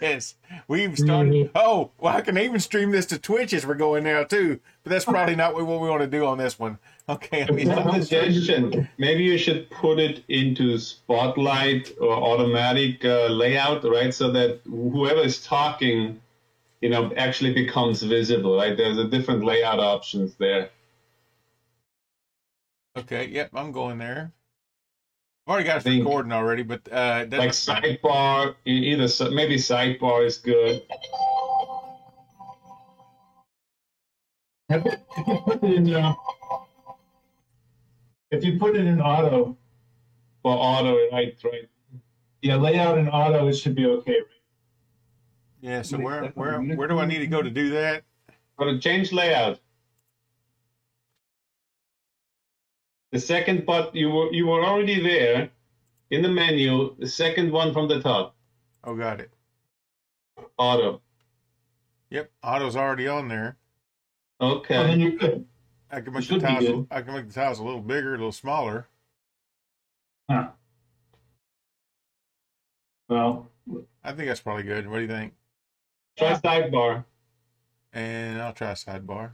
Yes, we've started. Oh, well, I can even stream this to Twitch as we're going now too. But that's probably not what we want to do on this one. Okay, I mean, Suggestion: maybe you should put it into Spotlight or automatic layout, right? So that whoever is talking, actually becomes visible, right? There's a different layout options there. Okay, yep, I'm going there. I've already got it recording already, but like sidebar, maybe sidebar is good. If you put it in auto, for auto, right? Yeah, layout in auto, it should be okay, right? Yeah. So where do I need to go to do that? Go to change layout. The second button, you were already there in the menu. The second one from the top. Oh, got it. Auto. Yep, auto's already on there. Okay. Oh, then you're good. I can make the tiles a little bigger, a little smaller. Huh. Well, I think that's probably good. What do you think? Try sidebar. And I'll try sidebar.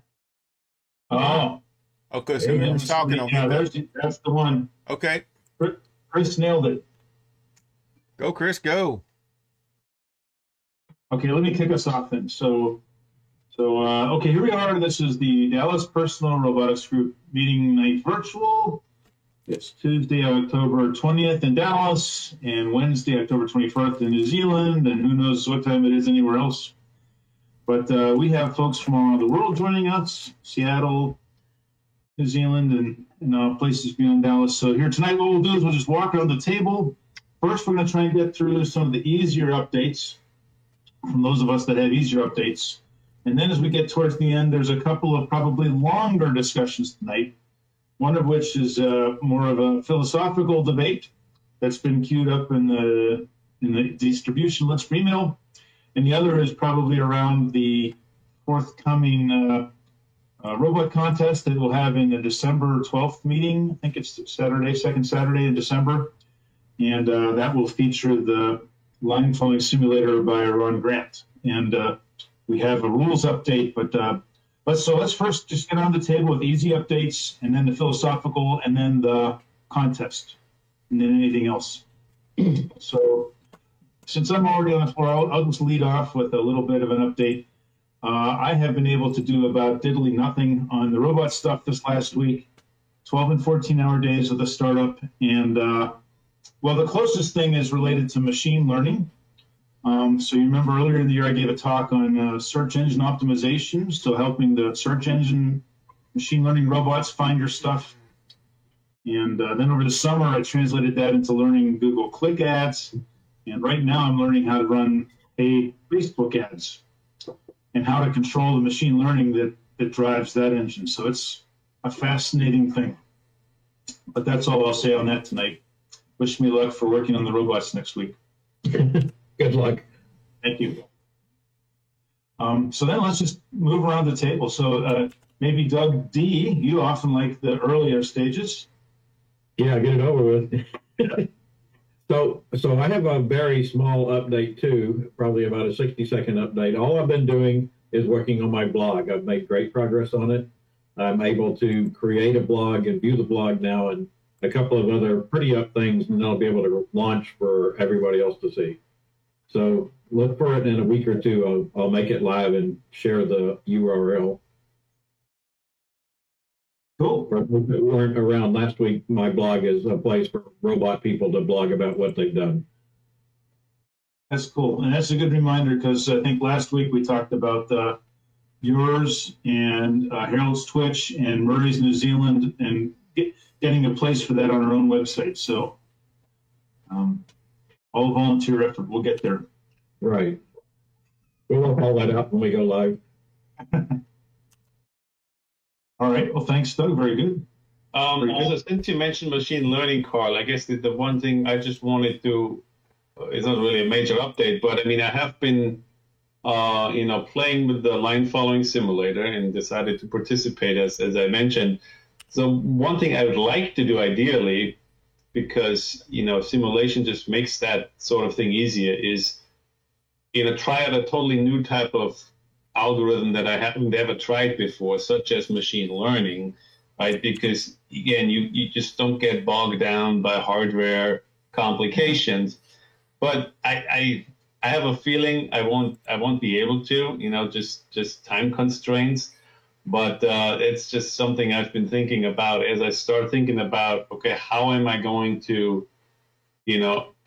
Oh. Okay, so whoever's talking on that's the one. Okay. Chris nailed it. Go, Chris, go. Okay, let me kick us off then. So, okay, here we are. This is the Dallas Personal Robotics Group meeting night virtual. It's Tuesday, October 20th in Dallas, and Wednesday, October 21st in New Zealand, and who knows what time it is anywhere else. But we have folks from all around the world joining us, Seattle, New Zealand, and places beyond Dallas. So here tonight, what we'll do is we'll just walk around the table. First, we're going to try and get through some of the easier updates from those of us that have easier updates. And then as we get towards the end, there's a couple of probably longer discussions tonight, one of which is more of a philosophical debate that's been queued up in the distribution list for email. And the other is probably around the forthcoming robot contest that we'll have in the December 12th meeting. I think it's Saturday, second Saturday in December. And that will feature the line following simulator by Ron Grant. And we have a rules update, but let's first just get on the table with easy updates, and then the philosophical, and then the contest, and then anything else. So since I'm already on the floor, I'll just lead off with a little bit of an update. I have been able to do about diddly nothing on the robot stuff this last week, 12 and 14-hour days of the startup. And, well, the closest thing is related to machine learning. So you remember earlier in the year I gave a talk on search engine optimization, so helping the search engine machine learning robots find your stuff. And then over the summer, I translated that into learning Google Click ads. And right now I'm learning how to run paid Facebook ads and how to control the machine learning that drives that engine. So it's a fascinating thing. But that's all I'll say on that tonight. Wish me luck for working on the robots next week. Good luck. Thank you. So then let's just move around the table. So maybe Doug D, you often like the earlier stages. Yeah, get it over with. So I have a very small update too, probably about a 60-second update. All I've been doing is working on my blog. I've made great progress on it. I'm able to create a blog and view the blog now, and a couple of other pretty up things, and I'll be able to launch for everybody else to see. So look for it in a week or two. I'll make it live and share the URL. Cool. For those that weren't around last week, my blog is a place for robot people to blog about what they've done. That's cool. And that's a good reminder, because I think last week we talked about yours and Harold's Twitch and Murray's New Zealand, and getting a place for that on our own website. So all volunteer effort. We'll get there. Right. We'll work all that out when we go live. All right. Well, thanks, Doug. Very good. Also, since you mentioned machine learning, Carl, I guess the one thing I just wanted to, it's not really a major update, but I mean, I have been, playing with the line following simulator and decided to participate as I mentioned. So one thing I would like to do ideally, because, simulation just makes that sort of thing easier, is try out a totally new type of algorithm that I haven't ever tried before, such as machine learning, right? Because again, you just don't get bogged down by hardware complications. But I have a feeling I won't be able to, just time constraints. But it's just something I've been thinking about as I start thinking about, okay, how am I going to,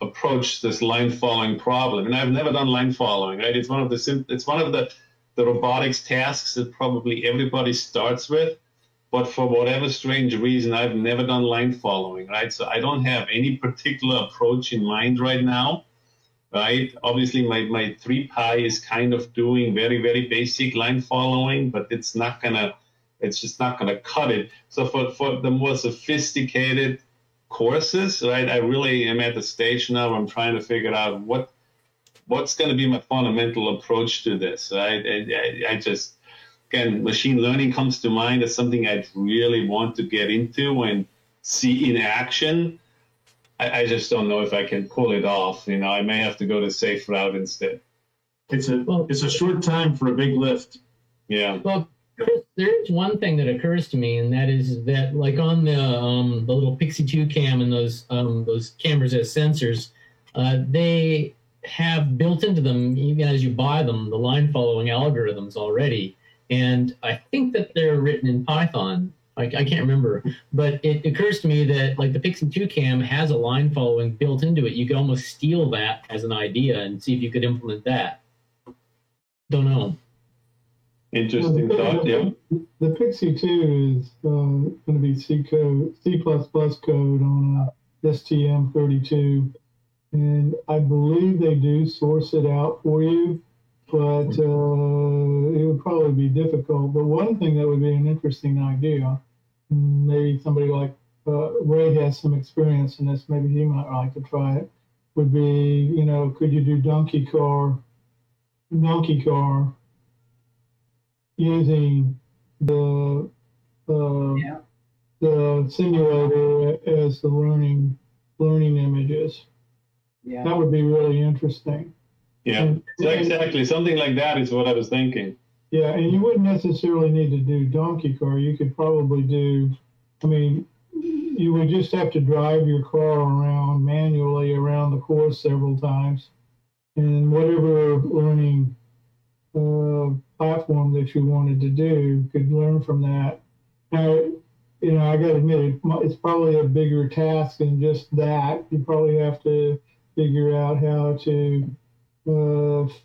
approach this line following problem? And I've never done line following, right? It's one of the robotics tasks that probably everybody starts with. But for whatever strange reason, I've never done line following, right? So I don't have any particular approach in mind right now, right? Obviously, my 3Pi is kind of doing very, very basic line following, but it's just not gonna cut it. So for the more sophisticated courses, right, I really am at the stage now where I'm trying to figure out what's going to be my fundamental approach to this, right? I just, again, machine learning comes to mind as something I really want to get into and see in action. I just don't know if I can pull it off. I may have to go the safe route instead. It's a short time for a big lift. Yeah. Well, Chris, there's one thing that occurs to me, and that is that, like on the little Pixie 2 cam and those cameras as sensors, they have built into them, even as you buy them, the line following algorithms already. And I think that they're written in Python. I can't remember, but it occurs to me that like the Pixie 2 cam has a line following built into it. You could almost steal that as an idea and see if you could implement that. Don't know. Interesting thought, yeah. The Pixie 2 is going to be C code, C++ code on STM32, and I believe they do source it out for you, but it would probably be difficult. But one thing that would be an interesting idea, maybe somebody like Ray has some experience in this, maybe he might like to try it, would be, could you do donkey car using the simulator as the learning images. Yeah. That would be really interesting. Yeah, exactly. Something like that is what I was thinking. Yeah, and you wouldn't necessarily need to do donkey car. You could probably do, you would just have to drive your car around manually around the course several times. And whatever learning platform that you wanted to do could learn from that. Now, I got to admit, it's probably a bigger task than just that. You probably have to figure out how to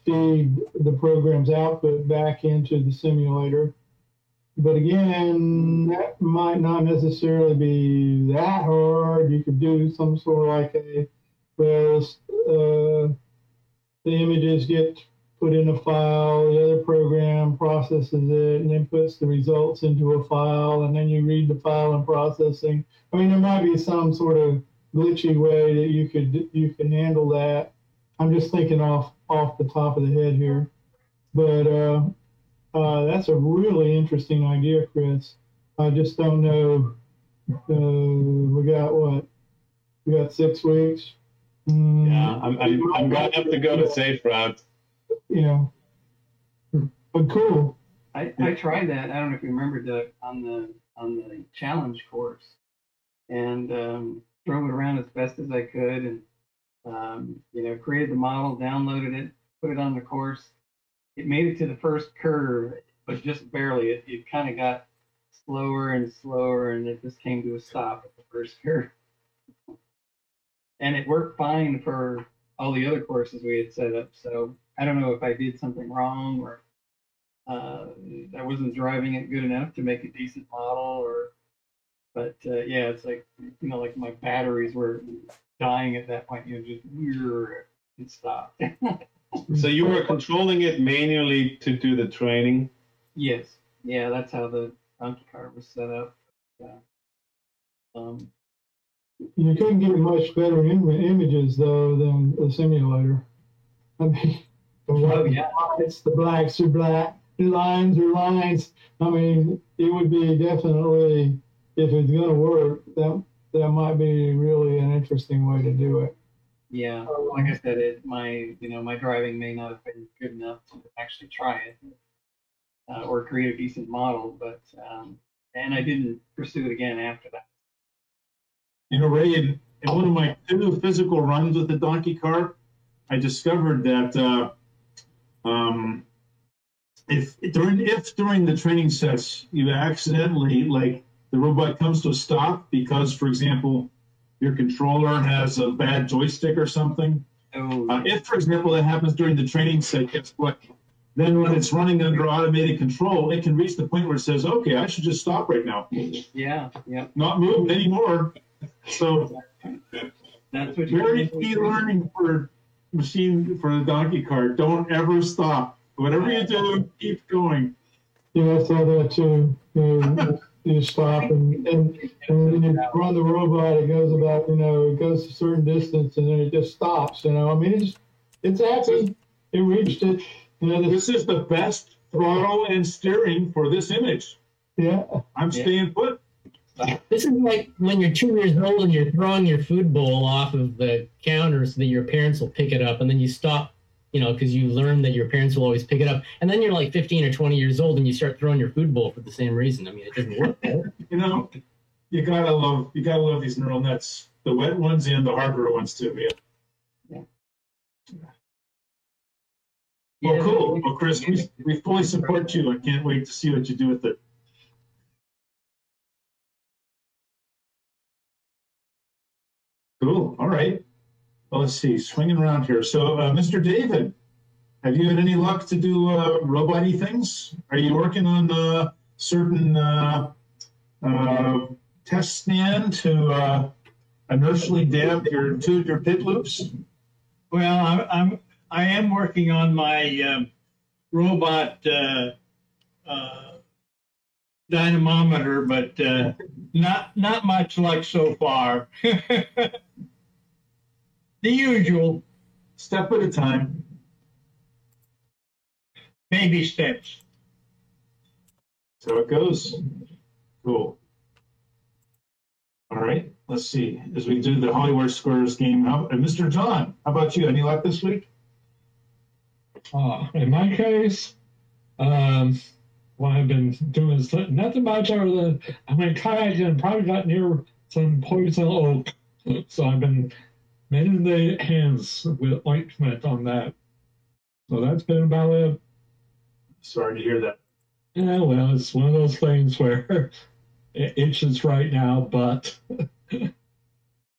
feed the program's output back into the simulator. But again, that might not necessarily be that hard. You could do some sort of like the images get put in a file, the other program processes it, and then puts the results into a file, and then you read the file and processing. There might be some sort of glitchy way that you can handle that. I'm just thinking off the top of the head here, but that's a really interesting idea, Chris. I just don't know. We got 6 weeks. Yeah, I'm gonna have to go the safe route. But cool. I tried that. I don't know if you remember, Doug, on the challenge course, and drove it around as best as I could, and created the model, downloaded it, put it on the course. It made it to the first curve, but just barely. It kind of got slower and slower, and it just came to a stop at the first curve. And it worked fine for all the other courses we had set up. So I don't know if I did something wrong, or I wasn't driving it good enough to make a decent model, but it's like, like my batteries were dying at that point, just it stopped. So you were controlling it manually to do the training? Yes. Yeah, that's how the donkey car was set up. You couldn't get much better images, though, than the simulator. It's the blacks are black, the lines are lines. It would be definitely, if it's going to work, that might be really an interesting way to do it. Yeah, like I said, my driving may not have been good enough to actually try it or create a decent model, but and I didn't pursue it again after that. You know, Ray, in one of my 2 physical runs with the donkey cart, I discovered that if during the training sets you accidentally, like, the robot comes to a stop because, for example, your controller has a bad joystick or something. If, for example, that happens during the training set, guess what? Then when it's running under automated control, it can reach the point where it says, okay, I should just stop right now. Yeah. Not moving anymore. So That's what very key learning for the donkey cart. Don't ever stop. Whatever you do, keep going. Yeah, I saw that too. You stop and when you run the robot, it goes about, it goes a certain distance and then it just stops, I mean, it's happy. It reached it. This is the best throttle and steering for this image. Yeah. I'm staying put. This is like when you're 2 years old and you're throwing your food bowl off of the counter so that your parents will pick it up, and then you stop, because you learn that your parents will always pick it up, and then you're like 15 or 20 years old and you start throwing your food bowl for the same reason. I mean, it doesn't work. You gotta love these neural nets, the wet ones and the hardware ones too. Yeah. Well, cool. Well, Chris, we fully support you. I can't wait to see what you do with it. Cool. All right. Well, let's see. Swinging around here. So, Mr. David, have you had any luck to do robot-y things? Are you working on certain test stand to inertially damp your pit loops? Well, I am working on my robot dynamometer, but not much luck so far. The usual. Step at a time. Baby steps. So it goes. Cool. All right. Let's see. As we do the Hollywood Squares game, Mr. John, how about you? Any luck this week? In my case, what I've been doing is nothing much other than I went kayaking and probably got near some poison oak. So I've been mending the hands with ointment on that. So that's been about it. Sorry to hear that. Yeah, well, it's one of those things where it itches right now, but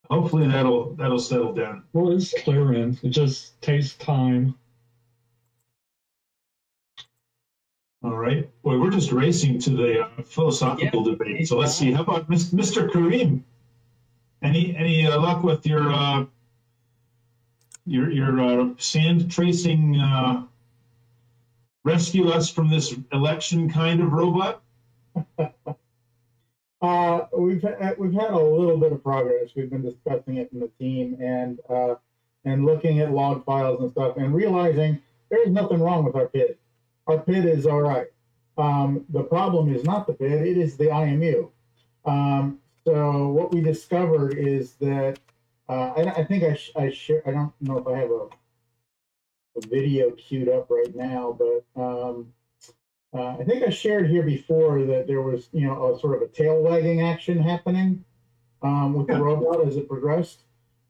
hopefully that'll settle down. Well, it's clearing. It just takes time. All right. Well, we're just racing to the philosophical debate. So let's see. How about Mr. Kareem? Any luck with your sand tracing? Rescue us from this election kind of robot? We've had a little bit of progress. We've been discussing it in the team and looking at log files and stuff and realizing there's nothing wrong with our PID. Our PID is all right. The problem is not the PID, it is the IMU. So what we discovered is that I think I share. I don't know if I have a video queued up right now, but I think I shared here before that there was, a sort of a tail wagging action happening with the robot as it progressed.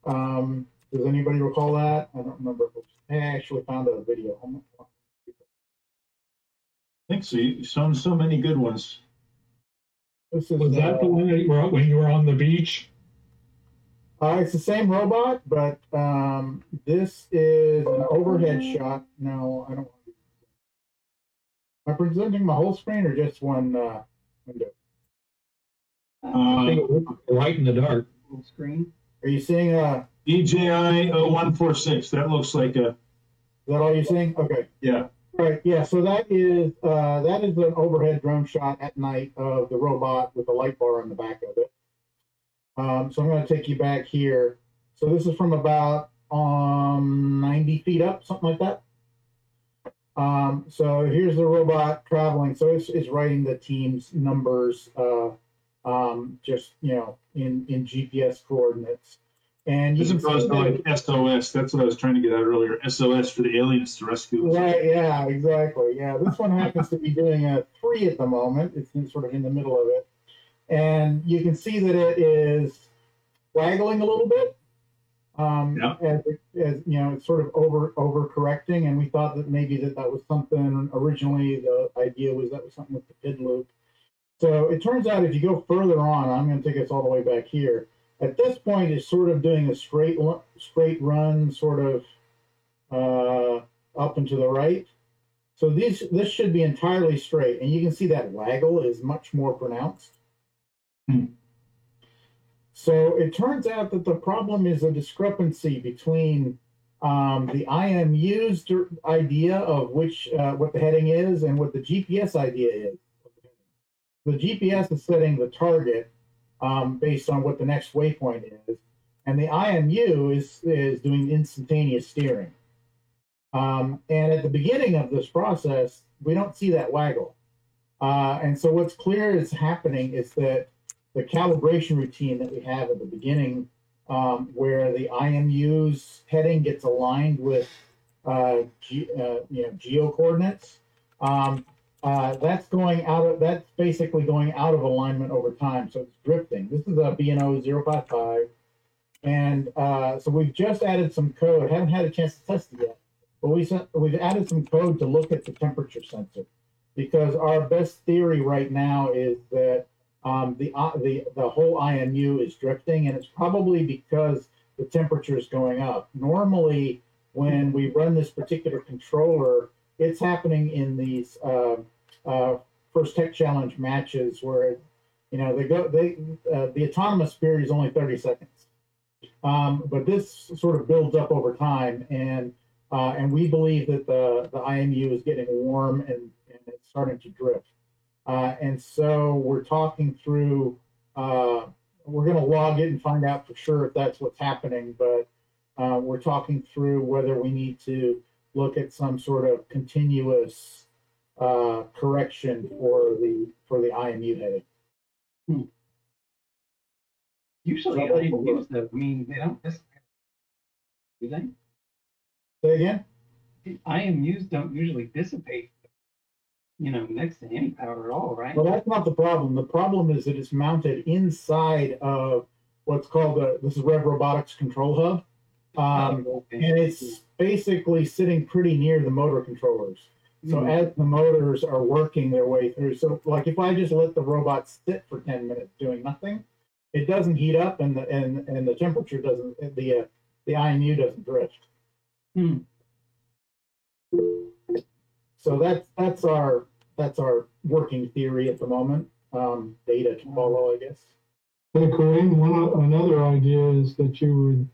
Does anybody recall that? I don't remember. I actually found a video. I think so. You shown so many good ones. Was that the one that you were when you were on the beach? It's the same robot, but this is an overhead shot. No, I don't. Am I presenting my whole screen or just one window? I think light in the dark. Full screen. Are you seeing DJI 0146? That looks like a. Is that all you're seeing? Okay. Yeah. Right. Yeah. So that is an overhead drone shot at night of the robot with a light bar on the back of it. So I'm going to take you back here. So this is from about 90 feet up, something like that. So here's the robot traveling. So it's writing the team's numbers, just in GPS coordinates. And you As can see opposed to that- like SOS, that's what I was trying to get at earlier. SOS for the aliens to rescue us. Right, yeah, exactly. Yeah, this one happens to be doing a 3 at the moment. It's sort of in the middle of it. And you can see that it is waggling a little bit. As you know, it's sort of over correcting, and we thought that maybe that was something. Originally, the idea was that was something with the PID loop. So it turns out if you go further on, I'm going to take us all the way back here. At this point, it's sort of doing a straight run, sort of up and to the right. So this should be entirely straight, and you can see that waggle is much more pronounced. So it turns out that the problem is a discrepancy between the IMU's idea of what the heading is and what the GPS idea is. The GPS is setting the target based on what the next waypoint is, and the IMU is doing instantaneous steering. And at the beginning of this process, we don't see that waggle. And so what's clear is happening is that the calibration routine that we have at the beginning, where the IMU's heading gets aligned with geo coordinates, that's basically going out of alignment over time. So it's drifting. This is a BNO 055. And so we've just added some code. Haven't had a chance to test it yet, but we've added some code to look at the temperature sensor, because our best theory right now is that the whole IMU is drifting, and it's probably because the temperature is going up. Normally, when we run this particular controller, it's happening in these first tech challenge matches where the autonomous period is only 30 seconds, but this sort of builds up over time, and we believe that the IMU is getting warm and it's starting to drift. And so we're talking through, we're going to log it and find out for sure if that's what's happening, but we're talking through whether we need to look at some sort of continuous correction for the IMU heading. Usually IMUs, though, I mean, they don't dissipate, do they? Say again? IMUs don't usually dissipate, next to any power at all, right? Well, that's not the problem. The problem is that it's mounted inside of what's called this is Rev Robotics Control Hub. And it's basically sitting pretty near the motor controllers. So as the motors are working their way through, so like if I just let the robot sit for 10 minutes doing nothing, it doesn't heat up and the temperature doesn't, the IMU doesn't drift. So that's our working theory at the moment. Data to follow, I guess. Hey, Corinne, another idea is that you would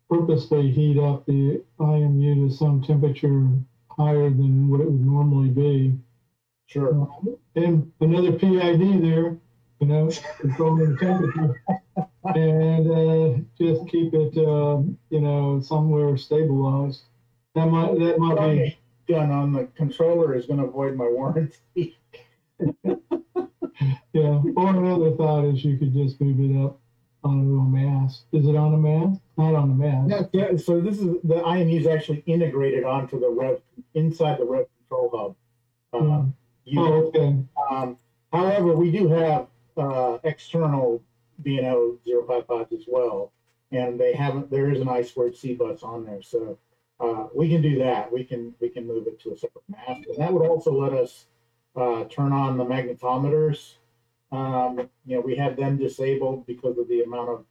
purposely heat up the IMU to some temperature higher than what it would normally be. Sure. And another PID there, controlling the temperature, and just keep it, somewhere stabilized. That might be. Gun on the controller is going to avoid my warranty. Yeah. Or another thought is you could just move it up onto a mast. Is it on a mast? Not on a mast. Yeah. So this is the IMU is actually integrated onto the Rev inside the Rev Control Hub. Okay. However, we do have external BNO 055s as well, and there is an I2C bus on there, so. We can do that. We can move it to a separate mast, and that would also let us turn on the magnetometers. We have them disabled because of the amount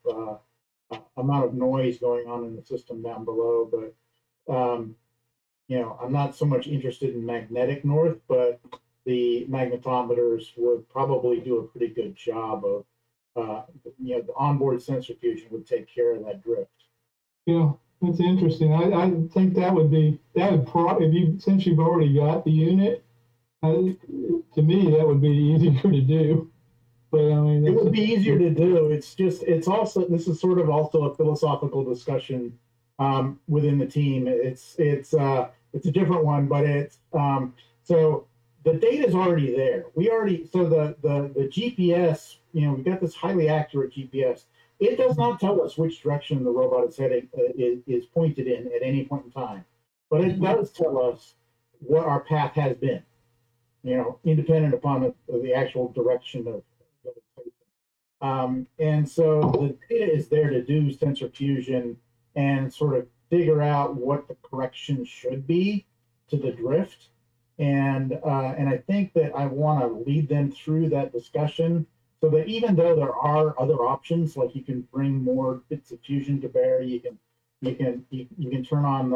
of noise going on in the system down below. But I'm not so much interested in magnetic north, but the magnetometers would probably do a pretty good job of. The onboard sensor fusion would take care of that drift. Yeah. That's interesting. I think since you've already got the unit, to me that would be easier to do. But I mean, it would be easier to do. This is sort of also a philosophical discussion within the team. It's a different one, but so the data is already there. So the GPS, we've got this highly accurate GPS. It does not tell us which direction the robot is heading, is pointed in at any point in time, but it does tell us what our path has been, independent upon the actual direction of and so the data is there to do sensor fusion and sort of figure out what the correction should be to the drift. And I think that I want to lead them through that discussion so that even though there are other options, like you can bring more bits of fusion to bear, you can turn on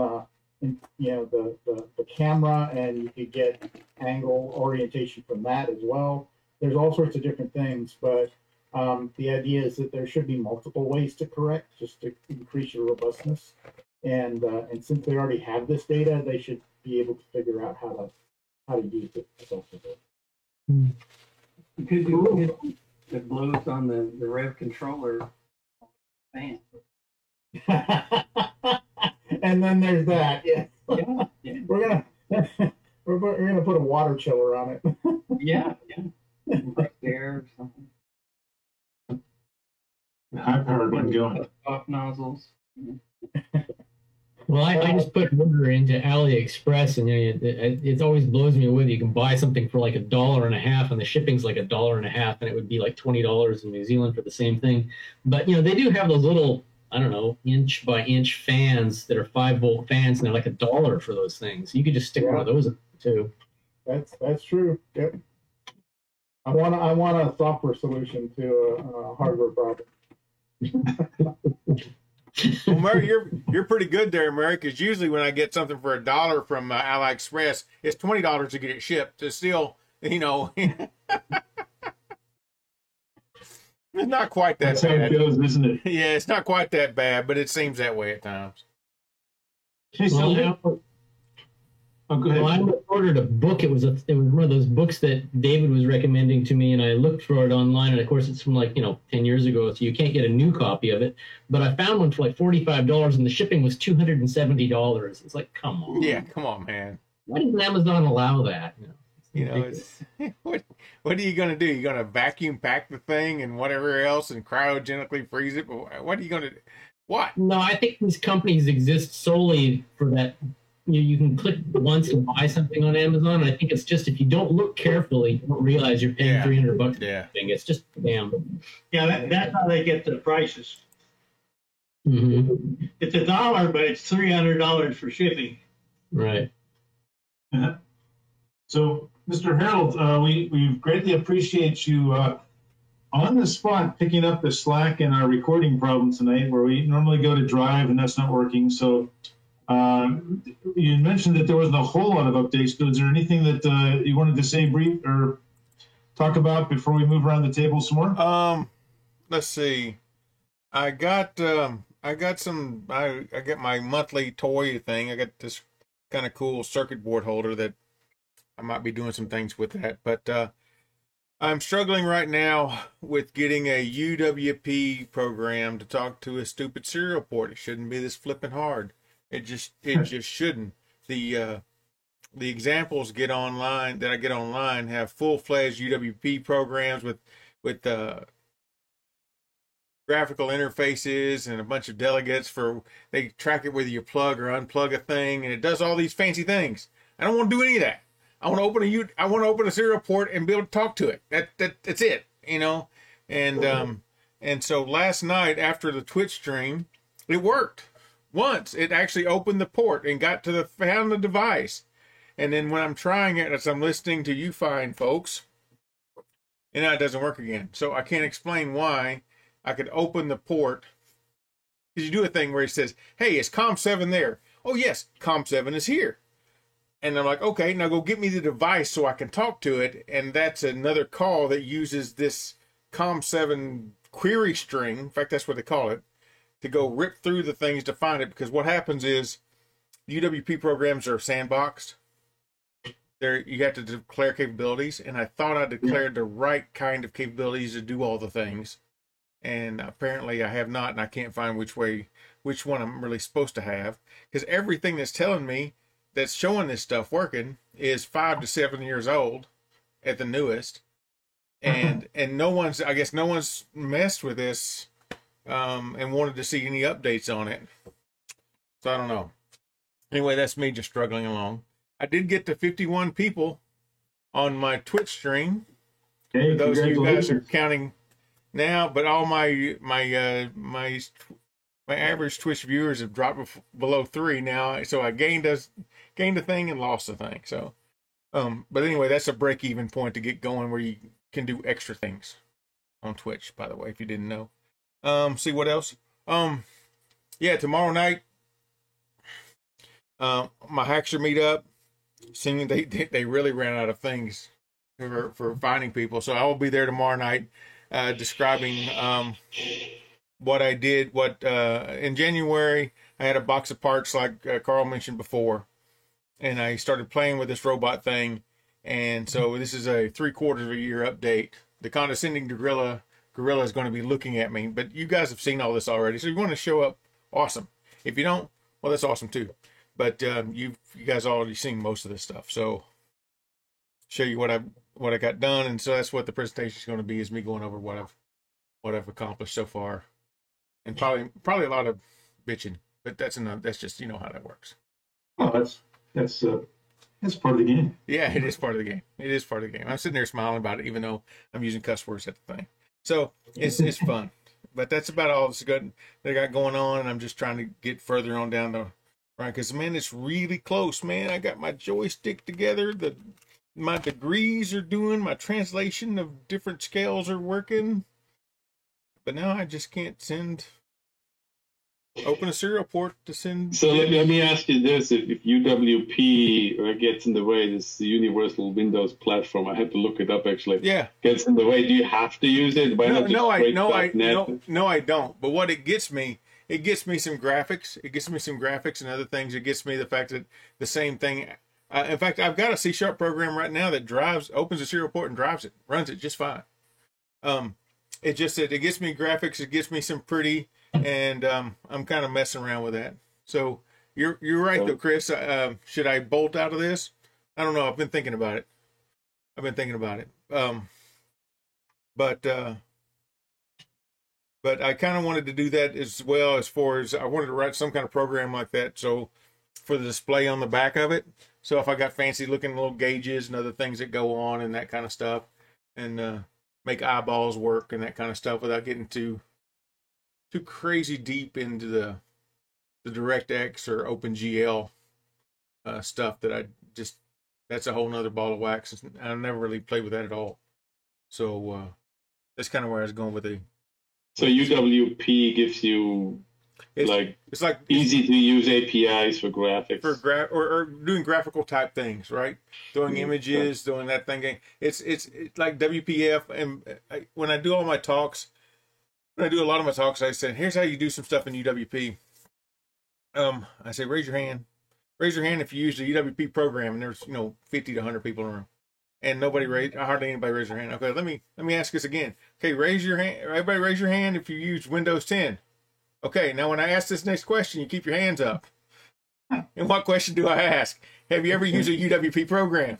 the camera and you could get angle orientation from that as well. There's all sorts of different things, but the idea is that there should be multiple ways to correct just to increase your robustness. And since they already have this data, they should be able to figure out how to use it effectively. Because it blows on the rev controller fan. And then there's that. Yeah. Yeah. We're gonna put a water chiller on it. Yeah. Air or something. High-powered one going. Off nozzles. Well, I just put an order into AliExpress, and it always blows me away that you can buy something for like $1.50, and the shipping's like $1.50, and it would be like $20 in New Zealand for the same thing. But they do have those little, I don't know, inch by inch fans that are 5-volt fans, and they're like $1 for those things. You could just stick one of those in too. That's true. Yep. I want a software solution to a hardware problem. Well, Murray, you're pretty good there, Murray, because usually when I get something for $1 from AliExpress, it's $20 to get it shipped. It's still, it's not quite that That's bad. how it goes, isn't it? Yeah, it's not quite that bad, but it seems that way at times. Okay, so go ahead. Well, I ordered a book. It was one of those books that David was recommending to me, and I looked for it online. And of course, it's from 10 years ago, so you can't get a new copy of it. But I found one for like $45, and the shipping was $270. It's like, come on. Yeah, come on, man. Why does Amazon allow that? It's what are you going to do? You're going to vacuum pack the thing and whatever else and cryogenically freeze it? What are you going to do? What? No, I think these companies exist solely for that. You can click once and buy something on Amazon. I think it's just if you don't look carefully, you don't realize you're paying $300. Yeah. It's just damn. Yeah, that's how they get the prices. Mm-hmm. It's $1, but it's $300 for shipping. Right. Yeah. So, Mr. Harold, we greatly appreciate you on the spot picking up the slack in our recording problem tonight, where we normally go to Drive and that's not working. So, you mentioned that there wasn't a whole lot of updates. So is there anything that you wanted to say brief or talk about before we move around the table some more? Let's see. I got my monthly toy thing. I got this kind of cool circuit board holder that I might be doing some things with that. But I'm struggling right now with getting a UWP program to talk to a stupid serial port. It shouldn't be this flipping hard. It just shouldn't. The examples that I get online have full-fledged UWP programs with graphical interfaces and a bunch of delegates they track it whether you plug or unplug a thing, and it does all these fancy things. I don't want to do any of that. I want to open a serial port and be able to talk to it. That's it, And so last night after the Twitch stream, it worked. Once it actually opened the port and found the device. And then when I'm trying it, as I'm listening to you fine folks, it doesn't work again. So I can't explain why I could open the port. Because you do a thing where it says, hey, is COM7 there? Oh, yes, COM7 is here. And I'm like, okay, now go get me the device so I can talk to it. And that's another call that uses this COM7 query string. In fact, that's what they call it. To go rip through the things to find it, because what happens is UWP programs are sandboxed. You have to declare capabilities, and I thought I declared the right kind of capabilities to do all the things, and apparently I have not, and I can't find which one I'm really supposed to have, because everything that's telling me that's showing this stuff working is 5 to 7 years old at the newest, and no one's messed with this and wanted to see any updates on it. So I don't know. Anyway, that's me just struggling along. I did get to 51 people on my Twitch stream. Okay, For those of you guys are congratulations. counting now, but all my average Twitch viewers have dropped below 3 now. So I gained a thing and lost a thing. So, but anyway, that's a break-even point to get going where you can do extra things on Twitch. By the way, if you didn't know. See what else? Yeah, tomorrow night, my Hackster meetup. Seeing they really ran out of things for finding people, so I will be there tomorrow night, describing what I did. In January, I had a box of parts like Carl mentioned before, and I started playing with this robot thing, and so this is a 3/4 of a year update. The condescending gorilla is going to be looking at me, but you guys have seen all this already, so if you want to show up, awesome. If you don't, well, that's awesome too. But you guys already seen most of this stuff, so show you what I got done, and so that's what the presentation is going to be, is me going over what I've accomplished so far, and probably a lot of bitching, but that's just, you know how that works. Oh, that's part of the game. Yeah, it is part of the game. It is part of the game. I'm sitting there smiling about it, even though I'm using cuss words at the thing. So it's fun, but that's about all that's good that I got going on, and I'm just trying to get further on down the right, because man, it's really close, man. I got my joystick together. My degrees are doing. My translation of different scales are working. But now I just can't open a serial port to send. So let me ask you this: if UWP gets in the way, this Universal Windows Platform, I had to look it up actually. Yeah, gets in the way. Do you have to use it? Why not just No, I don't. But what it gets me some graphics. It gets me some graphics and other things. It gets me the fact that the same thing. In fact, I've got a C# program right now that opens a serial port and drives it, runs it just fine. It gets me graphics. It gets me some pretty, and I'm kind of messing around with that. So you're right though, Chris. Should I bolt out of this? I don't know. I've been thinking about it. But I kind of wanted to do that as well, as far as I wanted to write some kind of program like that. So for the display on the back of it. So if I got fancy looking little gauges and other things that go on and that kind of stuff, and make eyeballs work and that kind of stuff without getting too crazy deep into the DirectX or OpenGL stuff, that's a whole nother ball of wax. I never really played with that at all. So that's kind of where I was going with it. So UWP gives you it's like easy to use APIs for graphics, or doing graphical type things, right? Doing images, doing that thing. It's like WPF. And when I do all my talks, I said, here's how you do some stuff in UWP. I say, raise your hand if you use the UWP program, and there's 50 to 100 people in the room, and hardly anybody raised their hand. Okay, let me ask this again. Okay, raise your hand. Everybody raise your hand if you use Windows 10. Okay, now when I ask this next question, you keep your hands up. And what question do I ask? Have you ever used a UWP program?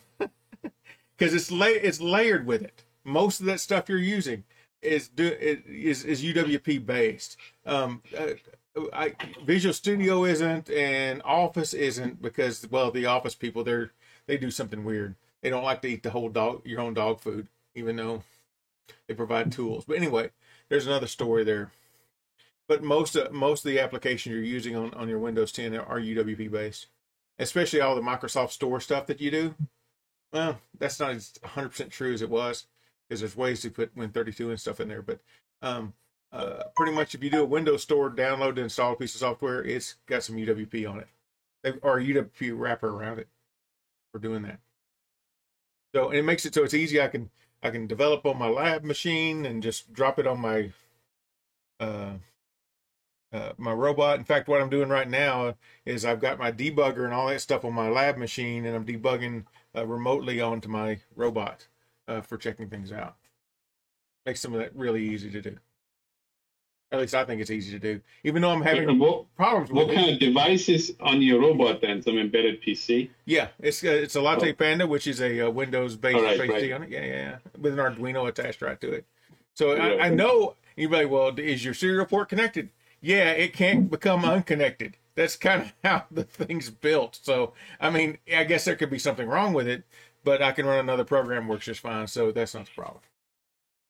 Because it's layered with it. Most of that stuff you're using is UWP based. Visual Studio isn't, and Office isn't, because the Office people they do something weird. They don't like to eat your own dog food, even though they provide tools. But anyway, there's another story there. But most of the applications you're using on your Windows 10 are UWP based, especially all the Microsoft Store stuff that you do. Well, that's not as 100% true as it was, because there's ways to put Win32 and stuff in there. But pretty much if you do a Windows Store, download and install a piece of software, it's got some UWP on it, or a UWP wrapper around it for doing that. So it makes it so it's easy. I can develop on my lab machine and just drop it on my my robot. In fact, what I'm doing right now is I've got my debugger and all that stuff on my lab machine, and I'm debugging remotely onto my robot for checking things out. Makes some of that really easy to do. At least I think it's easy to do, even though I'm having problems with it. What kind of devices on your robot then? Some embedded PC? Yeah, it's a Latte Panda, which is a Windows-based PC on it. Yeah, with an Arduino attached right to it. So I know You'd be like, well, is your serial port connected? Yeah, it can't become unconnected. That's kind of how the thing's built. So, I mean, I guess there could be something wrong with it, but I can run another program, works just fine. So that's not the problem.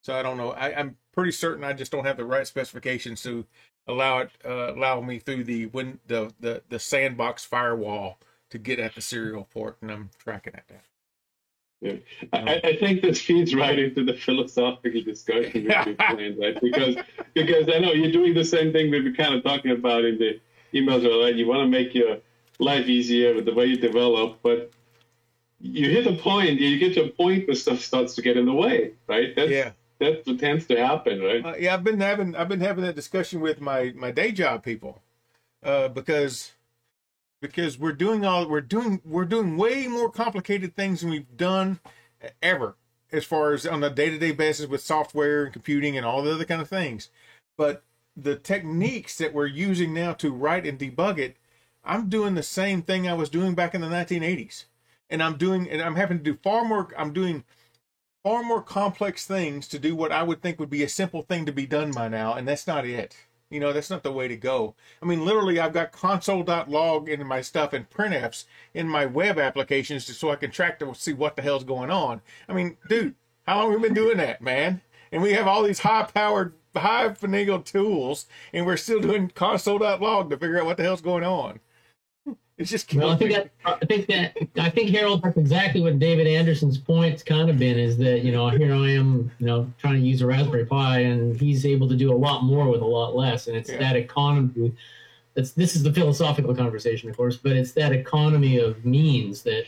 So I don't know. I'm pretty certain I just don't have the right specifications to allow me through the sandbox firewall to get at the serial port, and I'm tracking at that. Yeah. I think this feeds right into the philosophical discussion with your plans, right? Because I know you're doing the same thing we were kind of talking about in the emails, right? You want to make your life easier with the way you develop, but you hit a point, you get to a point where stuff starts to get in the way, right? That's what tends to happen, right? Yeah, I've been having that discussion with my day job people, because we're doing way more complicated things than we've done ever, as far as on a day-to-day basis with software and computing and all the other kind of things. But the techniques that we're using now to write and debug it, I'm doing the same thing I was doing back in the 1980s, and I'm having to do far more complex things to do what I would think would be a simple thing to be done by now, and that's not it. You know, that's not the way to go. I mean, literally, I've got console.log in my stuff and printfs in my web applications so I can track to see what the hell's going on. I mean, dude, how long have we been doing that, man? And we have all these high-powered, high-finagled tools, and we're still doing console.log to figure out what the hell's going on. It's just well, I think Harold, that's exactly what David Anderson's point's kind of been, is that, you know, here I am, you know, trying to use a Raspberry Pi, and he's able to do a lot more with a lot less, and it's that economy. This is the philosophical conversation, of course, but it's that economy of means that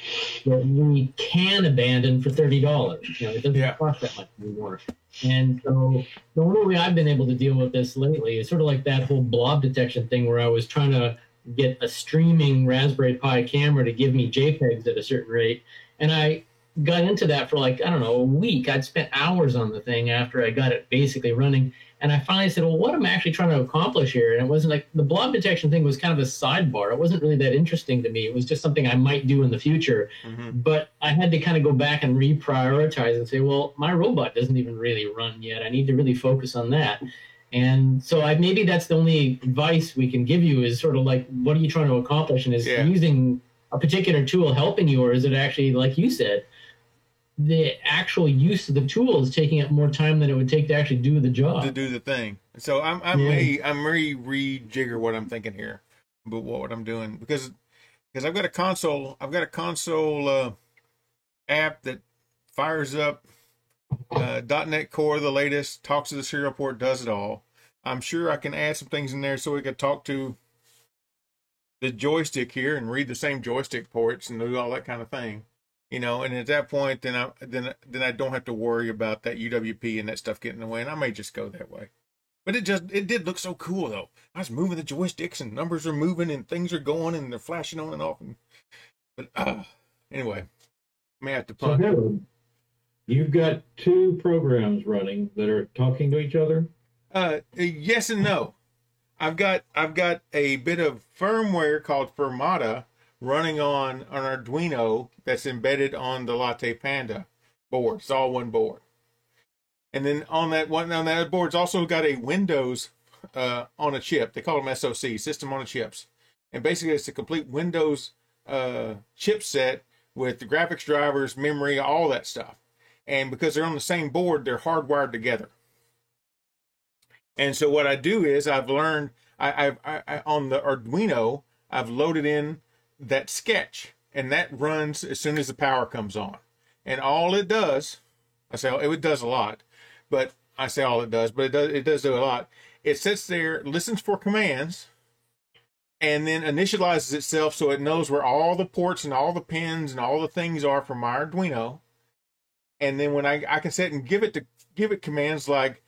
we can abandon for $30. You know, it doesn't cost that much anymore. And so the only way I've been able to deal with this lately is sort of like that whole blob detection thing, where I was trying to get a streaming Raspberry Pi camera to give me JPEGs at a certain rate. And I got into that for like, I don't know, a week. I'd spent hours on the thing after I got it basically running. And I finally said, well, what am I actually trying to accomplish here? And it wasn't like the blob detection thing was kind of a sidebar. It wasn't really that interesting to me. It was just something I might do in the future. Mm-hmm. But I had to kind of go back and reprioritize and say, well, my robot doesn't even really run yet. I need to really focus on that. And so maybe that's the only advice we can give you, is sort of like, what are you trying to accomplish? And is using a particular tool helping you, or is it actually, like you said, the actual use of the tool is taking up more time than it would take to actually do the job? To do the thing. So I'm rejigger what I'm thinking here, but what I'm doing, because I've got a console app that fires up .NET Core, the latest, talks to the serial port, does it all. I'm sure I can add some things in there so we could talk to the joystick here and read the same joystick ports and do all that kind of thing, you know. And at that point, then I don't have to worry about that UWP and that stuff getting in the way, and I may just go that way. But it did look so cool though. I was moving the joysticks and numbers are moving and things are going and they're flashing on and off. But anyway, I may have to punt. So you've got two programs running that are talking to each other? Yes and no. I've got a bit of firmware called Firmata running on Arduino that's embedded on the Latte Panda board. It's all one board. And then on that board's also got a Windows on a chip. They call them SoC, System on a Chips. And basically it's a complete Windows chipset with the graphics drivers, memory, all that stuff. And because they're on the same board, they're hardwired together. And so what I do is I've learned, I on the Arduino, I've loaded in that sketch, and that runs as soon as the power comes on. And all it does, it does a lot, but I say all it does, but it does do a lot. It sits there, listens for commands, and then initializes itself so it knows where all the ports and all the pins and all the things are from my Arduino. And then when I can sit and give it commands like,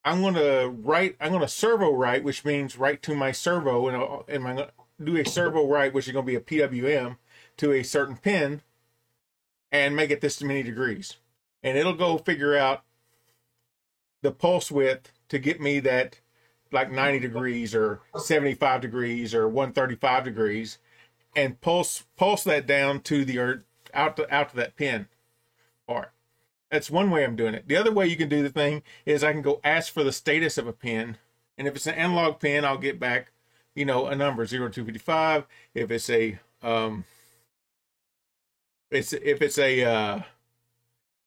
I'm going to servo write, which means write to my servo, and I'm going to do a servo write, which is going to be a PWM, to a certain pin, and make it this many degrees. And it'll go figure out the pulse width to get me that like 90 degrees or 75 degrees or 135 degrees, and pulse that down to the out to that pin part. That's one way I'm doing it. The other way you can do the thing is I can go ask for the status of a pin, and if it's an analog pin, I'll get back, a number 0255. If it's a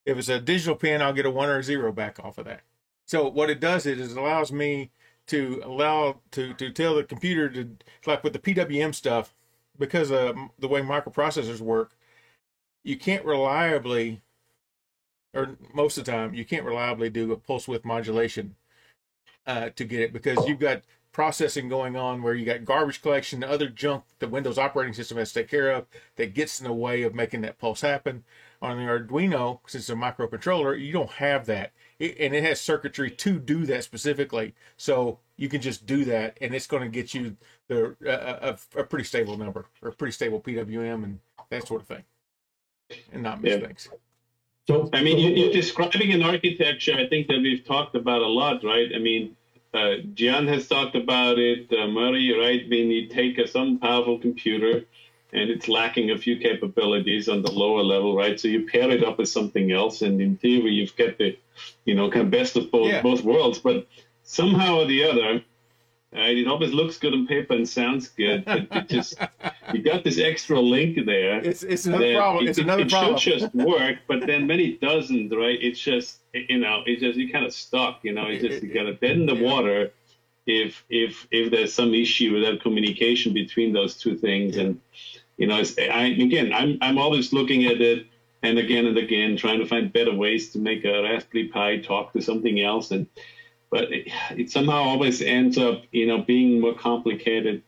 if it's a digital pin, I'll get a 1 or a 0 back off of that. So what it does is it allows me to tell the computer to, like with the PWM stuff, because of the way microprocessors work, you can't reliably, or most of the time, you can't reliably do a pulse width modulation to get it, because you've got processing going on where you got garbage collection, other junk the Windows operating system has to take care of that gets in the way of making that pulse happen. On the Arduino, since it's a microcontroller, you don't have that. And it has circuitry to do that specifically. So you can just do that, and it's going to get you a pretty stable number, or a pretty stable PWM and that sort of thing, and not miss things. So, I mean, you're describing an architecture, I think, that we've talked about a lot, right? I mean, Gian has talked about it, Murray, right? When you take some powerful computer and it's lacking a few capabilities on the lower level, right? So you pair it up with something else, and in theory, you've got the, kind of best of both worlds. But somehow or the other, it always looks good on paper and sounds good, but you got this extra link there. It's another problem. It's another problem. It should just work, but then when it doesn't, right? It's just, you're kind of stuck. You got to dead in the water if there's some issue with that communication between those two things. And I'm always looking at it and again trying to find better ways to make a Raspberry Pi talk to something else, but it somehow always ends up, being more complicated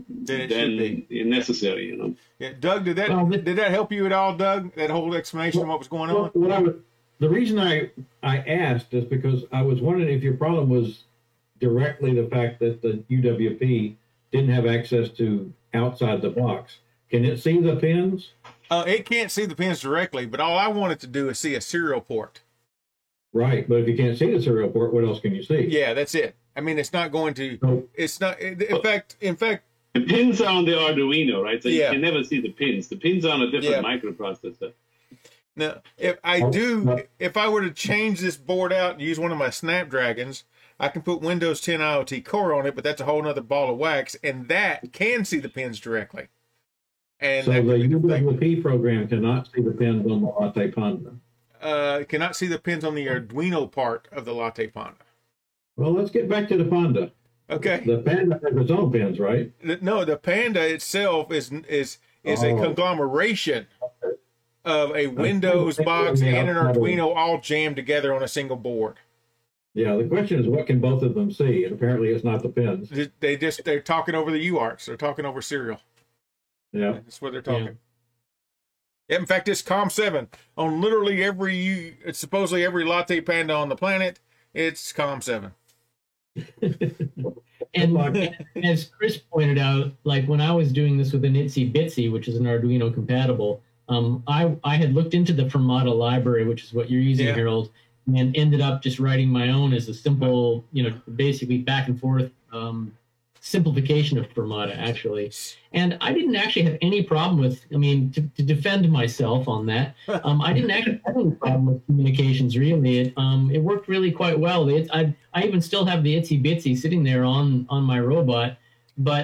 than necessary. Yeah, Doug, did that help you at all, Doug? That whole explanation of what was going on? The reason I asked is because I was wondering if your problem was directly the fact that the UWP didn't have access to outside the box. Can it see the pins? It can't see the pins directly, but all I want it to do is see a serial port. Right, but if you can't see the serial port, what else can you see? Yeah, that's it. I mean, it's not going to. It's not. In fact, the pins are on the Arduino, right? So you can never see the pins. The pins are on a different microprocessor. Now, if I were to change this board out and use one of my Snapdragons, I can put Windows 10 IoT Core on it, but that's a whole other ball of wax, and that can see the pins directly. And so the UWP program cannot see the pins on the Latte Panda. Cannot see the pins on the Arduino part of the Latte Panda. Well, let's get back to the Panda. Okay. The Panda has its own pins, right? No, the Panda itself is a conglomeration of a Windows box and an Arduino all jammed together on a single board. Yeah, the question is, what can both of them see? And apparently, it's not the pins. They're talking over the UARTs. They're talking over serial. Yeah, that's what they're talking. Yeah, in fact, it's COM7 on literally it's supposedly every Latte Panda on the planet. It's COM7. And as Chris pointed out, like when I was doing this with an Itsy Bitsy, which is an Arduino compatible, I had looked into the Fermata library, which is what you're using, Harold, and ended up just writing my own as a simple, basically back and forth simplification of Fermata, actually. And I didn't actually have any problem with, to defend myself on that, I didn't actually have any problem with communications, really. It worked really quite well. I even still have the Itsy Bitsy sitting there on my robot,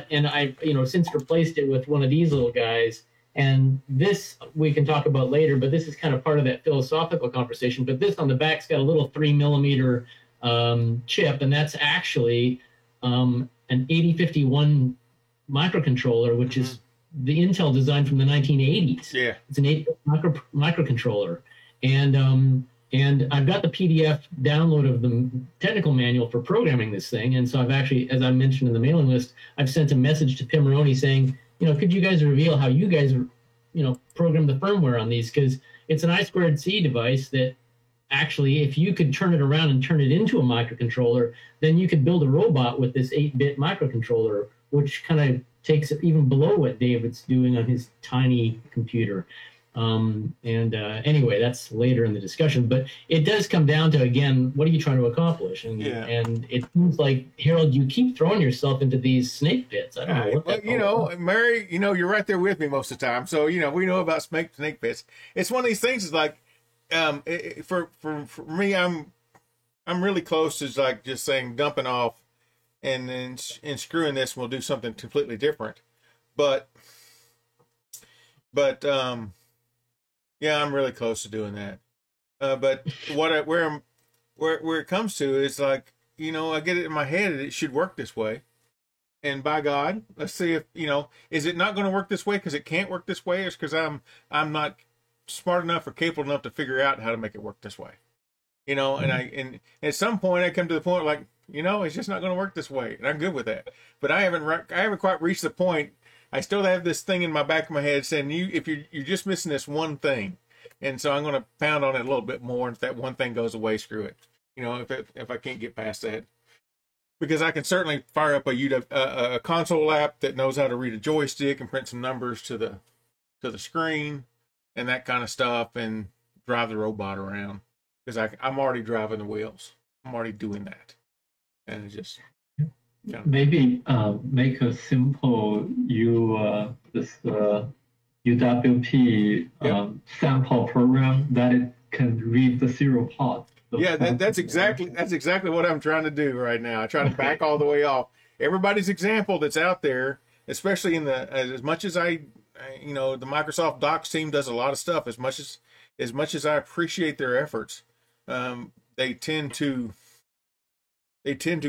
and I, since replaced it with one of these little guys. And this we can talk about later, but this is kind of part of that philosophical conversation. But this on the back's got a little 3mm chip, and that's actually an 8051 microcontroller, which is the Intel design from the 1980s. Yeah, it's an 8-bit microcontroller, and I've got the PDF download of the technical manual for programming this thing. And so I've actually, as I mentioned in the mailing list, I've sent a message to Pimoroni saying, could you guys reveal how you guys, program the firmware on these? Because it's an I2C device that actually, if you could turn it around and turn it into a microcontroller, then you could build a robot with this 8-bit microcontroller, which kind of takes it even below what David's doing on his tiny computer. Anyway, that's later in the discussion, but it does come down to, again, what are you trying to accomplish? And it seems like, Harold, you keep throwing yourself into these snake pits. I don't know what that Mary, you're right there with me most of the time. So, we know about snake pits. It's one of these things is like, for me, I'm really close to like just saying dumping off and then screwing this, and we'll do something completely different. But yeah, I'm really close to doing that. But where it comes to is like, I get it in my head that it should work this way. And by God, let's see if, is it not going to work this way because it can't work this way? Or because I'm not smart enough or capable enough to figure out how to make it work this way? And at some point I come to the point like, it's just not going to work this way. And I'm good with that. But I haven't quite reached the point. I still have this thing in my back of my head saying, if you're just missing this one thing. And so I'm going to pound on it a little bit more. And if that one thing goes away, screw it. If I can't get past that. Because I can certainly fire up a console app that knows how to read a joystick and print some numbers to the screen and that kind of stuff and drive the robot around. Because I'm already driving the wheels. I'm already doing that. And it's just... Maybe make a simple UWP sample program that it can read the serial port. Yeah, that's exactly what I'm trying to do right now. I try to back all the way off. Everybody's example that's out there, especially in as much as the Microsoft Docs team does a lot of stuff. As much as I appreciate their efforts, they tend to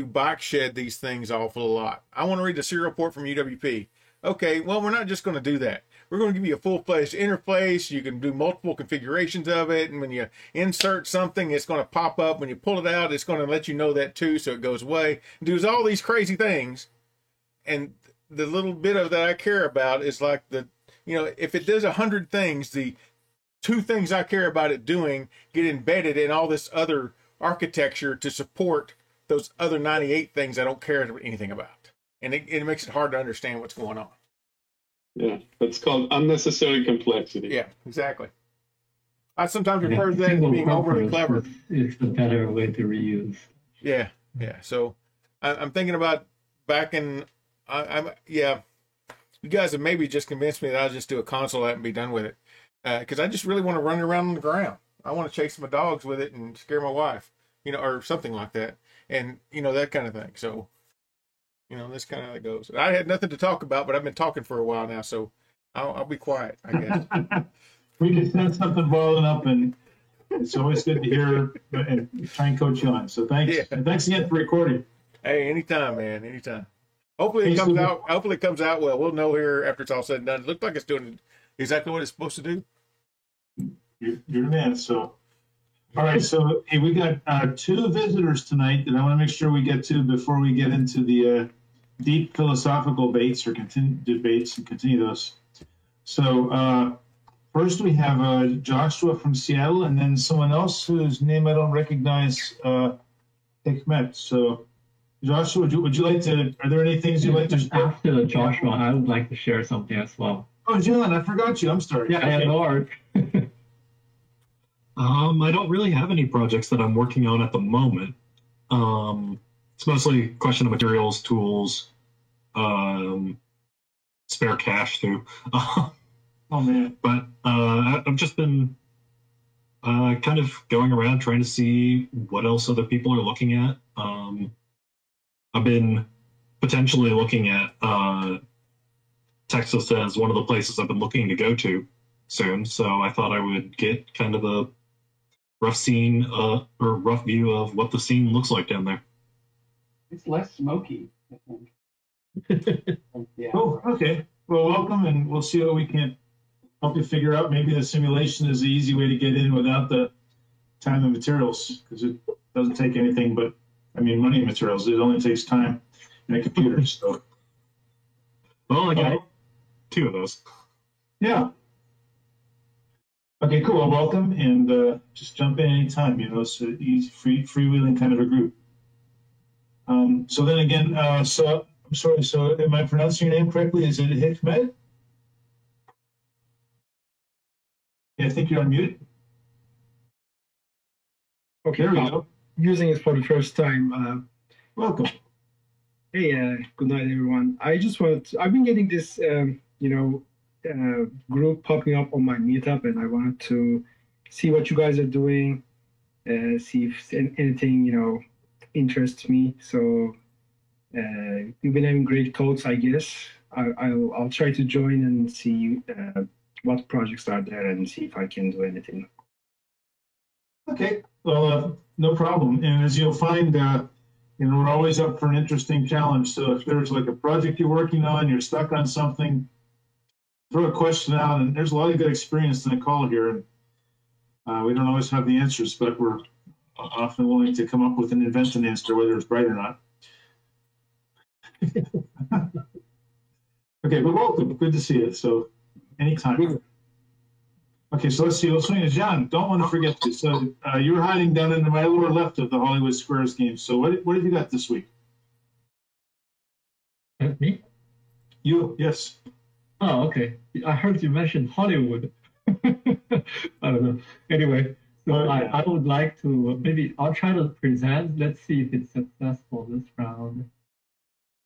box shed these things awful a lot. I want to read the serial port from UWP. Okay, well, we're not just going to do that. We're going to give you a full-fledged interface. You can do multiple configurations of it. And when you insert something, it's going to pop up. When you pull it out, it's going to let you know that too, so it goes away. It does all these crazy things. And the little bit of that I care about is like if it does 100 things, the 2 things I care about it doing get embedded in all this other architecture to support those other 98 things I don't care anything about. And it makes it hard to understand what's going on. Yeah, it's called unnecessary complexity. Yeah, exactly. I sometimes refer to that as being overly clever. It's the better way to reuse. Yeah. So I'm thinking about you guys have maybe just convinced me that I'll just do a console app and be done with it. Because I just really want to run around on the ground. I want to chase my dogs with it and scare my wife, or something like that. And, that kind of thing. So, that's kind of how it goes. I had nothing to talk about, but I've been talking for a while now, so I'll be quiet, I guess. We can sense something boiling up, and it's always good to hear and try and coach you on. So thanks. Yeah. And thanks again for recording. Hey, anytime, man. Anytime. Hopefully it comes out. Hopefully it comes out well. We'll know here after it's all said and done. It looked like it's doing exactly what it's supposed to do. You're the man. So, all right. So hey, we got 2 visitors tonight that I want to make sure we get to before we get into the deep philosophical debates and continue those. So first we have Joshua from Seattle, and then someone else whose name I don't recognize, Hikmet. So Joshua, would you like to? Are there any things you'd like to share? After Joshua, I would like to share something as well. Oh, John, I forgot you. I'm sorry. Yeah, okay. Lord. I don't really have any projects that I'm working on at the moment. It's mostly a question of materials, tools, spare cash too. Oh man! But I've just been kind of going around trying to see what else other people are looking at. I've been potentially looking at Texas as one of the places I've been looking to go to soon. So I thought I would get kind of a rough scene or rough view of what the scene looks like down there. It's less smoky, I think. Yeah. Oh, okay. Well, welcome, and we'll see what we can help you figure out. Maybe the simulation is the easy way to get in without the time and materials, because it doesn't take anything but, money and materials. It only takes time and a computer. So. Well, I got 2 of those. Yeah. Okay, cool. Well, welcome, and just jump in anytime. It's an easy, freewheeling kind of a group. So then again, so I'm sorry. So am I pronouncing your name correctly? Is it Hikmet? Yeah, I think you're on mute. Okay, there we go. Using it for the first time. Welcome. Hey, good night, everyone. I've been getting this, group popping up on my meetup, and I wanted to see what you guys are doing, see if anything interests me. So you've been having great talks, I guess. I'll try to join and see what projects are there and see if I can do anything. Okay, well, no problem. And as you'll find, we're always up for an interesting challenge. So if there's like a project you're working on, you're stuck on something, throw a question out. And there's a lot of good experience in the call here. And we don't always have the answers, but we're often willing to come up with and invent an answer, whether it's right or not. Okay, but welcome. Good to see you. So anytime. Okay, so let's see. Let's swing to John. Don't want to forget this. So you're hiding down in the lower left of the Hollywood Squares game. So what have you got this week? Me? You, yes. Oh, okay. I heard you mention Hollywood. I don't know. Anyway, so I would like to, maybe I'll try to present. Let's see if it's successful this round.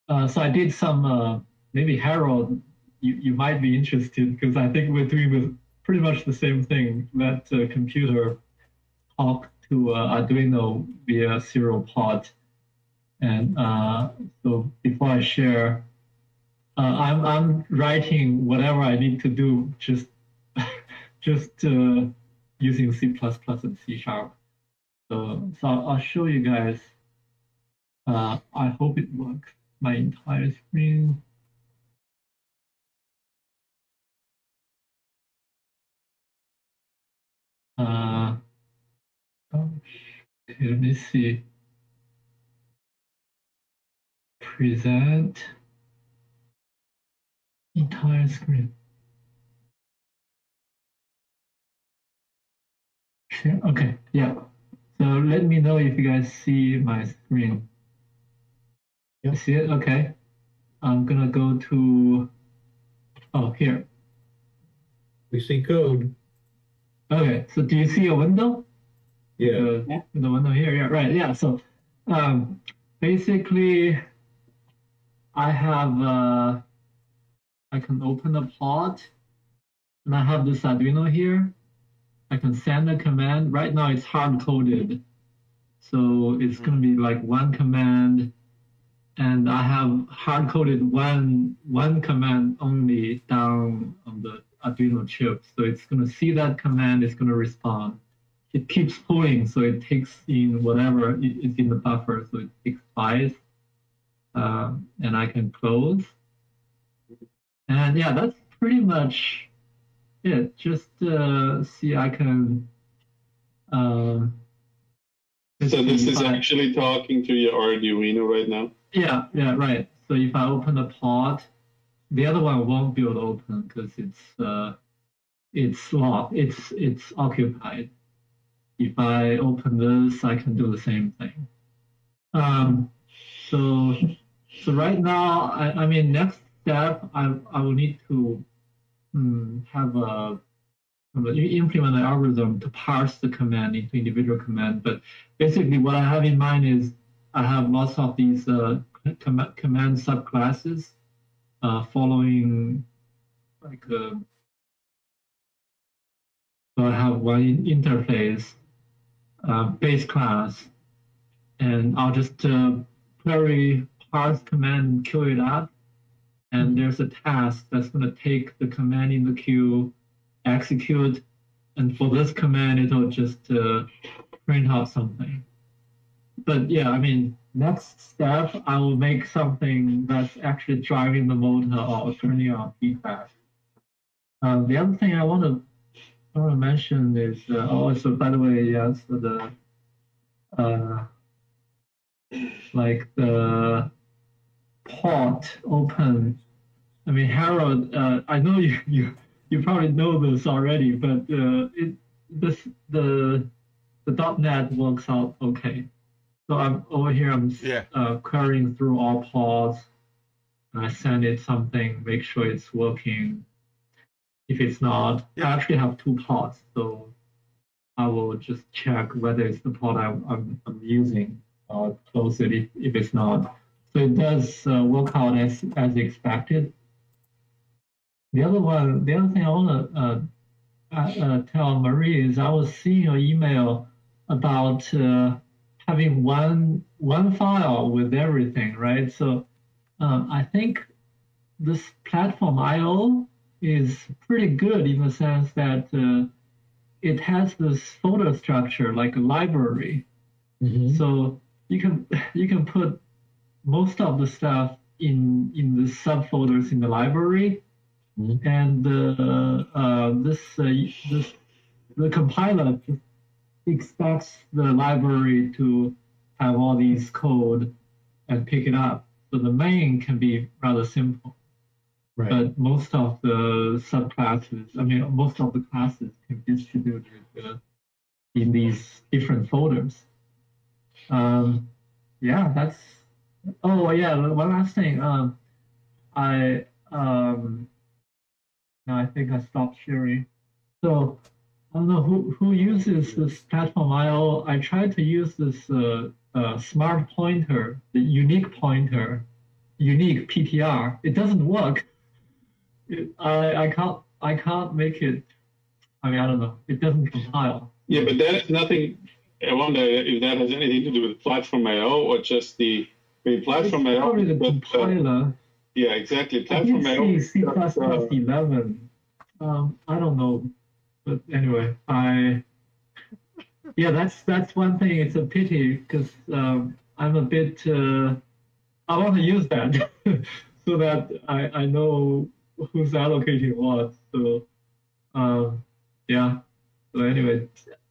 So I did some, maybe Harold, you might be interested because I think we're doing pretty much the same thing. That computer talk to Arduino via serial port. And so before I share, I'm writing whatever I need to do, just using C++ and C#. So I'll show you guys. I hope it works. My entire screen. Okay, let me see. Present entire screen. Share. Okay, yeah. So let me know if you guys see my screen. You see it? Okay. I'm gonna go to, here. We see code. Okay, so do you see a window? Yeah. The window here, yeah, right, yeah. So basically, I have, I can open the plot, and I have this Arduino here. I can send a command. Right now it's hard-coded. So it's gonna be like one command, and I have hard-coded one command only down on the Arduino chip. So it's going to see that command, it's going to respond. It keeps pulling, so it takes in whatever is in the buffer. So it takes twice, and I can close. And yeah, that's pretty much it. Just see, I can. So this is actually talking to your Arduino right now? Yeah, right. So if I open the plot, the other one won't be able to open because it's locked. It's occupied. If I open this, I can do the same thing. So right now, I mean, next step, I will need to implement an algorithm to parse the command into individual command. But basically, what I have in mind is I have lots of these command subclasses following like so I have one interface base class, and I'll just query parse command and queue it up, and there's a task that's going to take the command in the queue, execute, and for this command it'll just print out something. But yeah, I mean, next step, I will make something that's actually driving the motor or turning on feedback. The other thing I want to mention is also, by the way, yes, the like the port open. I mean, Harold, I know you probably know this already, but the .NET works out okay. So I'm over here, I'm querying through all pods, and I send it something, make sure it's working. If it's not, I actually have two pods, so I will just check whether it's the pod I'm using, or close it if it's not. So it does work out as expected. The other thing I want to tell Marie is I was seeing your email about having one file with everything, right? So I think this platform IO is pretty good in the sense that it has this folder structure like a library. Mm-hmm. So you can put most of the stuff in the subfolders in the library, mm-hmm. and the compiler expects the library to have all these code and pick it up. So the main can be rather simple. Right. But most of the subclasses, most of the classes can be distributed in these different folders. Yeah, that's. Oh yeah, one last thing. No, I think I stopped sharing. So I don't know who uses this platform IO. I tried to use this smart pointer, the unique pointer, unique PTR. It doesn't work. I can't make it. I don't know. It doesn't compile. Yeah, but that is nothing. I wonder if that has anything to do with Platform IO or just the Platform IO. Probably the compiler. Yeah, exactly. Platform IO. C++ 11. I don't know, but anyway, that's one thing. It's a pity because I'm a bit. I want to use that so that I know who's allocating what. So, yeah. So anyway,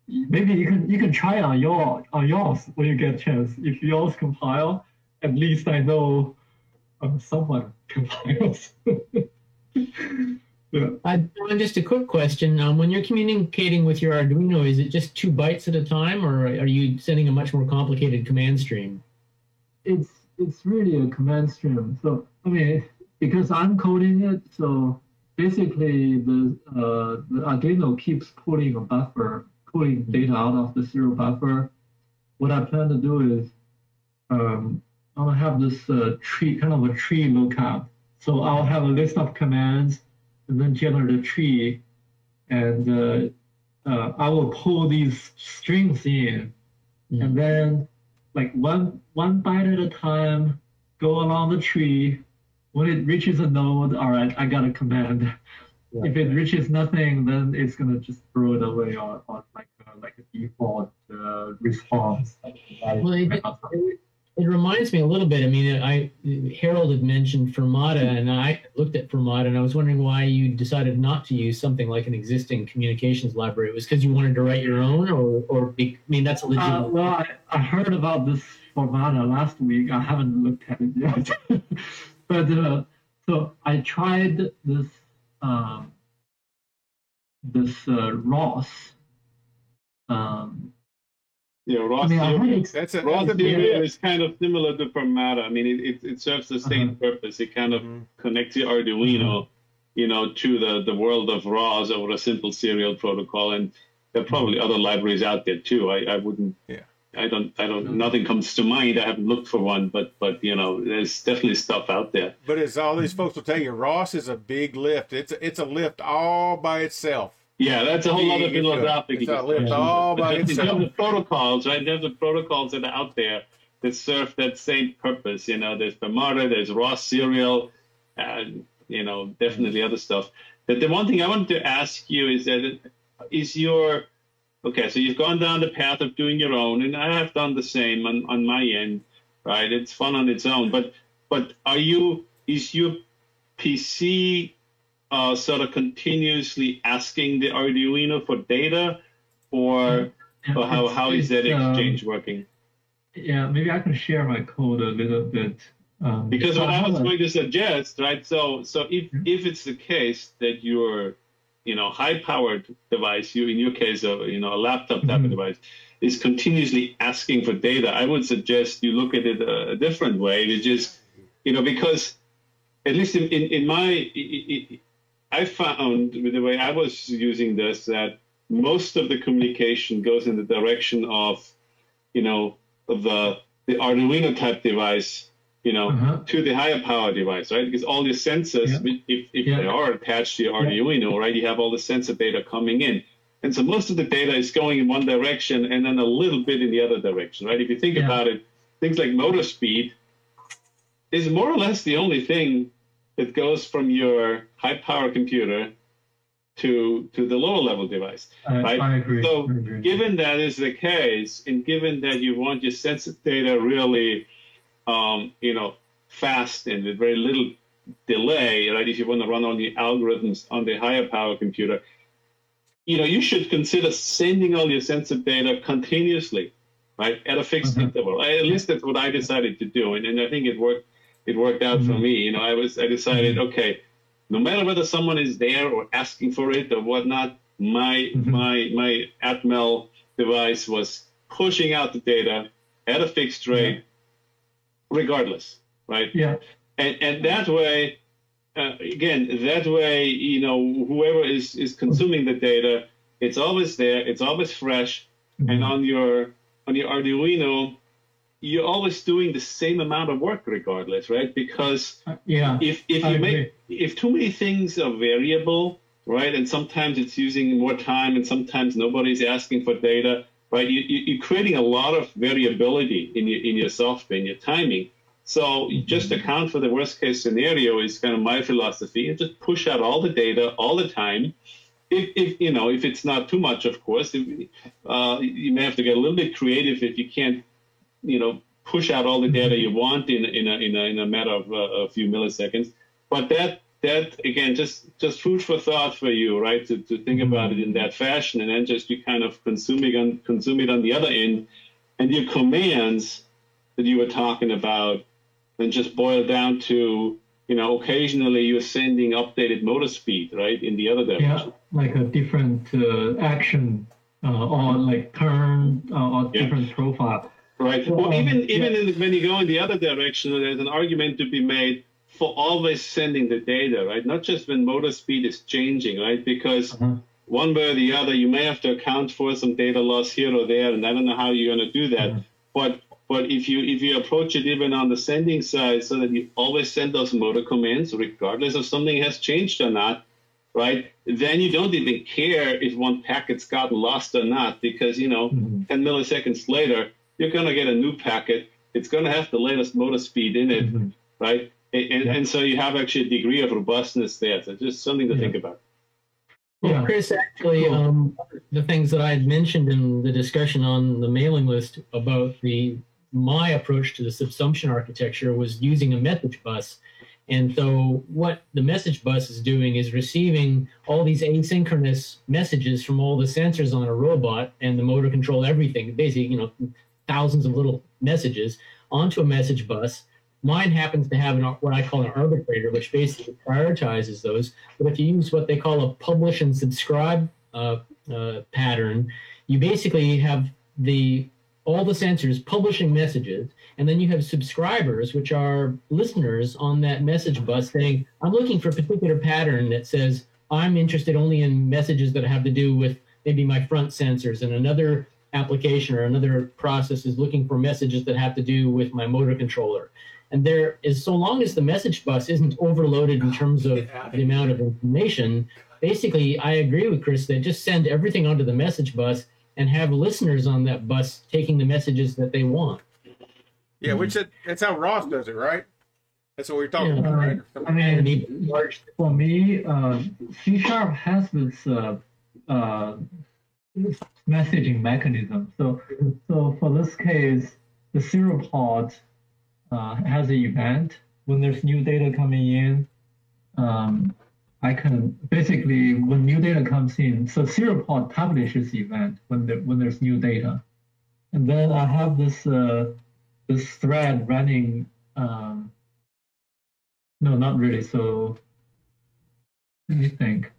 maybe you can try on yours when you get a chance. If yours compile, at least I know someone compiles. Yeah. Just a quick question. When you're communicating with your Arduino, is it just 2 bytes at a time, or are you sending a much more complicated command stream? It's really a command stream. So because I'm coding it, so basically the Arduino keeps pulling a buffer, pulling data out of the serial buffer. What I plan to do is I'm gonna have this tree, kind of a tree lookup. So I'll have a list of commands and then generate a tree, and I will pull these strings in, and then like one byte at a time, go along the tree. When it reaches a node, all right, I got a command. Right. If it reaches nothing, then it's gonna just throw it away on like a default response. Well, it reminds me a little bit. Harold had mentioned Fermata, and I looked at Fermata, and I was wondering why you decided not to use something like an existing communications library. It was because you wanted to write your own, or that's a legitimate. Well, I heard about this Fermata last week. I haven't looked at it yet. But so I tried this ROS. Yeah, ROS theory. ROS theory is kind of similar to Fermata. It serves the same purpose. It kind of connects the Arduino, to the world of ROS over a simple serial protocol. And there are probably other libraries out there too. I wouldn't. Yeah. I don't. Nothing comes to mind. I haven't looked for one, but there's definitely stuff out there. But as all these folks will tell you, ROS is a big lift. It's a lift all by itself. Yeah, that's a whole other philosophical. It's a lift all by itself. The protocols, right? There's the protocols that are out there that serve that same purpose. There's Fermata, there's ROS serial, and definitely other stuff. But the one thing I wanted to ask you is that okay, so you've gone down the path of doing your own, and I have done the same on my end, right? It's fun on its own, but is your PC sort of continuously asking the Arduino for data, or how is that exchange working? Yeah, maybe I can share my code a little bit. Because what I was going to suggest, right? So if it's the case that your high-powered device, in your case, a laptop type of device, is continuously asking for data, I would suggest you look at it a different way, which is, because at least in my, I found with the way I was using this that most of the communication goes in the direction of, the Arduino type device to the higher power device, right? Because all your sensors, if they are attached to your Arduino, right, you have all the sensor data coming in. And so most of the data is going in one direction and then a little bit in the other direction, right? If you think about it, things like motor speed is more or less the only thing that goes from your high power computer to the lower level device, right? I agree. So given that is the case, and given that you want your sensor data really, fast and with very little delay, right? If you want to run all the algorithms on the higher power computer, you should consider sending all your sensor data continuously, right, at a fixed interval. At least that's what I decided to do, and I think it worked out for me. I decided, okay, no matter whether someone is there or asking for it or whatnot, my Atmel device was pushing out the data at a fixed rate, regardless, right? Yeah. And that way. Whoever is consuming the data, it's always there, it's always fresh, and on your Arduino, you're always doing the same amount of work regardless, right? Because if too many things are variable, right, and sometimes it's using more time, and sometimes nobody's asking for data, right? You're creating a lot of variability in your software, in your timing. So just account for the worst case scenario is kind of my philosophy, and just push out all the data all the time. If it's not too much, of course, you may have to get a little bit creative if you can't, push out all the data you want in a matter of a few milliseconds. But that again, just food for thought for you, right? To think about it in that fashion, and then just you kind of consume it on the other end, and your commands that you were talking about. And just boil down to, occasionally you're sending updated motor speed, right, in the other direction. Yeah, like a different action or like turn or different profile. Right. Well, even when you go in the other direction, there's an argument to be made for always sending the data, right? Not just when motor speed is changing, right? Because one way or the other, you may have to account for some data loss here or there, and I don't know how you're going to do that. But if you approach it even on the sending side, so that you always send those motor commands, regardless of something has changed or not, right? Then you don't even care if one packet's gotten lost or not, because 10 milliseconds later, you're going to get a new packet. It's going to have the latest motor speed in it, right? And so you have actually a degree of robustness there. So just something to think about. Well, Chris, actually, the things that I had mentioned in the discussion on the mailing list about my approach to the subsumption architecture was using a message bus. And so what the message bus is doing is receiving all these asynchronous messages from all the sensors on a robot and the motor control, everything, basically, thousands of little messages onto a message bus. Mine happens to have what I call an arbitrator, which basically prioritizes those. But if you use what they call a publish and subscribe pattern, you basically have all the sensors publishing messages, and then you have subscribers, which are listeners on that message bus saying, I'm looking for a particular pattern that says, I'm interested only in messages that have to do with maybe my front sensors, and another application or another process is looking for messages that have to do with my motor controller. And there is, so long as the message bus isn't overloaded in terms of the amount of information, basically, I agree with Chris that just send everything onto the message bus and have listeners on that bus taking the messages that they want. Yeah, that's how Ross does it, right? That's what we're talking about, right? I mean, for me, C# has this messaging mechanism. So for this case, the serial pod has an event when there's new data coming in. I can basically, when new data comes in, so serial pod publishes the event when there's new data, and then I have this thread running. No, not really. So let me think.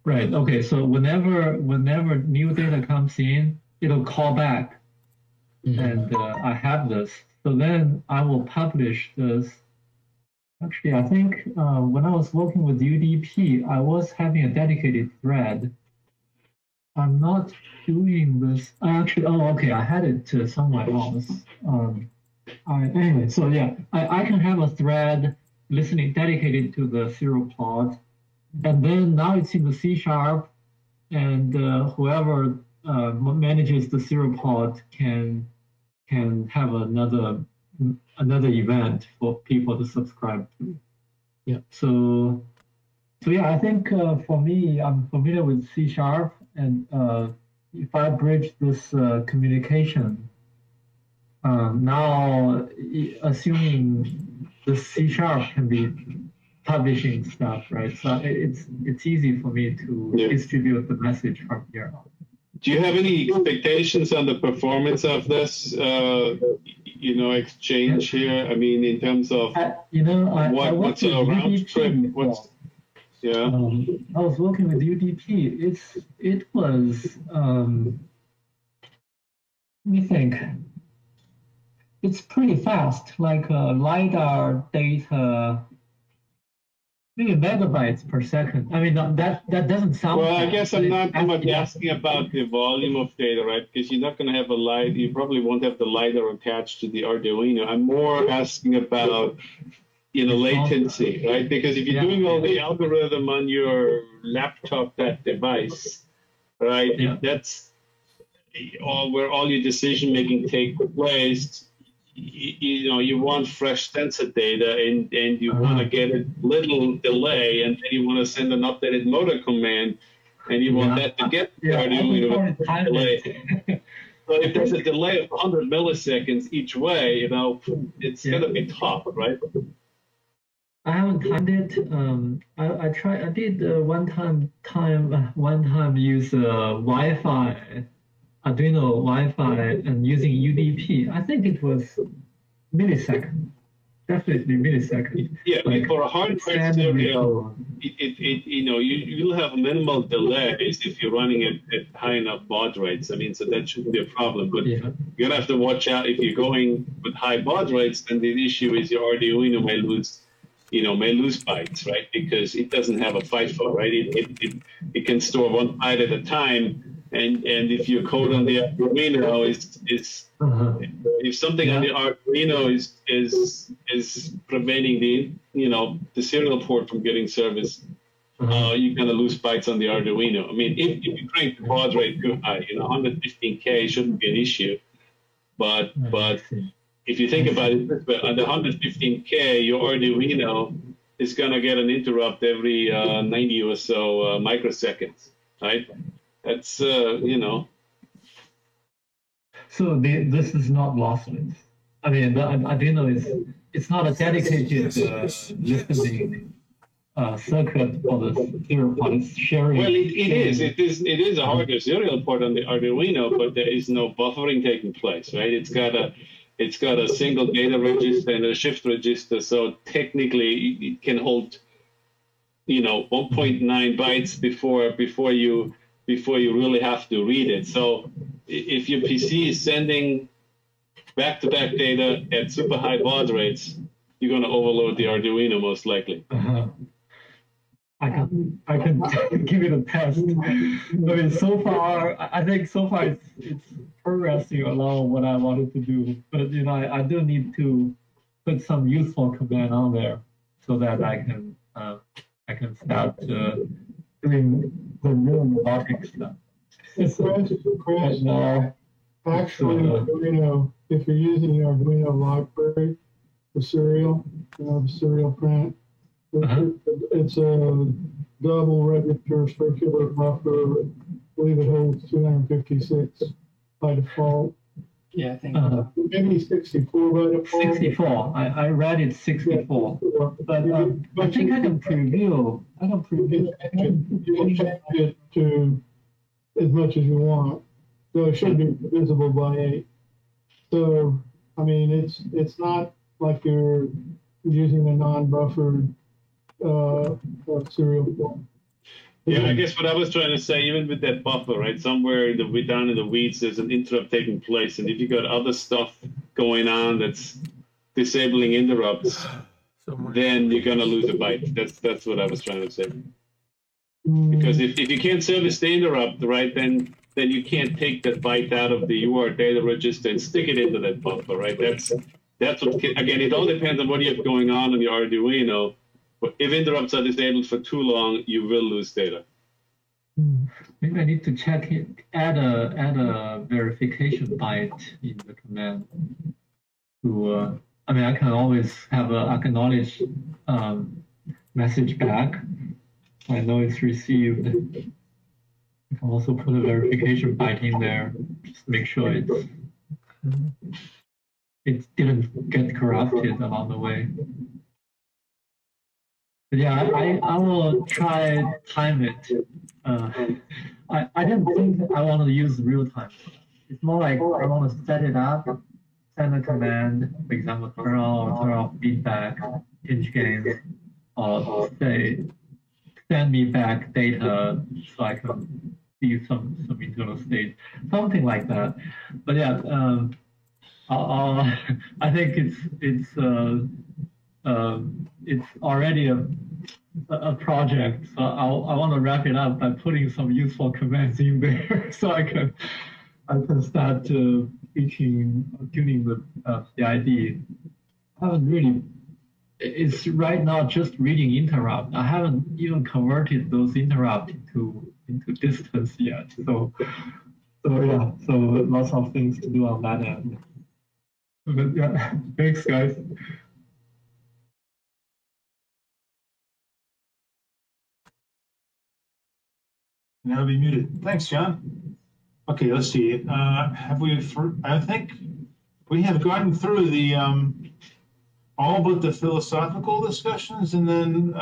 Right. Okay. So whenever new data comes in, it'll call back, and I have this. So then I will publish this. Actually, I think when I was working with UDP, I was having a dedicated thread. I'm not doing this. I had it to somewhere else. Anyway, so yeah, I can have a thread listening dedicated to the serial pod, and then now it's in the C#, and whoever manages the serial pod can have another event for people to subscribe to. Yeah. So yeah, I think for me, I'm familiar with C#, and if I bridge this communication, now assuming the C# can be publishing stuff, right? So it's easy for me to distribute the message from here on. Do you have any expectations on the performance of this, exchange here? I mean, in terms of what's a round trip? Yeah. I was working with UDP. It was let me think. It's pretty fast, like LiDAR data, maybe megabytes per second. I mean, that doesn't sound well, fast, I guess I'm not so much asking about the volume of data, right? Because you're not going to have a LiDAR. You probably won't have the LiDAR attached to the Arduino. I'm more asking about, latency, right? Because if you're doing all the algorithm on your laptop, that device, right? That's where all your decision making takes place. You want fresh sensor data, and you want to get a little delay, and then you want to send an updated motor command, and you want that to get the Arduino delay. So if there's a delay of 100 milliseconds each way, it's going to be tough, right? I haven't timed it. I tried. I did one time use Wi-Fi. Arduino Wi-Fi and using UDP. I think it was millisecond, definitely millisecond. Yeah, like for a hardware serial, you'll have minimal delays if you're running it at high enough baud rates. I mean, so that shouldn't be a problem. But you're gonna have to watch out if you're going with high baud rates. Then the issue is your Arduino may lose bytes, right? Because it doesn't have a FIFO, right? It can store one byte at a time. And if your code on the Arduino is if something on the Arduino is preventing the serial port from getting service, you're gonna lose bytes on the Arduino. I mean, if you crank the baud rate too high, 115K shouldn't be an issue. But if you think about it, on the 115K, your Arduino is gonna get an interrupt every 90 or so microseconds, right? That's, So this is not lossless. I mean, the Arduino it's not a dedicated listening circuit for the serial port. It's sharing. Well, it is a hardware serial port on the Arduino, but there is no buffering taking place, right? It's got a single data register and a shift register, so technically it can hold, 1.9 bytes before you really have to read it. So if your PC is sending back-to-back data at super high baud rates, you're going to overload the Arduino most likely. I can give it a test. I mean, I think so far it's progressing along what I wanted to do. But I do need to put some useful command on there so that I can start doing the real robotic stuff. Actually, Arduino, if you're using the Arduino library, the serial print, it's a double register circular buffer. I believe it holds 256 by default. Yeah, I think maybe 64 by default. 64. I read it 64, but I think I can preview. You can change it to as much as you want, so it should be visible by 8. So I mean, it's not like you're using a non-buffered serial form. Yeah, I guess what I was trying to say, even with that buffer, right, somewhere down in the weeds, there's an interrupt taking place, and if you got other stuff going on that's disabling interrupts, then you're gonna lose a byte. That's what I was trying to say. Because if you can't service the interrupt, right, then you can't take that byte out of the UART data register and stick it into that buffer, right? That's that's what, again, it all depends on what you have going on your Arduino. But if interrupts are disabled for too long, you will lose data. Maybe I need to check it, add a verification byte in the command. To I mean, I can always have a acknowledge message back. I know it's received. I can also put a verification byte in there, just make sure it didn't get corrupted along the way. But yeah, I will try time it. I didn't think I want to use real time. It's more like I want to set it up, send a command, for example, turn on or turn off feedback, pinch gain, or say send me back data so I can see some internal state, something like that. But yeah, I think it's already a project, so I want to wrap it up by putting some useful commands in there, so I can start tuning the ID. I haven't really. It's right now just reading interrupt. I haven't even converted those interrupt into distance yet. So yeah, so lots of things to do on that end. But yeah, thanks guys. Now be muted. Thanks, John. Okay, let's see. Have we? I think we have gotten through the all but the philosophical discussions, and then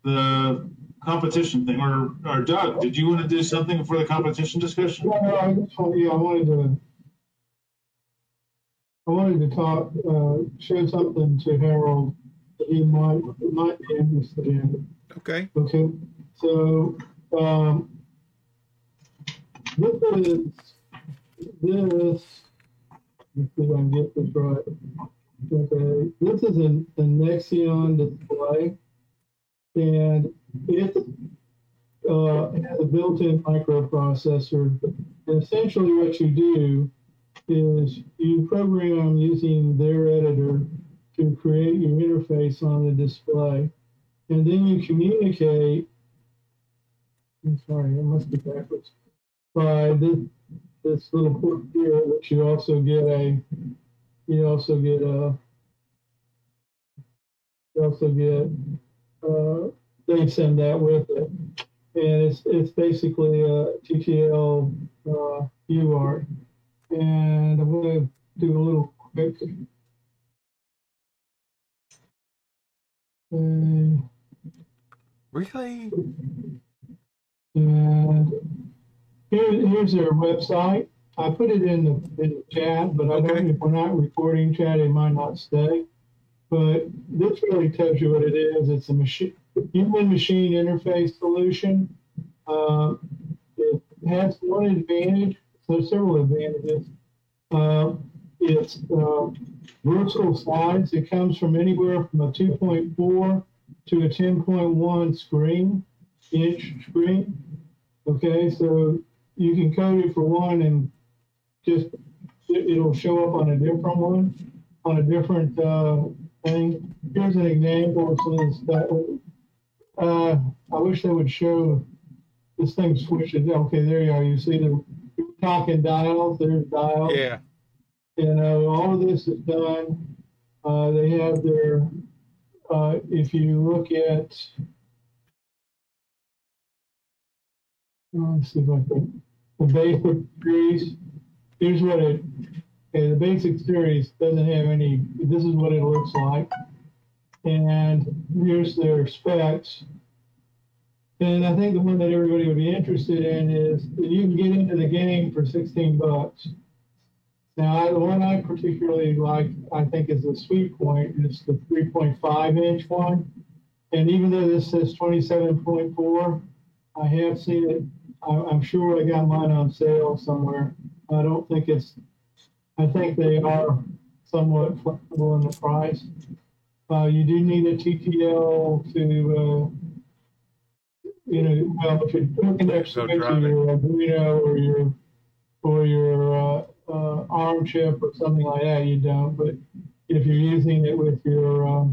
the competition thing. Or Doug, did you want to do something for the competition discussion? No, I wanted to talk, show something to Harold that he might be interested in. Okay. Okay. So this. Let's see if I can get this right. Okay, this is a Nexion display, and it has a built-in microprocessor. And essentially, what you do is you program using their editor to create your interface on the display, and then you communicate. I'm sorry, it must be backwards. By this little port here, which you also get they send that with it, and it's basically a TTL UART. And I'm going to do a little quick. Really? And here's their website. I put it in the chat, but I don't. If we're not recording chat, it might not stay. But this really tells you what it is. It's a human-machine interface solution. It has one advantage. So several advantages. It's versatile size. It comes from anywhere from a 2.4 to a 10.1 inch screen. Okay, so you can code it for one and just it'll show up on a different one, on a different thing. Here's an example of some of the stuff. I wish they would show this thing switches. Okay, there you are. You see the talking dials. There's dials. Yeah. You know, all of this is done. They have their. If you look at. Let's see if I can. The basic series. Here's what it. Okay, the basic series doesn't have any. This is what it looks like, and here's their specs. And I think the one that everybody would be interested in is that you can get into the game for $16. Now, the one I particularly like, I think, is the sweet point. It's the 3.5 inch one. And even though this says 27.4, I have seen it. I'm sure I got mine on sale somewhere. I don't think it's, I think they are somewhat flexible in the price. You do need a TTL to, well, if you're looking next to your Arduino or your ARM chip or something like that, you don't. But if you're using it with your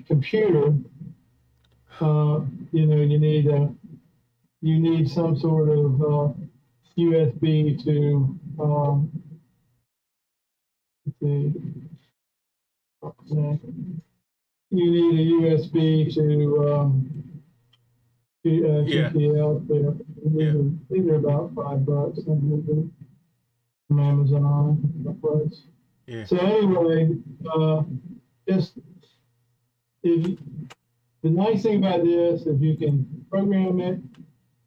computer, you need some sort of USB to you need a USB to TTL. These are about $5 from Amazon. Yeah. So anyway, the nice thing about this is you can program it,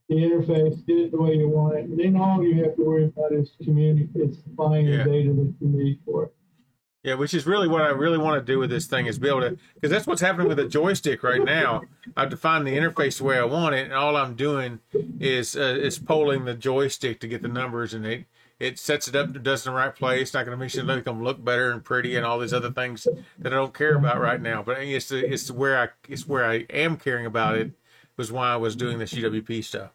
the interface, get it the way you want it, and then all you have to worry about is supplying the data that you need for it. Yeah, which is really what I really want to do with this thing is be able to, because that's what's happening with the joystick right now. I've defined the interface the way I want it, and all I'm doing is polling the joystick to get the numbers, and it sets it up, does it in the right place. Not going to make sure make them look better and pretty and all these other things that I don't care about right now. But it's where I am caring about it was why I was doing the CWP stuff.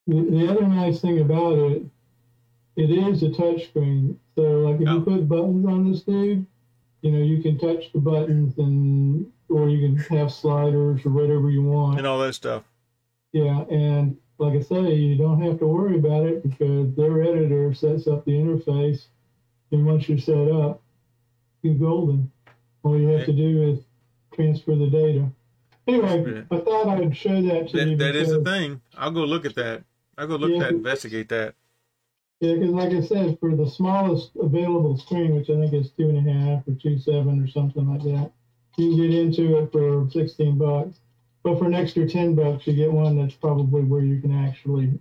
The other nice thing about it is a touch screen. So like if you put buttons on this dude, you can touch the buttons or you can have sliders or whatever you want. And all that stuff. Yeah, and like I say, you don't have to worry about it because their editor sets up the interface, and once you're set up, you're golden. All you have to do is transfer the data. Anyway, I thought I'd show that to you. That is the thing. I'll go look at that. I'll go look at that, investigate that. Yeah, because like I said, for the smallest available screen, which I think is 2.5 or 2.7 or something like that, you can get into it for $16. But for an extra $10, you get one that's probably where you can actually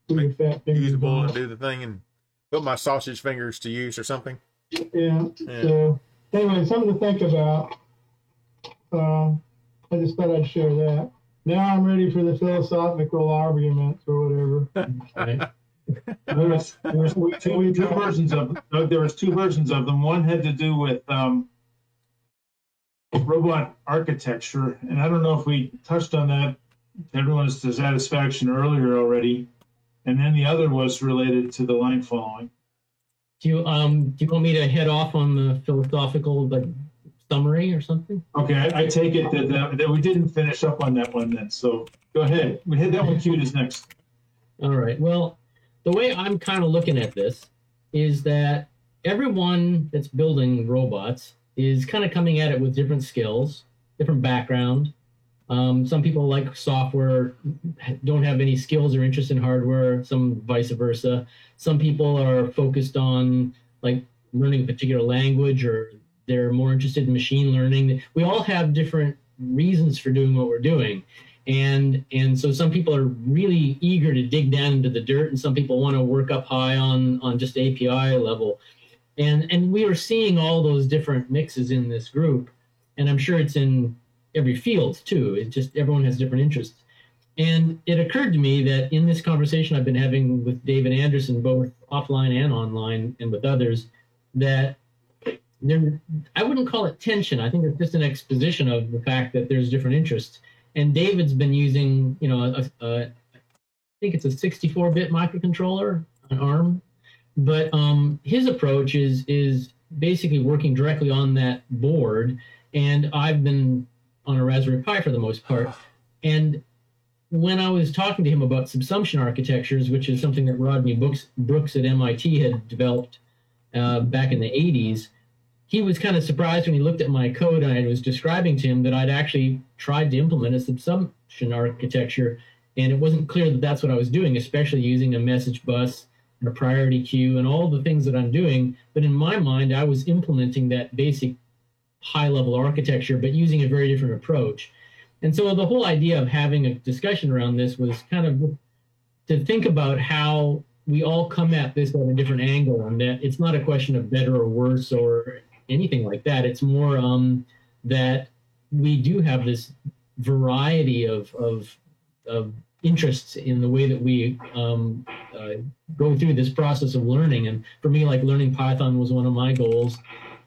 put your fat fingers usable on and do the thing and put my sausage fingers to use or something. Yeah. So anyway, something to think about. I just thought I'd share that. Now I'm ready for the philosophical arguments or whatever. There was two versions of them. One had to do with robot architecture, and I don't know if we touched on that to everyone's satisfaction earlier already. And then the other was related to the line following. Do you want me to head off on the philosophical summary or something? Okay, I take it that we didn't finish up on that one then. So go ahead. We had that one queued as next. All right. Well, the way I'm kind of looking at this is that everyone that's building robots is kind of coming at it with different skills, different background. Some people like software, don't have any skills or interest in hardware, some vice versa. Some people are focused on learning a particular language, or they're more interested in machine learning. We all have different reasons for doing what we're doing. And so some people are really eager to dig down into the dirt, and some people want to work up high on just API level. And we are seeing all those different mixes in this group, and I'm sure it's in every field too. It's just everyone has different interests. And it occurred to me that in this conversation I've been having with David Anderson, both offline and online, and with others, that I wouldn't call it tension. I think it's just an exposition of the fact that there's different interests. And David's been using, I think it's a 64-bit microcontroller, an ARM. But his approach is basically working directly on that board. And I've been on a Raspberry Pi for the most part. And when I was talking to him about subsumption architectures, which is something that Rodney Brooks at MIT had developed back in the 80s, he was kind of surprised when he looked at my code and I was describing to him that I'd actually tried to implement a subsumption architecture, and it wasn't clear that that's what I was doing, especially using a message bus and a priority queue and all the things that I'm doing. But in my mind, I was implementing that basic high-level architecture, but using a very different approach. And so the whole idea of having a discussion around this was kind of to think about how we all come at this at a different angle, and that it's not a question of better or worse or anything like that. It's more that we do have this variety of interests in the way that we go through this process of learning. And for me, learning Python was one of my goals,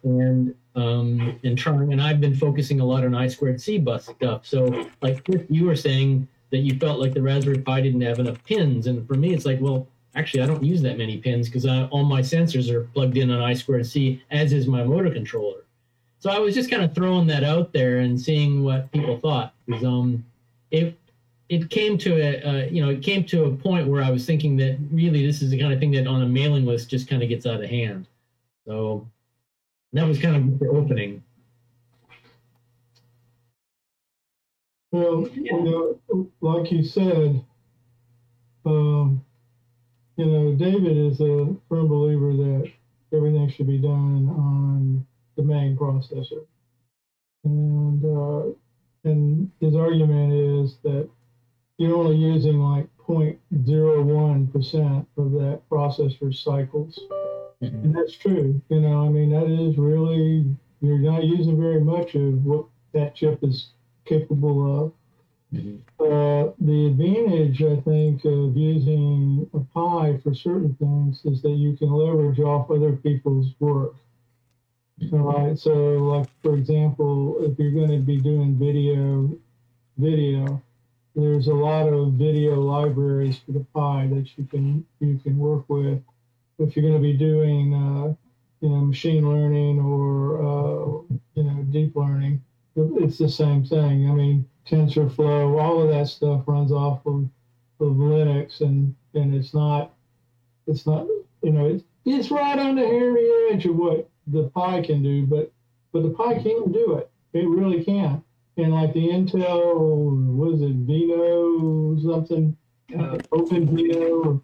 and I've been focusing a lot on I2C bus stuff. So you were saying that you felt like the Raspberry Pi didn't have enough pins, and for me, it's well, actually, I don't use that many pins because all my sensors are plugged in on I2C, as is my motor controller. So I was just kind of throwing that out there and seeing what people thought. Because it came to a point where I was thinking that really this is the kind of thing that on a mailing list just kind of gets out of hand. So that was kind of the opening. Well, like you said, David is a firm believer that everything should be done on the main processor, and his argument is that you're only using like 0.01% of that processor's cycles, and that's true. That is really, you're not using very much of what that chip is capable of. The advantage, I think, of using a Pi for certain things is that you can leverage off other people's work. All right. So, like for example, if you're going to be doing video, there's a lot of video libraries for the Pi that you can work with. If you're going to be doing, machine learning or deep learning, it's the same thing. TensorFlow, all of that stuff runs off of Linux, and it's not, it's right on the hairy edge of what the Pi can do, but the Pi can do it. It really can. And like the Intel, what is it, Vino something, OpenVINO,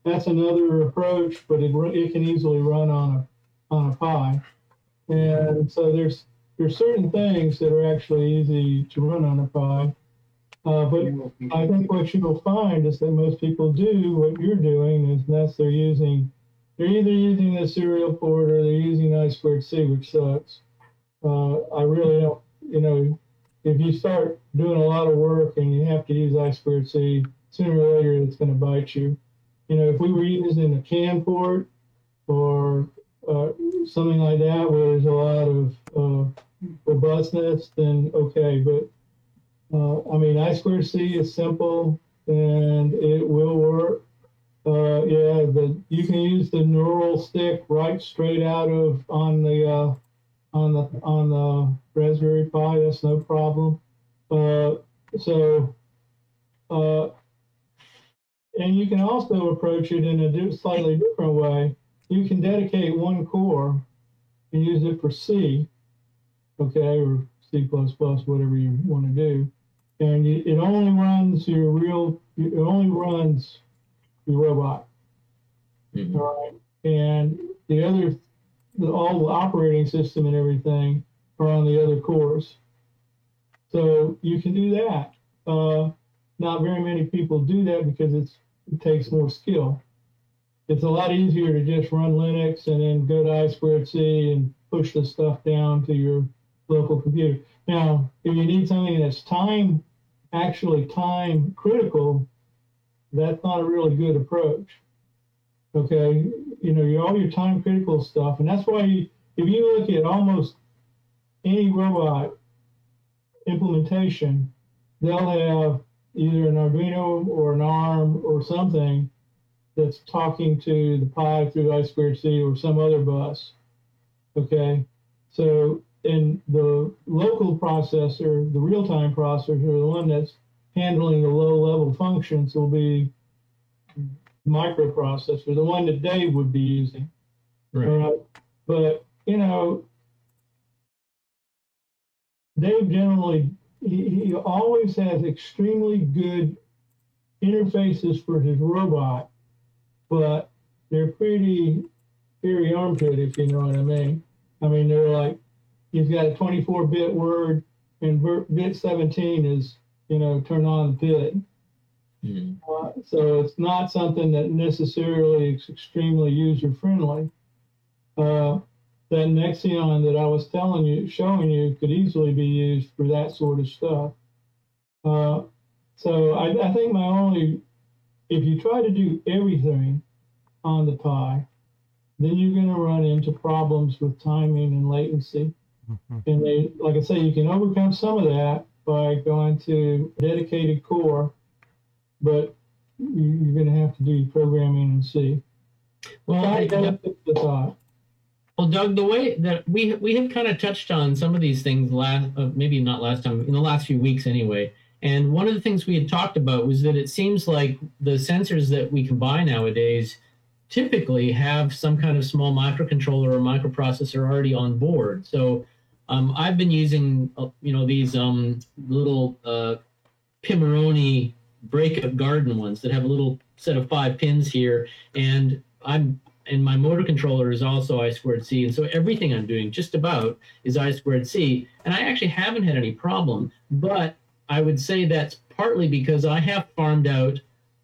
that's another approach, but it can easily run on a Pi. And so there's certain things that are actually easy to run on a Pi. But I think what you'll find is that most people do what you're doing, is that's they're either using the serial port or they're using I2C, which sucks. I really don't, if you start doing a lot of work and you have to use I2C, sooner or later it's going to bite you. If we were using a CAN port or something like that where there's a lot of robustness, then okay. But I2C is simple and it will work. You can use the neural stick right straight out of on the Raspberry Pi. That's no problem. And you can also approach it in a slightly different way. You can dedicate one core and use it for C, okay, or C++, whatever you want to do. And it only runs your robot. All right. And all the operating system and everything are on the other cores. So you can do that. Not very many people do that because it takes more skill. It's a lot easier to just run Linux and then go to I2C and push the stuff down to your local computer. Now, if you need something that's time critical, that's not a really good approach. Okay, all your time critical stuff, and that's why if you look at almost any robot implementation, they'll have either an Arduino or an ARM or something that's talking to the Pi through I2C or some other bus. Okay, so in the local processor, the real-time processor, the one that's handling the low-level functions, will be microprocessor, the one that Dave would be using. Right. But Dave generally he always has extremely good interfaces for his robot, but they're pretty hairy armpit, if you know what I mean. They're like, he's got a 24-bit word, and bit 17 is, turn on the PID. Mm-hmm. So it's not something that necessarily is extremely user-friendly. That Nexion that I was showing you, could easily be used for that sort of stuff. So I think if you try to do everything on the Pi, then you're going to run into problems with timing and latency. Mm-hmm. And like I say, you can overcome some of that by going to a dedicated core, but you're going to have to do programming in C. Well, That's the thought. Well, Doug, the way that we have kind of touched on some of these things maybe not last time, in the last few weeks anyway. And one of the things we had talked about was that it seems like the sensors that we can buy nowadays typically have some kind of small microcontroller or microprocessor already on board. So I've been using these little Pimoroni breakout garden ones that have a little set of 5 pins here, and my motor controller is also I2C, and so everything I'm doing just about is I2C, and I actually haven't had any problem, but I would say that's partly because I have farmed out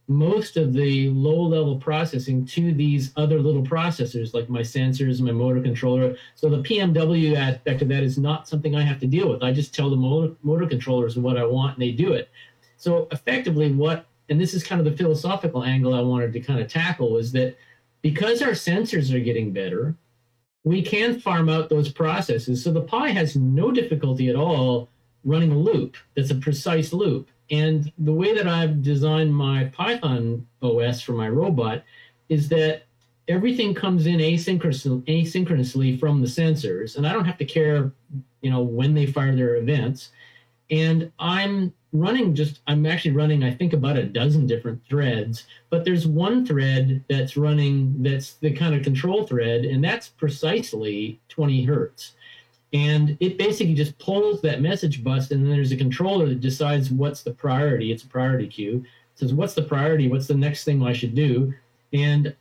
most of the low-level processing to these other little processors, like my sensors, my motor controller. So the PMW aspect of that is not something I have to deal with. I just tell the motor controllers what I want, and they do it. So effectively and this is kind of the philosophical angle I wanted to kind of tackle, is that because our sensors are getting better, we can farm out those processes. So the Pi has no difficulty at all running a loop that's a precise loop. And the way that I've designed my Python OS for my robot is that everything comes in asynchronously from the sensors, and I don't have to care, when they fire their events. And I'm actually running, I think, about a dozen different threads, but there's one thread that's running, that's the kind of control thread, and that's precisely 20 hertz. And it basically just pulls that message bus, and then there's a controller that decides what's the priority. It's a priority queue. It says, what's the priority? What's the next thing I should do? And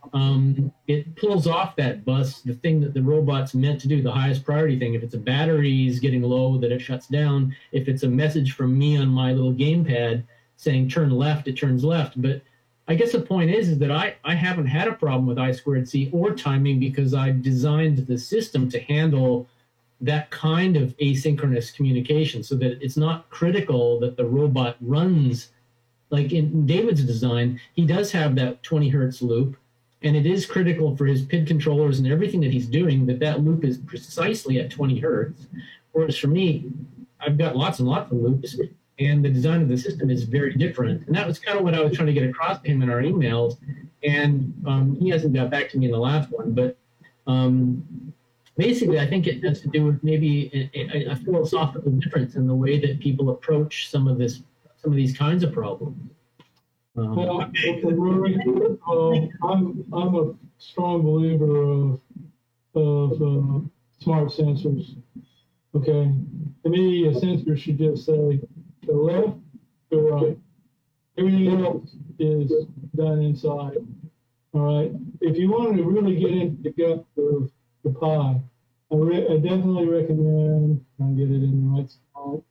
it pulls off that bus the thing that the robot's meant to do, the highest priority thing. If it's a battery is getting low, that it shuts down. If it's a message from me on my little gamepad saying turn left, it turns left. But I guess the point is that I haven't had a problem with I2C or timing, because I designed the system to handle that kind of asynchronous communication, so that it's not critical that the robot runs. Like in David's design, he does have that 20 hertz loop, and it is critical for his PID controllers and everything that he's doing that loop is precisely at 20 hertz. Whereas for me, I've got lots and lots of loops, and the design of the system is very different. And that was kind of what I was trying to get across to him in our emails, and he hasn't got back to me in the last one. But basically, I think it has to do with maybe a philosophical difference in the way that people approach some of these kinds of problems. Well, I'm a strong believer of smart sensors. Okay, to me, a sensor should just say to left, to right. Everything else is done inside. All right. If you want to really get into the gut of the Pi, I definitely recommend. I'll get it in the right spot.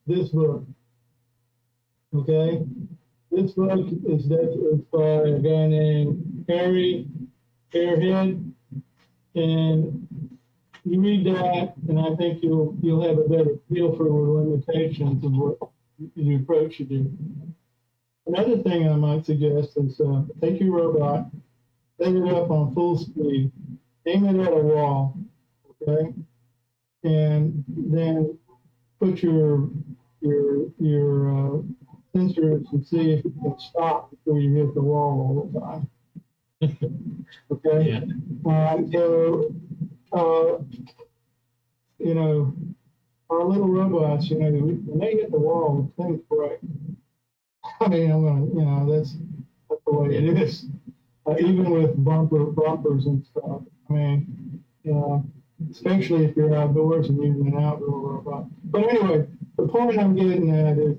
This book. Okay, this book is by a guy named Harry Fairhead, and you read that, and I think you'll have a better feel for the limitations of what the approach you do. Another thing I might suggest is take your robot, set it up on full speed, aim it at a wall, okay, and then put your sensors and see if it can stop before you hit the wall all the time. Okay. Yeah. Our little robots, when they hit the wall, things break. I mean, that's the way it is. Even with bumpers and stuff. I mean, especially if you're outdoors and using an outdoor robot. But anyway, the point I'm getting at is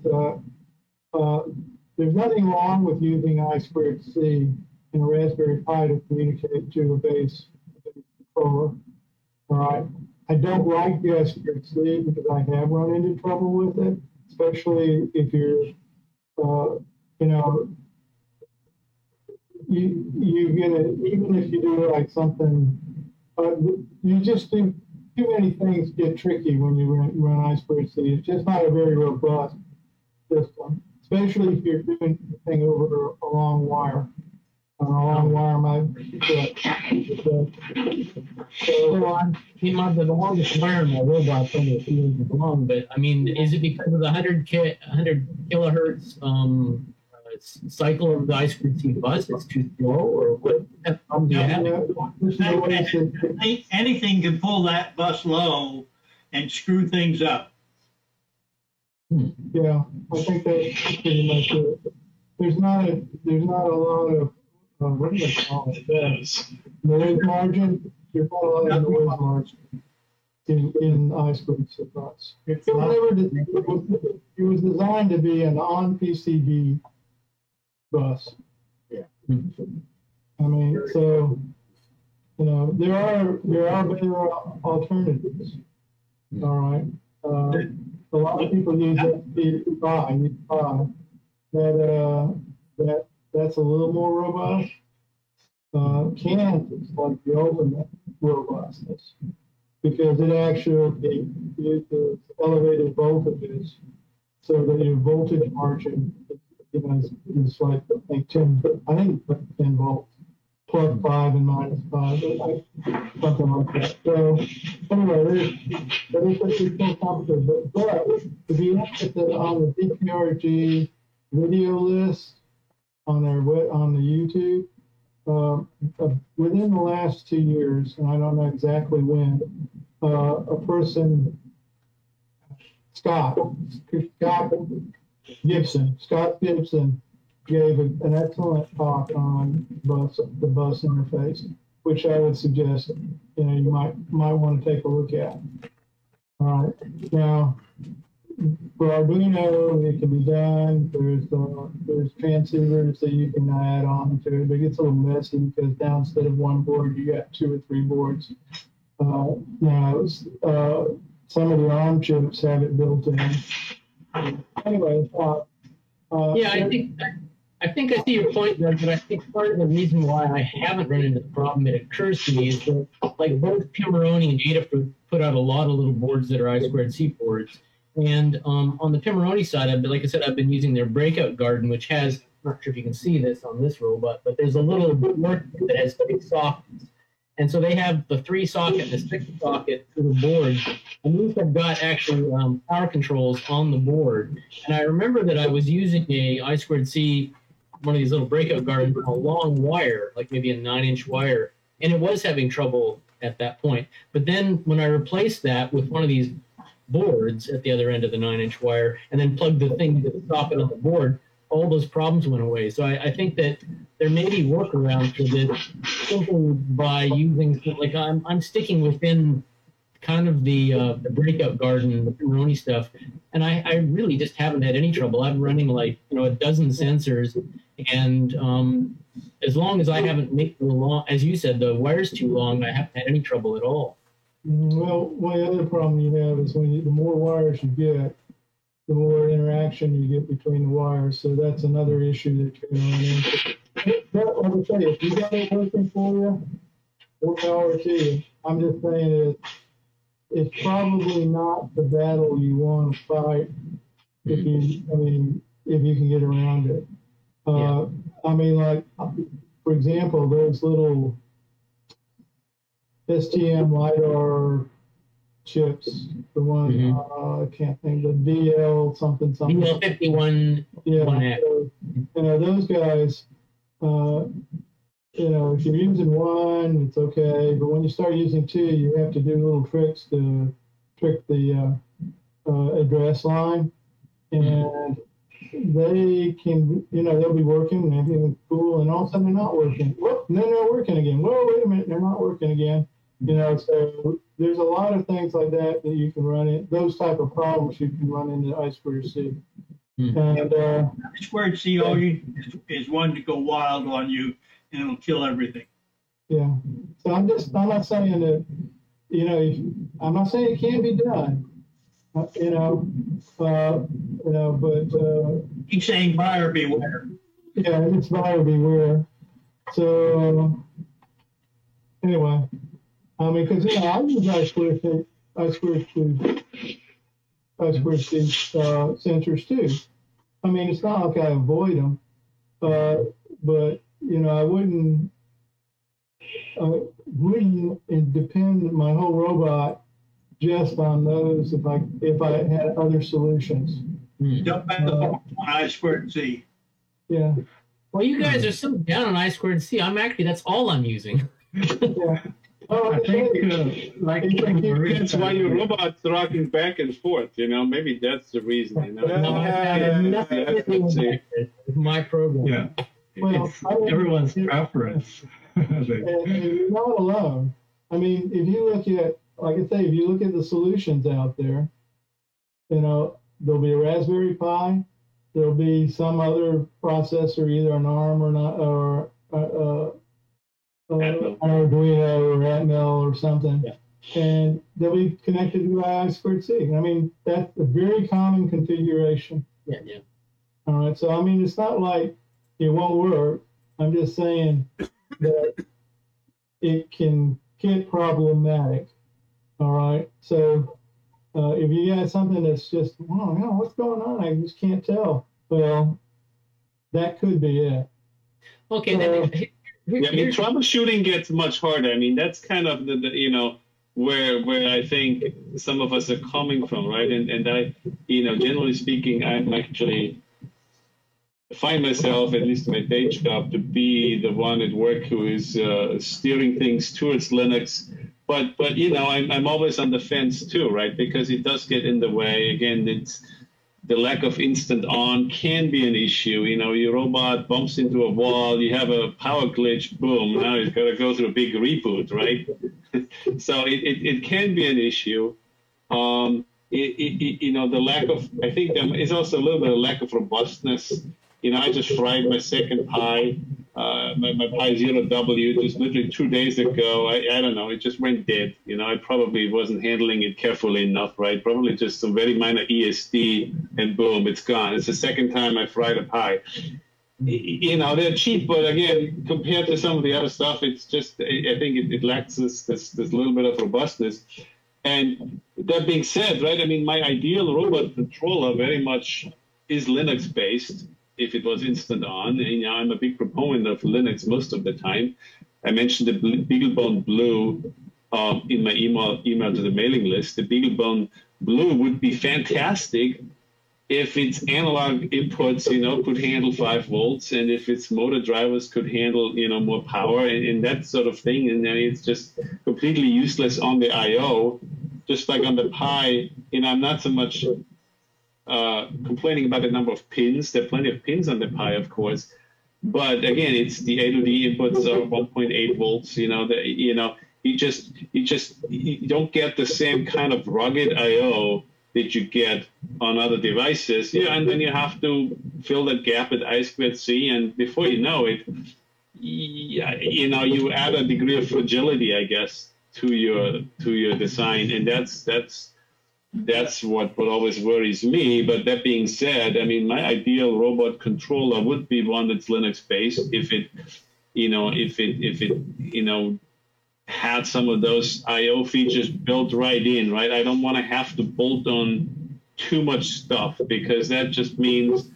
there's nothing wrong with using I2C in a Raspberry Pi to communicate to a base controller. All right. I don't like the I2C because I have run into trouble with it, especially if you're, you get it, even if you do like something, you just do too many things get tricky when you run I2C. It's just not a very robust system, especially if you're doing the thing over a long wire. on a long wire might. So I'm the longest wire in my robot from the field long, but I mean, is it because of the 100 kilohertz cycle of the I2C bus? It's too slow, or what problem do you have? Anything can pull that bus low and screw things up. Yeah, I think that's pretty much it. There's not a lot of what do they call it? Noise margin. There's not a lot of noise margin in I2C bus. It was designed to be an on-PCB bus. Yeah. I mean, so there are better alternatives. All right. A lot of people use FP5. That's a little more robust. Kansas like the ultimate robustness because it actually uses elevated voltages so that your voltage margin is like I think 10 volts. Plus 5 and minus 5, something like that. So anyway, it's so complicated. But if you look at on the DPRG video list on the YouTube, within the last 2 years, and I don't know exactly when, a person, Scott Gibson, gave an excellent talk on the bus interface, which I would suggest you might want to take a look at. All right. Now, for Arduino, it can be done. There's transceivers that you can add on to it. It gets a little messy because now instead of one board, you got 2 or 3 boards. Now, some of the ARM chips have it built in. Anyway, I think I see your point, Doug, but I think part of the reason why I haven't run into the problem that occurs to me is that, like, both Pimoroni and Adafruit put out a lot of little boards that are I2C boards. And on the Pimoroni side, like I said, I've been using their Breakout Garden, which has, I'm not sure if you can see this on this robot, but there's a little board that has 3 sockets. And so they have the 3 socket and the 6 socket to the board. And these have got actually power controls on the board. And I remember that I was using a I2C, one of these little Breakout Gardens, a long wire, like maybe a 9-inch wire. And it was having trouble at that point. But then when I replaced that with one of these boards at the other end of the 9-inch wire and then plugged the thing to the socket on the board, all those problems went away. So I think that there may be workarounds for this simply by using, like, I'm sticking within kind of the Breakout Garden, the Pimoroni stuff, and I really just haven't had any trouble. I'm running like a dozen sensors, and as long as I haven't made the long, as you said, the wire's too long, I haven't had any trouble at all. Well, one other problem you have is the more wires you get, the more interaction you get between the wires. So that's another issue that you're going to run into. But like I say, if you got it working for you, more power to you. I'm just saying it's probably not the battle you want to fight if you can get around it. I mean, like, for example, those little STM LiDAR chips, the one, I can't think, the DL something. DL51. Yeah. So, those guys, if you're using one, it's okay. But when you start using 2, you have to do little tricks to trick the address line. And they can, they'll be working and everything's cool, and all of a sudden they're not working. Whoop, and then they're working again. Whoa, wait a minute, they're not working again. So there's a lot of things like that you can run in. Those type of problems you can run into I2C. And I2C always is one to go wild on you, and it'll kill everything. Yeah. So I'm not saying that, I'm not saying it can't be done. But He's saying buyer beware. Yeah, it's buyer beware. So anyway, I mean, because I use I2C sensors too. I mean, it's not like I avoid them, but I wouldn't depend my whole robot just on those if I had other solutions. Jump back to I2C. Yeah. Well, you guys are so down on I2C. that's all I'm using. Yeah. Oh, I think, That's why your robot's rocking back and forth. Maybe that's the reason. No, nothing with my program. Yeah. Well, it's everyone's preference. and you're not alone. I mean, if you look at, like I say, if you look at the solutions out there, there'll be a Raspberry Pi, there'll be some other processor, either an ARM or not, or an Arduino or Atmel or something, and they'll be connected to I2C. I mean, that's a very common configuration. Yeah. All right, so I mean, it's not like it won't work. I'm just saying that it can get problematic. All right, so if you got something that's just, oh no, what's going on? I just can't tell. Well, that could be it. Okay, troubleshooting gets much harder. I mean, that's kind of the where I think some of us are coming from, right? And I, generally speaking, I'm actually find myself, at least in my day job, to be the one at work who is steering things towards Linux. But I'm always on the fence too, right? Because it does get in the way. Again, it's the lack of instant on can be an issue. Your robot bumps into a wall, you have a power glitch, boom, now it's got to go through a big reboot, right? So it can be an issue. The lack of, I think it's also a little bit of lack of robustness. I just fried my second Pi, my Pi 0W, just literally 2 days ago. I don't know, it just went dead. I probably wasn't handling it carefully enough, right? Probably just some very minor ESD, and boom, it's gone. It's the second time I fried a Pi. They're cheap, but again, compared to some of the other stuff, it's just, I think it lacks this little bit of robustness. And that being said, right, I mean, my ideal robot controller very much is Linux-based. If it was instant on, I'm a big proponent of Linux most of the time. I mentioned the BeagleBone Blue in my email to the mailing list. The BeagleBone Blue would be fantastic if its analog inputs, could handle 5 volts, and if its motor drivers could handle, more power and that sort of thing. And then it's just completely useless on the I/O, just like on the Pi. I'm not so much complaining about the number of pins. There are plenty of pins on the Pi, of course, but again, it's the A to D inputs are 1.8 volts. You don't get the same kind of rugged I/O that you get on other devices. And then you have to fill that gap at I2C, and before you know it, you add a degree of fragility, I guess, to your design, and that's what always worries me. But that being said, I mean, my ideal robot controller would be one that's Linux based if it had some of those I/O features built right in, right? I don't want to have to bolt on too much stuff, because that just means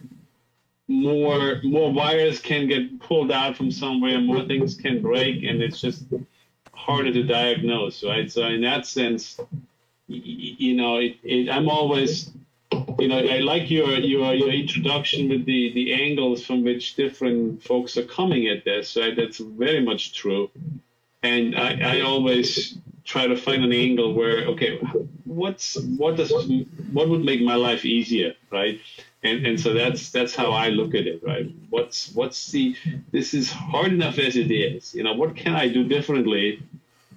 more wires can get pulled out from somewhere, more things can break, and it's just harder to diagnose, right? So in that sense, I'm always, I like your introduction with the angles from which different folks are coming at this, right? That's very much true. And I always try to find an angle where, okay, what would make my life easier, right? And so that's how I look at it, right? This is hard enough as it is. What can I do differently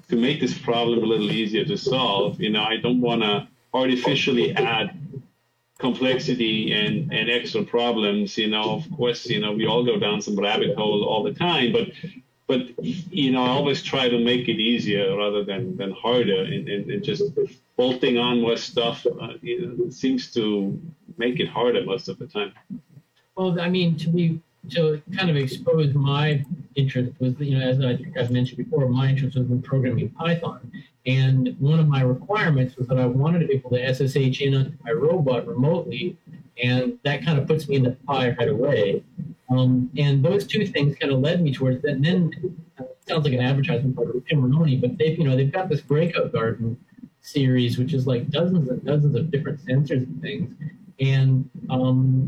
to make this problem a little easier to solve? I don't want to artificially add complexity and extra problems. Of course, we all go down some rabbit hole all the time, but I always try to make it easier rather than harder, and just bolting on more stuff seems to make it harder most of the time. Well, I mean, to kind of expose my interest was, as I think I've mentioned before, my interest was in programming Python. And one of my requirements was that I wanted to be able to SSH in onto my robot remotely, and that kind of puts me in the Pi right away. And those two things kind of led me towards that. And then it sounds like an advertisement for Tim Ramone, but they've got this Breakout Garden series, which is like dozens and dozens of different sensors and things. And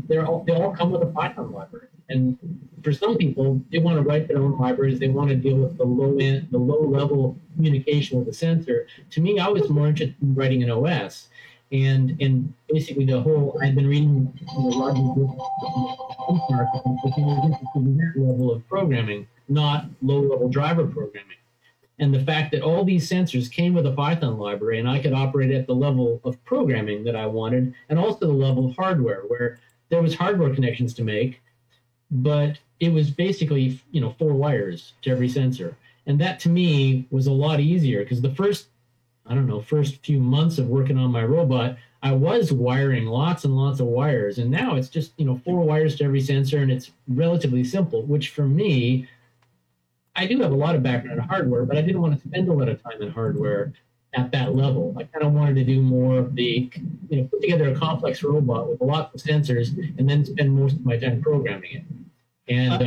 they all come with a Python library. And for some people, they want to write their own libraries. They want to deal with the low level communication with the sensor. To me, I was more interested in writing an OS. And basically I've been reading Roger because he was interested in that level of programming, not low level driver programming. And the fact that all these sensors came with a Python library and I could operate at the level of programming that I wanted, and also the level of hardware where there was hardware connections to make, but it was basically, 4 wires to every sensor. And that to me was a lot easier because the first few months of working on my robot, I was wiring lots and lots of wires. And now it's just, 4 wires to every sensor, and it's relatively simple, which for me, I do have a lot of background in hardware, but I didn't want to spend a lot of time in hardware at that level. I kind of wanted to do more of the, put together a complex robot with lots of sensors and then spend most of my time programming it. And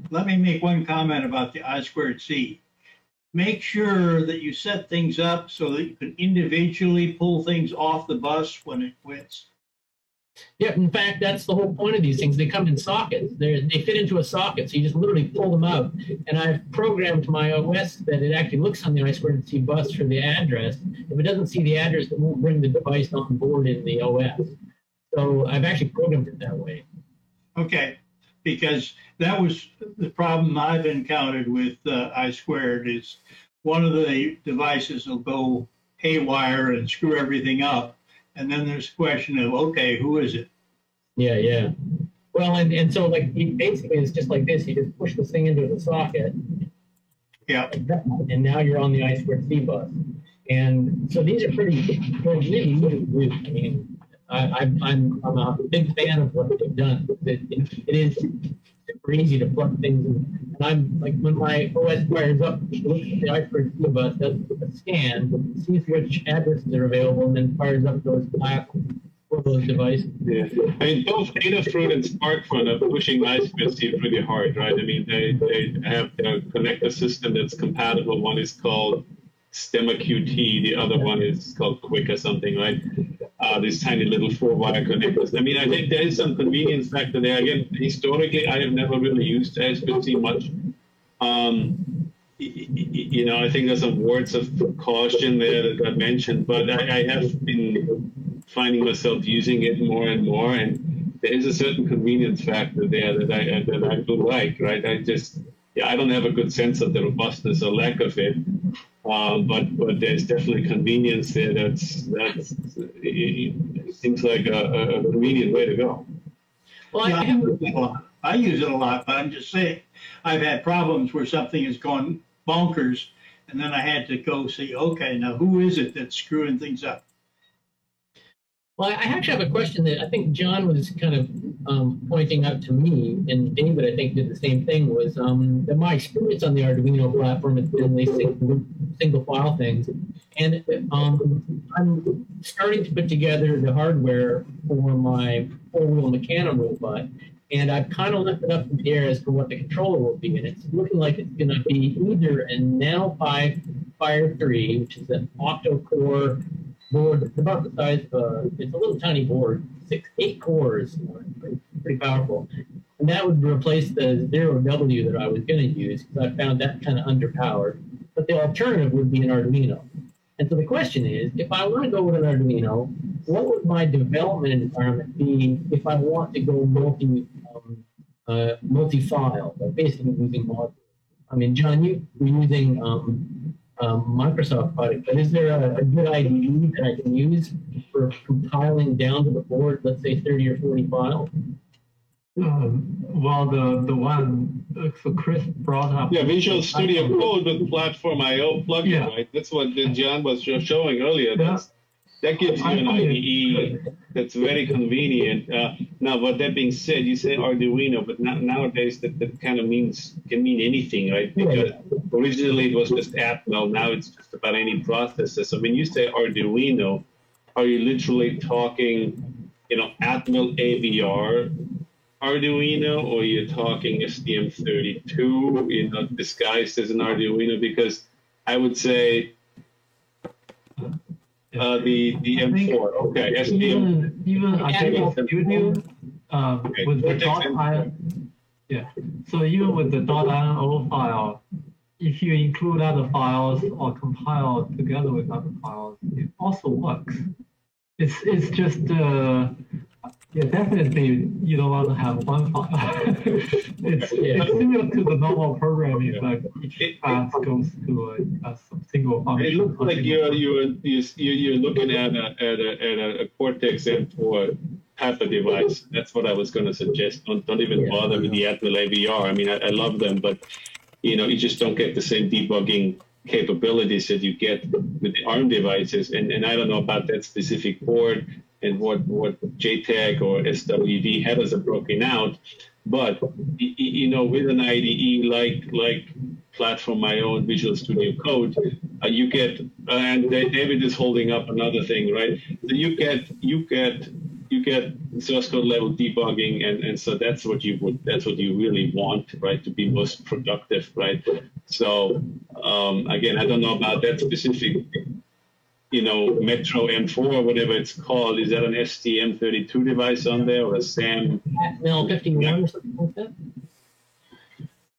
let me make one comment about the I2C. Make sure that you set things up so that you can individually pull things off the bus when it quits. Yeah, in fact, that's the whole point of these things. They come in sockets. They fit into a socket, so you just literally pull them out. And I've programmed my OS that it actually looks on the I2C bus for the address. If it doesn't see the address, it won't bring the device on board in the OS. So I've actually programmed it that way. Okay, because that was the problem I've encountered with I2 is one of the devices will go haywire and screw everything up. And then there's a question of, okay, who is it? Yeah. Well, and so basically it's just like this. You just push this thing into the socket. Yeah. And now you're on the I2C bus. And so these are really easy to use. I mean, I'm a big fan of what they've done. It is super easy to plug things in. And I'm like, when my OS fires up, it looks at the I2C bus, does a scan, sees which addresses are available, and then fires up those classes for those devices. Yeah, I mean, both Adafruit and SparkFun are pushing I2C pretty hard, right? I mean, they have their connector system that's compatible. One is called Stemma QT, the other one is called Quick or something, right? These tiny little 4-wire connectors. I mean, I think there is some convenience factor there. Again, historically, I have never really used I2C much. I think there's some words of caution there that got mentioned, but I have been finding myself using it more and more, and there is a certain convenience factor there that I do like, right? I don't have a good sense of the robustness or lack of it. But there's definitely convenience there. It seems like a convenient way to go. Well, I use it a lot, but I'm just saying I've had problems where something has gone bonkers, and then I had to go see, okay, now who is it that's screwing things up? Well, I actually have a question that I think John was kind of pointing out to me, and David, I think, did the same thing, was that my experience on the Arduino platform has been these single file things. And I'm starting to put together the hardware for my 4-wheel Meccano robot, and I've kind of left it up in the air as to what the controller will be. And it's looking like it's going to be either a NanoPi Fire 3, which is an octo-core board. It's about the size of it's a little tiny board, 8 cores, pretty powerful. And that would replace the 0W that I was going to use because I found that kind of underpowered. But the alternative would be an Arduino. And so the question is, if I want to go with an Arduino, what would my development environment be if I want to go multi-file, basically using modules? I mean, John, you were using Microsoft product, but is there a good IDE that I can use for compiling down to the board, let's say 30 or 40 files? Well, the one so Chris brought up. Yeah, Visual Studio Code with Platform I/O plugin, right? That's what John was just showing earlier. That gives you an IDE that's very convenient. Now, but that being said, you say Arduino, but nowadays that kind of can mean anything, right? Because originally it was just Atmel, now it's just about any processor. So when you say Arduino, are you literally talking, Atmel AVR? Arduino, or you're talking STM32, you know, disguised as an Arduino? Because I would say the M4. Okay, STM. Even Arduino Studio with the yeah. So even with the .ino file, if you include other files or compile together with other files, it also works. It's just yeah, definitely you don't want to have one file. it's similar to the normal programming, but each path goes to a single function. It looks like you're looking at a Cortex M4 type of device. That's what I was going to suggest. Don't even bother with the Atmel AVR. I mean, I love them, but you know, you just don't get the same debugging capabilities that you get with the ARM devices. And I don't know about that specific board and what JTAG or SWD headers are broken out. But, you know, with an IDE like Platform.io and Visual Studio Code, you get, and David is holding up another thing, right? So you get source code level debugging, and so that's what you really want, right, to be most productive, right? So again, I don't know about that specific, you know, Metro M4 or whatever it's called. Is that an STM32 device on there, or a SAM? Atmel 51 or something like that.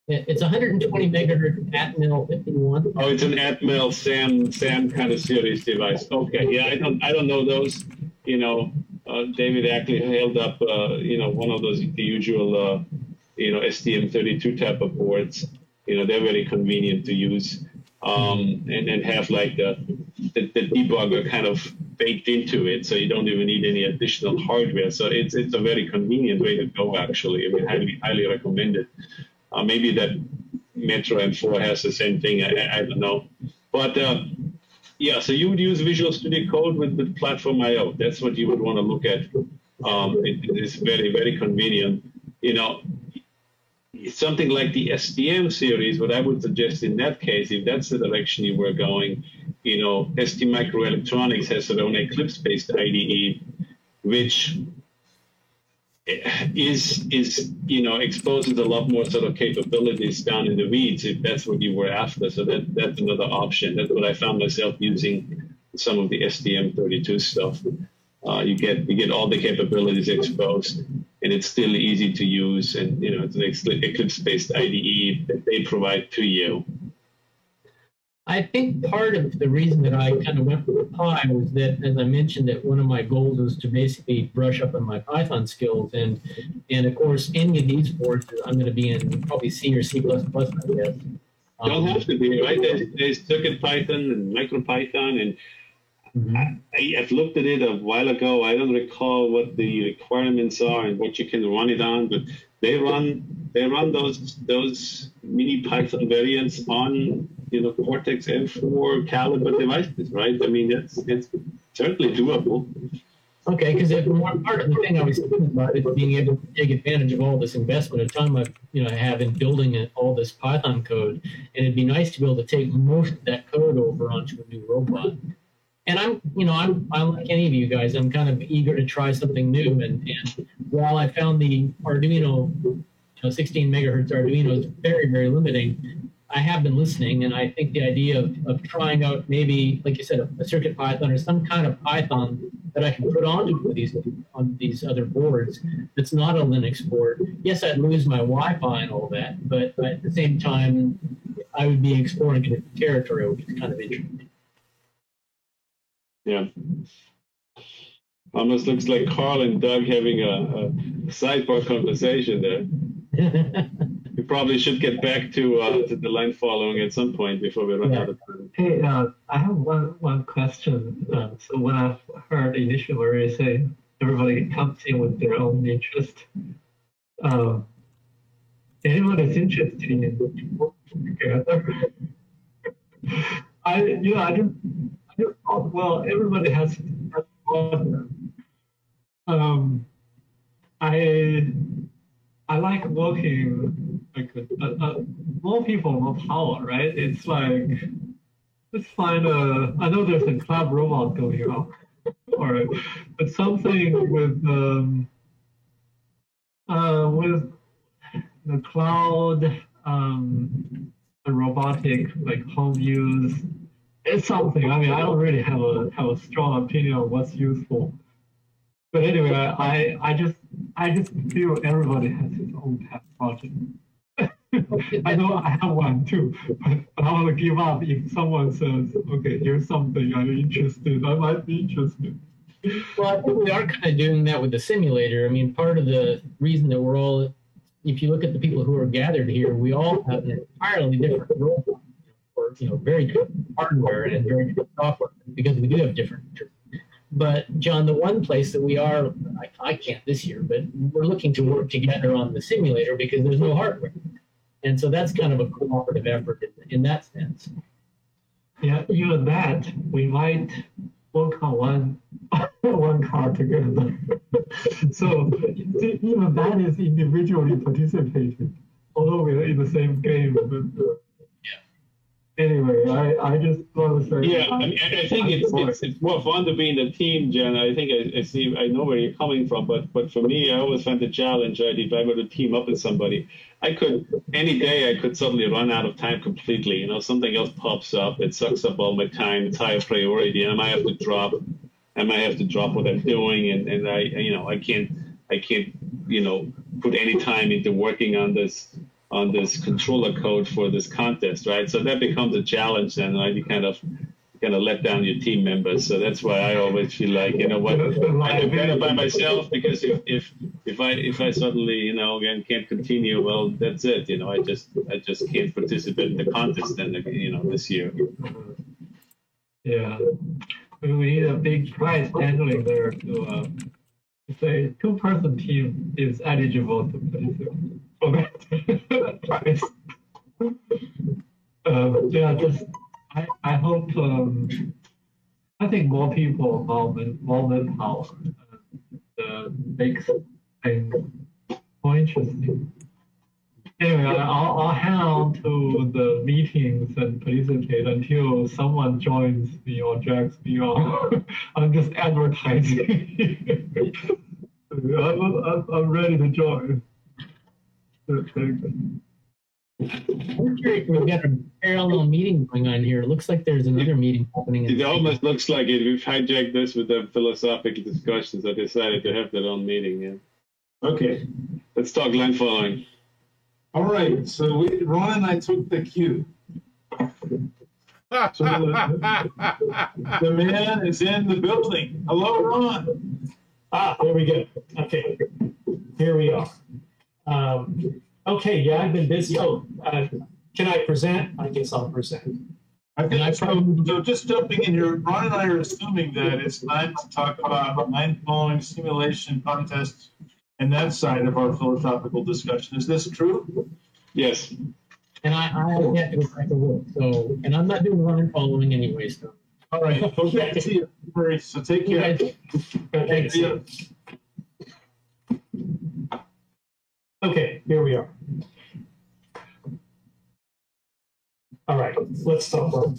It's 120 megahertz Atmel 51. Oh, it's an Atmel SAM kind of series device. Okay, yeah, I don't know those. You know, David actually held up, you know, one of those, the usual, you know, STM32 type of boards. You know, they're very convenient to use, and have like the debugger kind of baked into it, so you don't even need any additional hardware. So it's a very convenient way to go, actually. I mean, highly recommend it. Maybe that Metro M4 has the same thing. I don't know, but yeah. So you would use Visual Studio Code with Platform.io. That's what you would want to look at. It is very, very convenient. You know, something like the STM series. What I would suggest in that case, if that's the direction you were going, you know, ST Microelectronics has their own Eclipse-based IDE, which is you know, exposes a lot more sort of capabilities down in the weeds, if that's what you were after. So that's another option. That's what I found myself using some of the STM32 stuff. You get all the capabilities exposed, and it's still easy to use. And you know, it's an Eclipse-based IDE that they provide to you. I think part of the reason that I kind of went with the Pi was that, as I mentioned, that one of my goals was to basically brush up on my Python skills, and of course, any of these boards I'm going to be in probably C or C++, I guess. Don't have to be, right? There's CircuitPython and MicroPython, and I've looked at it a while ago. I don't recall what the requirements are and what you can run it on, but they run those mini Python variants on, you know, Cortex M4 caliber devices, right? I mean, it's certainly doable. Okay, because part of the thing I was thinking about is being able to take advantage of all this investment of time I have in building all this Python code, and it'd be nice to be able to take most of that code over onto a new robot. And I'm like any of you guys, I'm kind of eager to try something new. And while I found the Arduino, 16 megahertz Arduino is very, very limiting, I have been listening, and I think the idea of trying out maybe, like you said, a CircuitPython or some kind of Python that I can put onto these other boards that's not a Linux board. Yes, I'd lose my Wi-Fi and all that, but at the same time, I would be exploring a different territory, which is kind of interesting. Yeah. Almost looks like Carl and Doug having a sidebar conversation there. We probably should get back to the line following at some point before we run out of time. Hey, I have one question. So when I heard initially where you say everybody comes in with their own interest, anyone is interested in working together. Well, everybody has I like working like more people, more power, right? It's like, let's find I know there's a club robot going on, all right, but something with With the cloud, the robotic like home use, it's something. I mean, I don't really have a strong opinion on what's useful. But anyway, I just feel everybody has his own pet project. I know I have one too, but I want to give up if someone says, "Okay, here's something I'm interested. I might be interested." Well, I think we are kind of doing that with the simulator. I mean, part of the reason that we're all, if you look at the people who are gathered here, we all have an entirely different role, or very different hardware and very different software because we do have different. But John, the one place that we are, I can't this year, but we're looking to work together on the simulator because there's no hardware. And so that's kind of a cooperative effort in that sense. Yeah, even that, we might work on one car together. So even that is individually participating, although we're in the same game. But, anyway, I just want to say. Yeah, I think it's more fun to be in a team, Jen. I think I know where you're coming from, but for me, I always find the challenge, right? If I were to team up with somebody, any day I could suddenly run out of time completely. Something else pops up, it sucks up all my time, it's higher priority, and I might have to drop what I'm doing, and I can't put any time into working on this controller code for this contest, right? So that becomes a challenge, and right? You kind of let down your team members. So that's why I always feel like, I do better by myself, because if I suddenly again can't continue, well, that's it. I just can't participate in the contest then this year. Yeah, we need a big prize handling there to say 2-person team is eligible to participate. That prize. I hope. I think more people, more manpower, makes things more interesting. Anyway, I'll hang on to the meetings and participate until someone joins me or drags me on. I'm just advertising. I'm ready to join. We've got a parallel meeting going on here. It looks like there's another meeting happening. It almost looks like it. We've hijacked this with the philosophical discussions. I decided to have their own meeting. Yeah. Okay. Let's talk line following. All right. So Ron and I took the cue. So the man is in the building. Hello, Ron. There we go. Okay. Here we are. Okay, yeah, I've been busy. Can I present? I guess I'll present. I think so. Just jumping in here, Ron and I are assuming that it's time to talk about line following simulation contests and that side of our philosophical discussion. Is this true? Yes. And I have yet to go back to work. So, and I'm not doing line following anyway. So. All right. Okay. See you. Right, so take care. Thanks. Okay, here we are. All right, let's talk about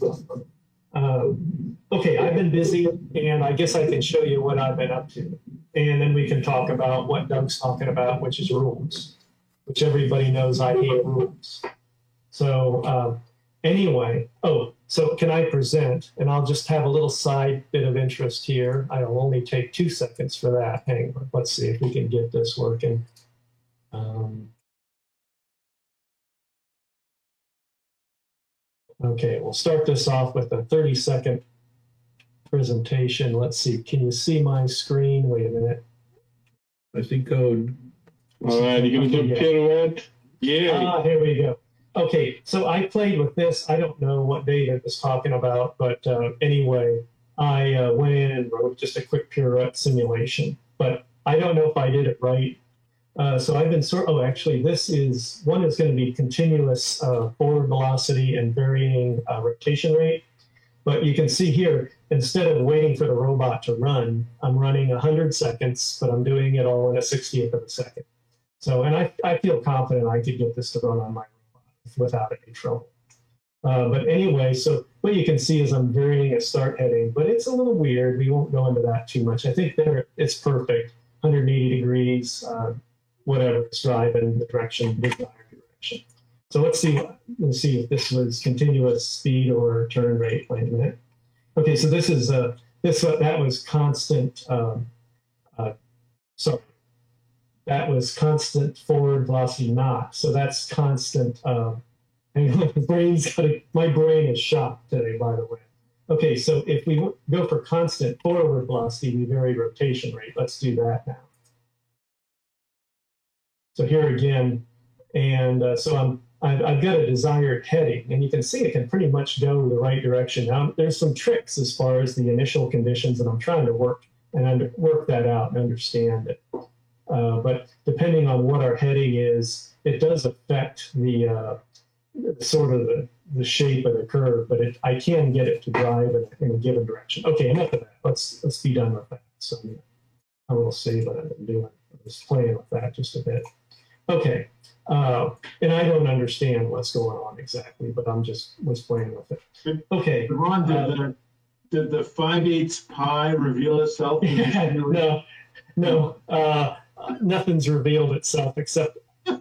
okay, I've been busy, and I guess I can show you what I've been up to. And then we can talk about what Doug's talking about, which is rules, which everybody knows I hate rules. So anyway, so can I present? And I'll just have a little side bit of interest here. I'll only take 2 seconds for that. Hang on, let's see if we can get this working. Okay, we'll start this off with a 30-second presentation. Let's see. Can you see my screen? Wait a minute. I see code. All right, you're going to do pirouette? Yeah. Here we go. Okay, so I played with this. I don't know what David was talking about, but anyway, I went in and wrote just a quick pirouette simulation. But I don't know if I did it right. So I've been actually this is, one is going to be continuous forward velocity and varying rotation rate. But you can see here, instead of waiting for the robot to run, I'm running 100 seconds, but I'm doing it all in a 60th of a second. So, and I feel confident I could get this to run on my robot without any trouble. But anyway, so what you can see is I'm varying a start heading, but it's a little weird. We won't go into that too much. I think there it's perfect, 180 degrees. whatever is driving the direction, the desired direction. So let's see if this was continuous speed or turn rate. Wait a minute. Okay, so this is that was constant. Sorry, that was constant forward velocity knock. So that's constant. My brain is shocked today, by the way. Okay, so if we go for constant forward velocity, we vary rotation rate. Let's do that now. So here again, and so I've got a desired heading, and you can see it can pretty much go the right direction. Now, there's some tricks as far as the initial conditions, and I'm trying to work that out and understand it. But depending on what our heading is, it does affect the sort of the shape of the curve, but I can get it to drive in a given direction. Okay, enough of that. Let's be done with that. So I will save what I've been doing. I was playing with that just a bit. Okay, and I don't understand what's going on exactly, but I'm just was playing with it. Okay, Ron, did the 5/8 pi reveal itself? No, nothing's revealed itself except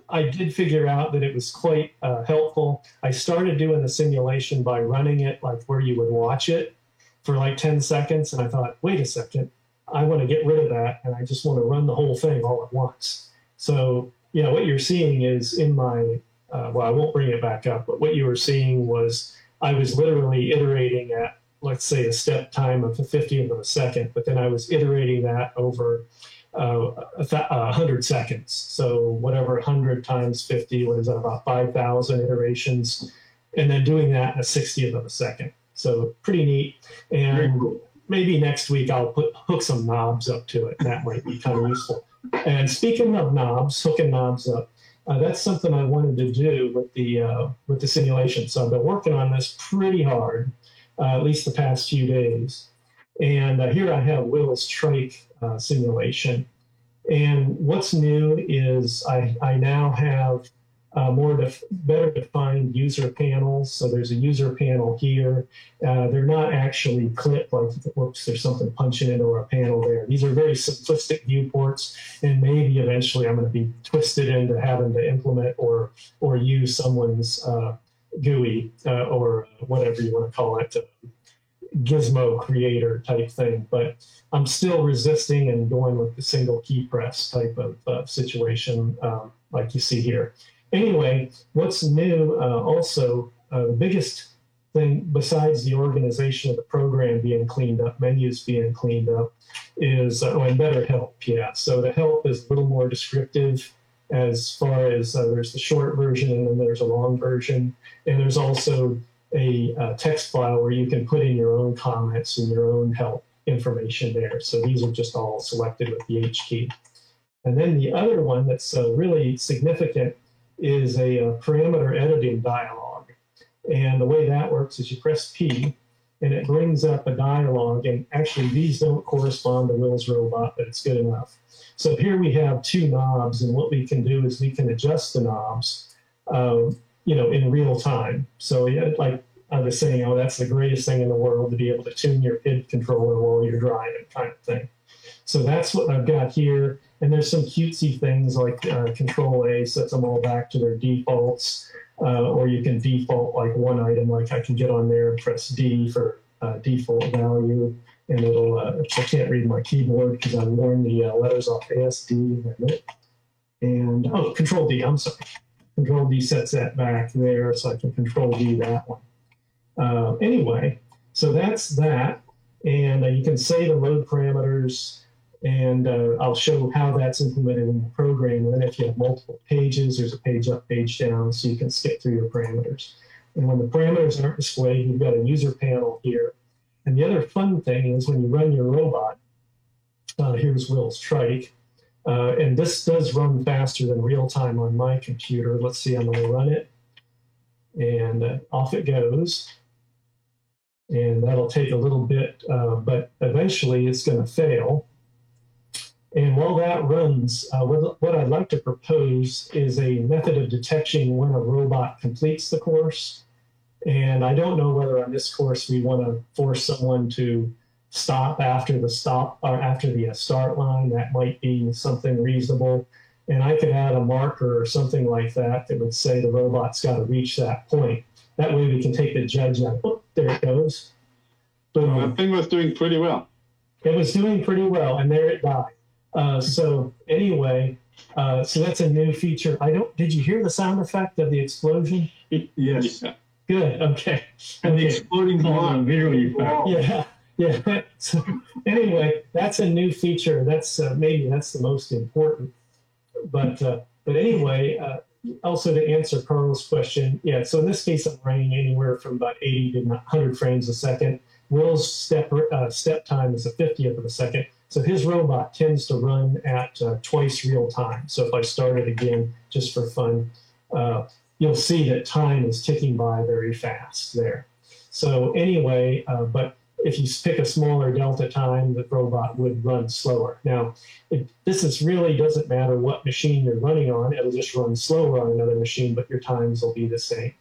I did figure out that it was quite helpful. I started doing the simulation by running it like where you would watch it for like 10 seconds. And I thought, wait a second, I want to get rid of that. And I just want to run the whole thing all at once. So, what you're seeing is in my, well, I won't bring it back up, but what you were seeing was I was literally iterating at, let's say, a step time of a 50th of a second, but then I was iterating that over 100 seconds. So whatever 100 times 50, what is that, about 5,000 iterations, and then doing that in a 60th of a second. So pretty neat. And maybe next week I'll hook some knobs up to it. That might be kind of useful. And speaking of knobs, hooking knobs up, that's something I wanted to do with the simulation. So I've been working on this pretty hard, at least the past few days. And here I have Will's trike simulation. And what's new is I now have better defined user panels. So there's a user panel here. They're not actually clipped like, whoops, there's something punching into a panel there. These are very simplistic viewports, and maybe eventually I'm going to be twisted into having to implement or use someone's GUI or whatever you want to call it, gizmo creator type thing. But I'm still resisting and going with the single key press type of situation like you see here. Anyway, what's new also, the biggest thing besides the organization of the program being cleaned up, menus being cleaned up, is, and better help, yeah. So the help is a little more descriptive as far as there's the short version and then there's a long version. And there's also a text file where you can put in your own comments and your own help information there. So these are just all selected with the H key. And then the other one that's really significant is a parameter editing dialog. And the way that works is you press P and it brings up a dialog. And actually these don't correspond to Will's robot, but it's good enough. So here we have two knobs, and what we can do is we can adjust the knobs, in real time. So like I was saying, that's the greatest thing in the world, to be able to tune your PID controller while you're driving, kind of thing. So that's what I've got here. And there's some cutesy things like Control A sets them all back to their defaults, or you can default like one item, like I can get on there and press D for default value, and it'll, I can't read my keyboard because I've worn the letters off ASD, and Control D, I'm sorry. Control D sets that back there, so I can Control D that one. Anyway, so that's that, and you can save and load parameters. And I'll show how that's implemented in the program. And then if you have multiple pages, there's a page up, page down, so you can skip through your parameters. And when the parameters aren't displayed, you've got a user panel here. And the other fun thing is when you run your robot, here's Will's trike. And this does run faster than real time on my computer. Let's see, I'm going to run it. And off it goes. And that'll take a little bit, but eventually it's going to fail. And while that runs, what I'd like to propose is a method of detection when a robot completes the course. And I don't know whether on this course we want to force someone to stop after the start line. That might be something reasonable. and I could add a marker or something like that that would say the robot's got to reach that point. That way we can take the judge out. Oh, there it goes. Boom. That thing was doing pretty well. It was doing pretty well, and there it died. So anyway, so that's a new feature. Did you hear the sound effect of the explosion? Yes. Yeah. Good. Okay. And the exploding block. Yeah. Yeah. So anyway, that's a new feature. That's maybe that's the most important. But anyway, also to answer Carl's question, yeah. So in this case, I'm running anywhere from about 80 to 100 frames a second. Will's step time is a 50th of a second. So his robot tends to run at twice real time. So if I start it again, just for fun, you'll see that time is ticking by very fast there. So anyway, but if you pick a smaller delta time, the robot would run slower. Now, this really doesn't matter what machine you're running on. It'll just run slower on another machine, but your times will be the same.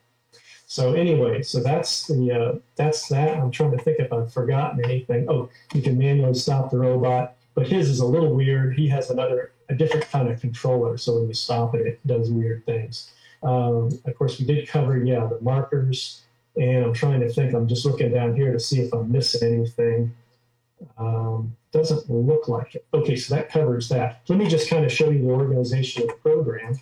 So anyway, so that's that. I'm trying to think if I've forgotten anything. Oh, you can manually stop the robot, but his is a little weird. He has a different kind of controller. So when you stop it, it does weird things. Of course, we did cover, the markers. And I'm trying to think, I'm just looking down here to see if I'm missing anything. Doesn't look like it. Okay, so that covers that. Let me just kind of show you the organization of the program.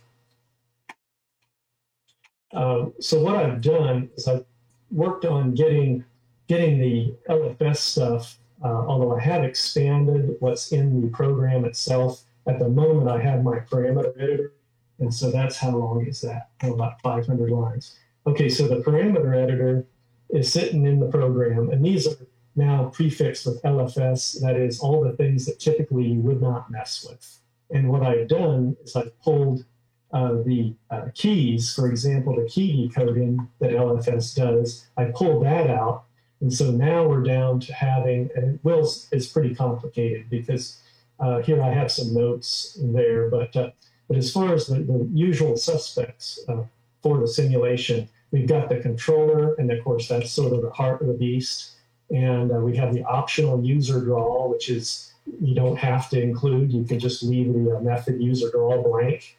So what I've done is I've worked on getting the LFS stuff, although I have expanded what's in the program itself. At the moment, I have my parameter editor, and so that's how long is that? About 500 lines. Okay, so the parameter editor is sitting in the program, and these are now prefixed with LFS. That is all the things that typically you would not mess with. And what I've done is I've pulled the keys, for example, the key decoding that LFS does. I pulled that out, and so now we're down to having, and it's pretty complicated because here I have some notes in there, but as far as the usual suspects for the simulation, we've got the controller, and of course that's sort of the heart of the beast. And we have the optional user draw, which is you don't have to include. You can just leave the method user draw blank.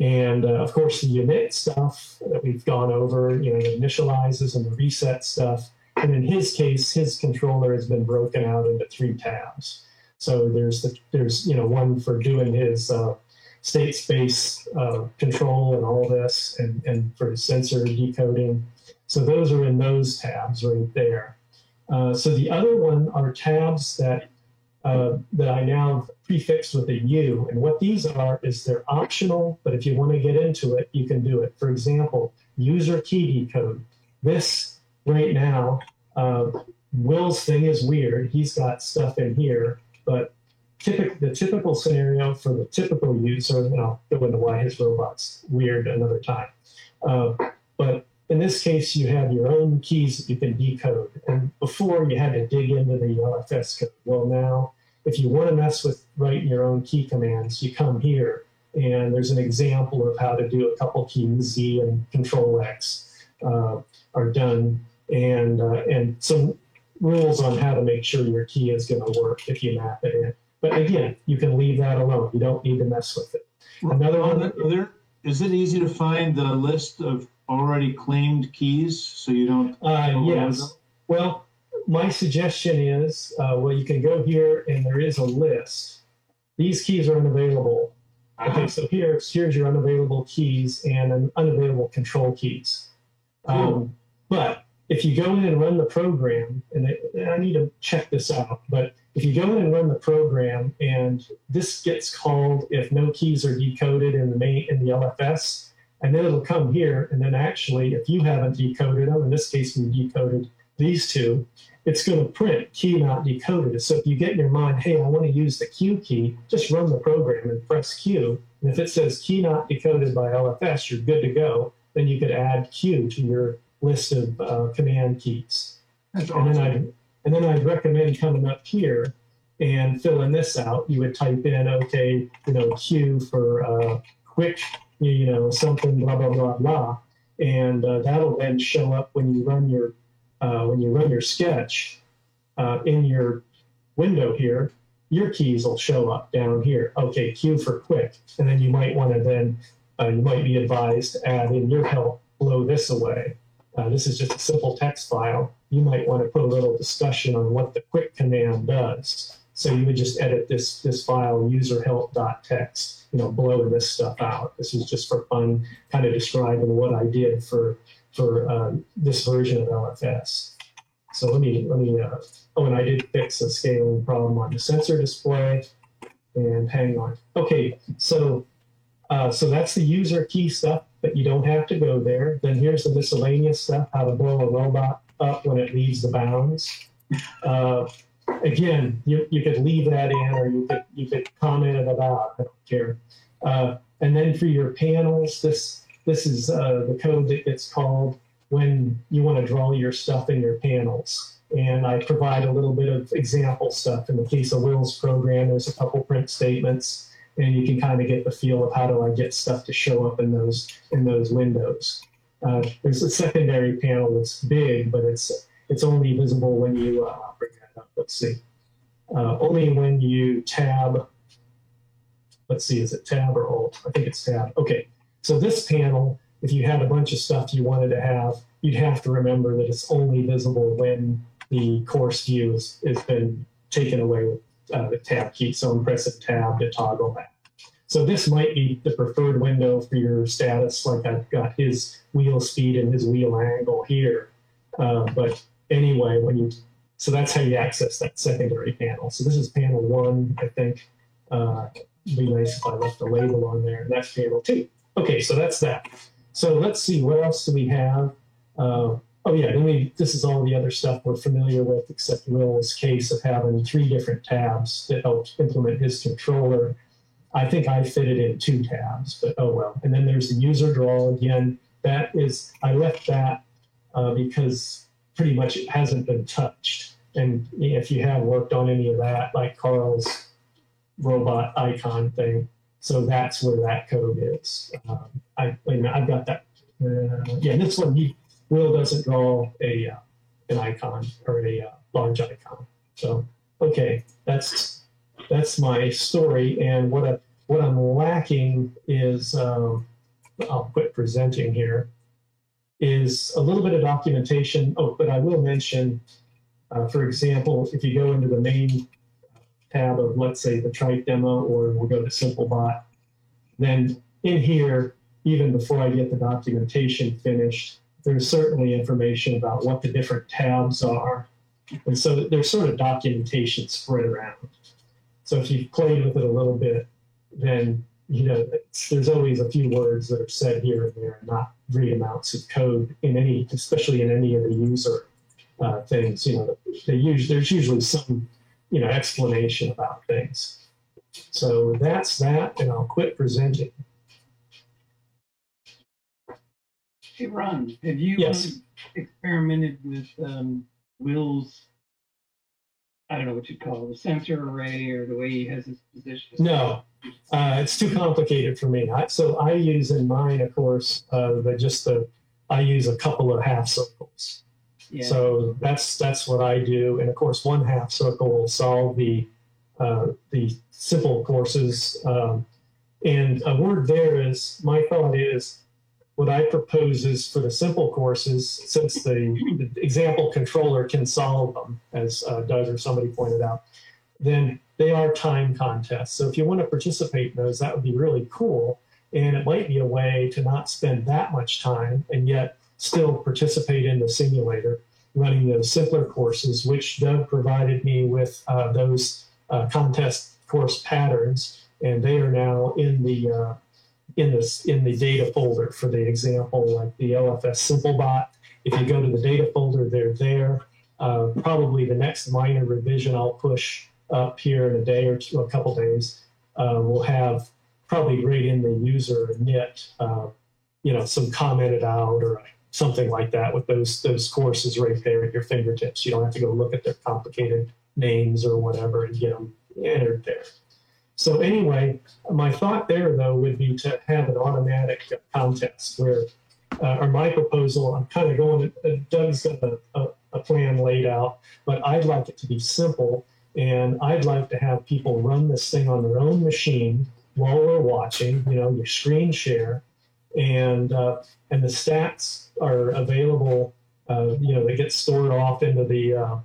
And of course the init stuff that we've gone over, the initializes and the reset stuff. And in his case, his controller has been broken out into 3 tabs. So there's one for doing his state space control and all this, and for sensor decoding. So those are in those tabs right there. So the other one are tabs that I now prefixed with a U. And what these are is they're optional, but if you want to get into it, you can do it. For example, user key decode. This right now, Will's thing is weird. He's got stuff in here, but the typical scenario for the typical user, and I'll go into why his robot's weird another time. But in this case, you have your own keys that you can decode. And before, you had to dig into the LFS code. Well, now, if you want to mess with writing your own key commands, you come here, and there's an example of how to do a couple keys, Z and Control X are done, and some rules on how to make sure your key is going to work if you map it in. But again, you can leave that alone. You don't need to mess with it. Another one. Is it easy to find the list of already claimed keys so you don't? Yes. Well, my suggestion is, you can go here and there is a list. These keys are unavailable. Okay, so here's your unavailable keys and unavailable control keys. But if you go in and run the program, and I need to check this out, but if you go in and run the program and this gets called if no keys are decoded in the LFS, and then it'll come here, and then actually if you haven't decoded them, in this case we decoded these two, it's going to print key not decoded. So if you get in your mind, hey, I want to use the Q key, just run the program and press Q. And if it says key not decoded by LFS, you're good to go. Then you could add Q to your list of command keys. That's awesome. And then I'd recommend coming up here and filling this out. You would type in, Q for quick, something, blah, blah, blah, blah. And that'll then show up when you run your sketch in your window here. your keys will show up down here. Okay, Q for quick. And then you might want to then, you might be advised to add in your help, blow this away. This is just a simple text file. You might want to put a little discussion on what the quick command does. So you would just edit this file, userhelp.txt, blowing this stuff out. This is just for fun, kind of describing what I did for this version of LFS. So let me and I did fix a scaling problem on the sensor display. And hang on. Okay, so that's the user key stuff, but you don't have to go there. Then here's the miscellaneous stuff, how to blow a robot up when it leaves the bounds. Again, you could leave that in, or you could comment it about. I don't care. And then for your panels, this is the code that gets called when you want to draw your stuff in your panels. And I provide a little bit of example stuff. In the case of Will's program, there's a couple print statements, and you can kind of get the feel of how do I get stuff to show up in those windows. There's a secondary panel that's big, but it's only visible when you bring that up. Let's see. Only when you tab. Let's see, is it tab or alt? I think it's tab. Okay, so this panel, if you had a bunch of stuff you wanted to have, you'd have to remember that it's only visible when the course view has been taken away with the tab key. So I'm pressing tab to toggle that. So this might be the preferred window for your status, like I've got his wheel speed and his wheel angle here. But anyway, so that's how you access that secondary panel. So this is panel 1, I think. It'd be nice if I left a label on there. And that's panel 2. Okay, so that's that. So let's see, what else do we have? This is all the other stuff we're familiar with, except Will's case of having 3 different tabs that helped implement his controller. I think I fit it in 2 tabs, but oh well. And then there's the user draw again. I left that because pretty much it hasn't been touched. And if you have worked on any of that, like Carl's robot icon thing, so that's where that code is. I've got that. This one, Will doesn't draw an icon or a large icon. So okay, that's my story. And what I'm lacking is, I'll quit presenting here, is a little bit of documentation. Oh, but I will mention, for example, if you go into the main tab of, let's say, the Trike demo, or we'll go to SimpleBot, then in here, even before I get the documentation finished, there's certainly information about what the different tabs are. And so there's sort of documentation spread around. So if you've played with it a little bit, then there's always a few words that are said here and there, and not great amounts of code especially in any of the user things. There's usually some explanation about things. So that's that, and I'll quit presenting. Hey Ron, have you experimented with Will's, I don't know what you'd call it, the sensor array, or the way he has his position? No, it's too complicated for me. So I use in mine, of course, I use a couple of half circles. Yeah. So that's what I do, and of course, one half circle will solve the simple courses. And a word there is, my thought is, what I propose is for the simple courses, since the example controller can solve them, as Doug or somebody pointed out, then they are time contests. So if you want to participate in those, that would be really cool. And it might be a way to not spend that much time and yet still participate in the simulator, running those simpler courses, which Doug provided me with those contest course patterns, and they are now in the data folder for the example, like the LFS SimpleBot. If you go to the data folder, they're there. Probably the next minor revision I'll push up here in a day or two, a couple days, we'll have probably right in the user init, some commented out or something like that with those courses right there at your fingertips. You don't have to go look at their complicated names or whatever and get them entered there. So anyway, my thought there, though, would be to have an automatic contest where, or my proposal, I'm kind of going, Doug's got a plan laid out, but I'd like it to be simple. And I'd like to have people run this thing on their own machine while we're watching, your screen share, and the stats are available. They get stored off into the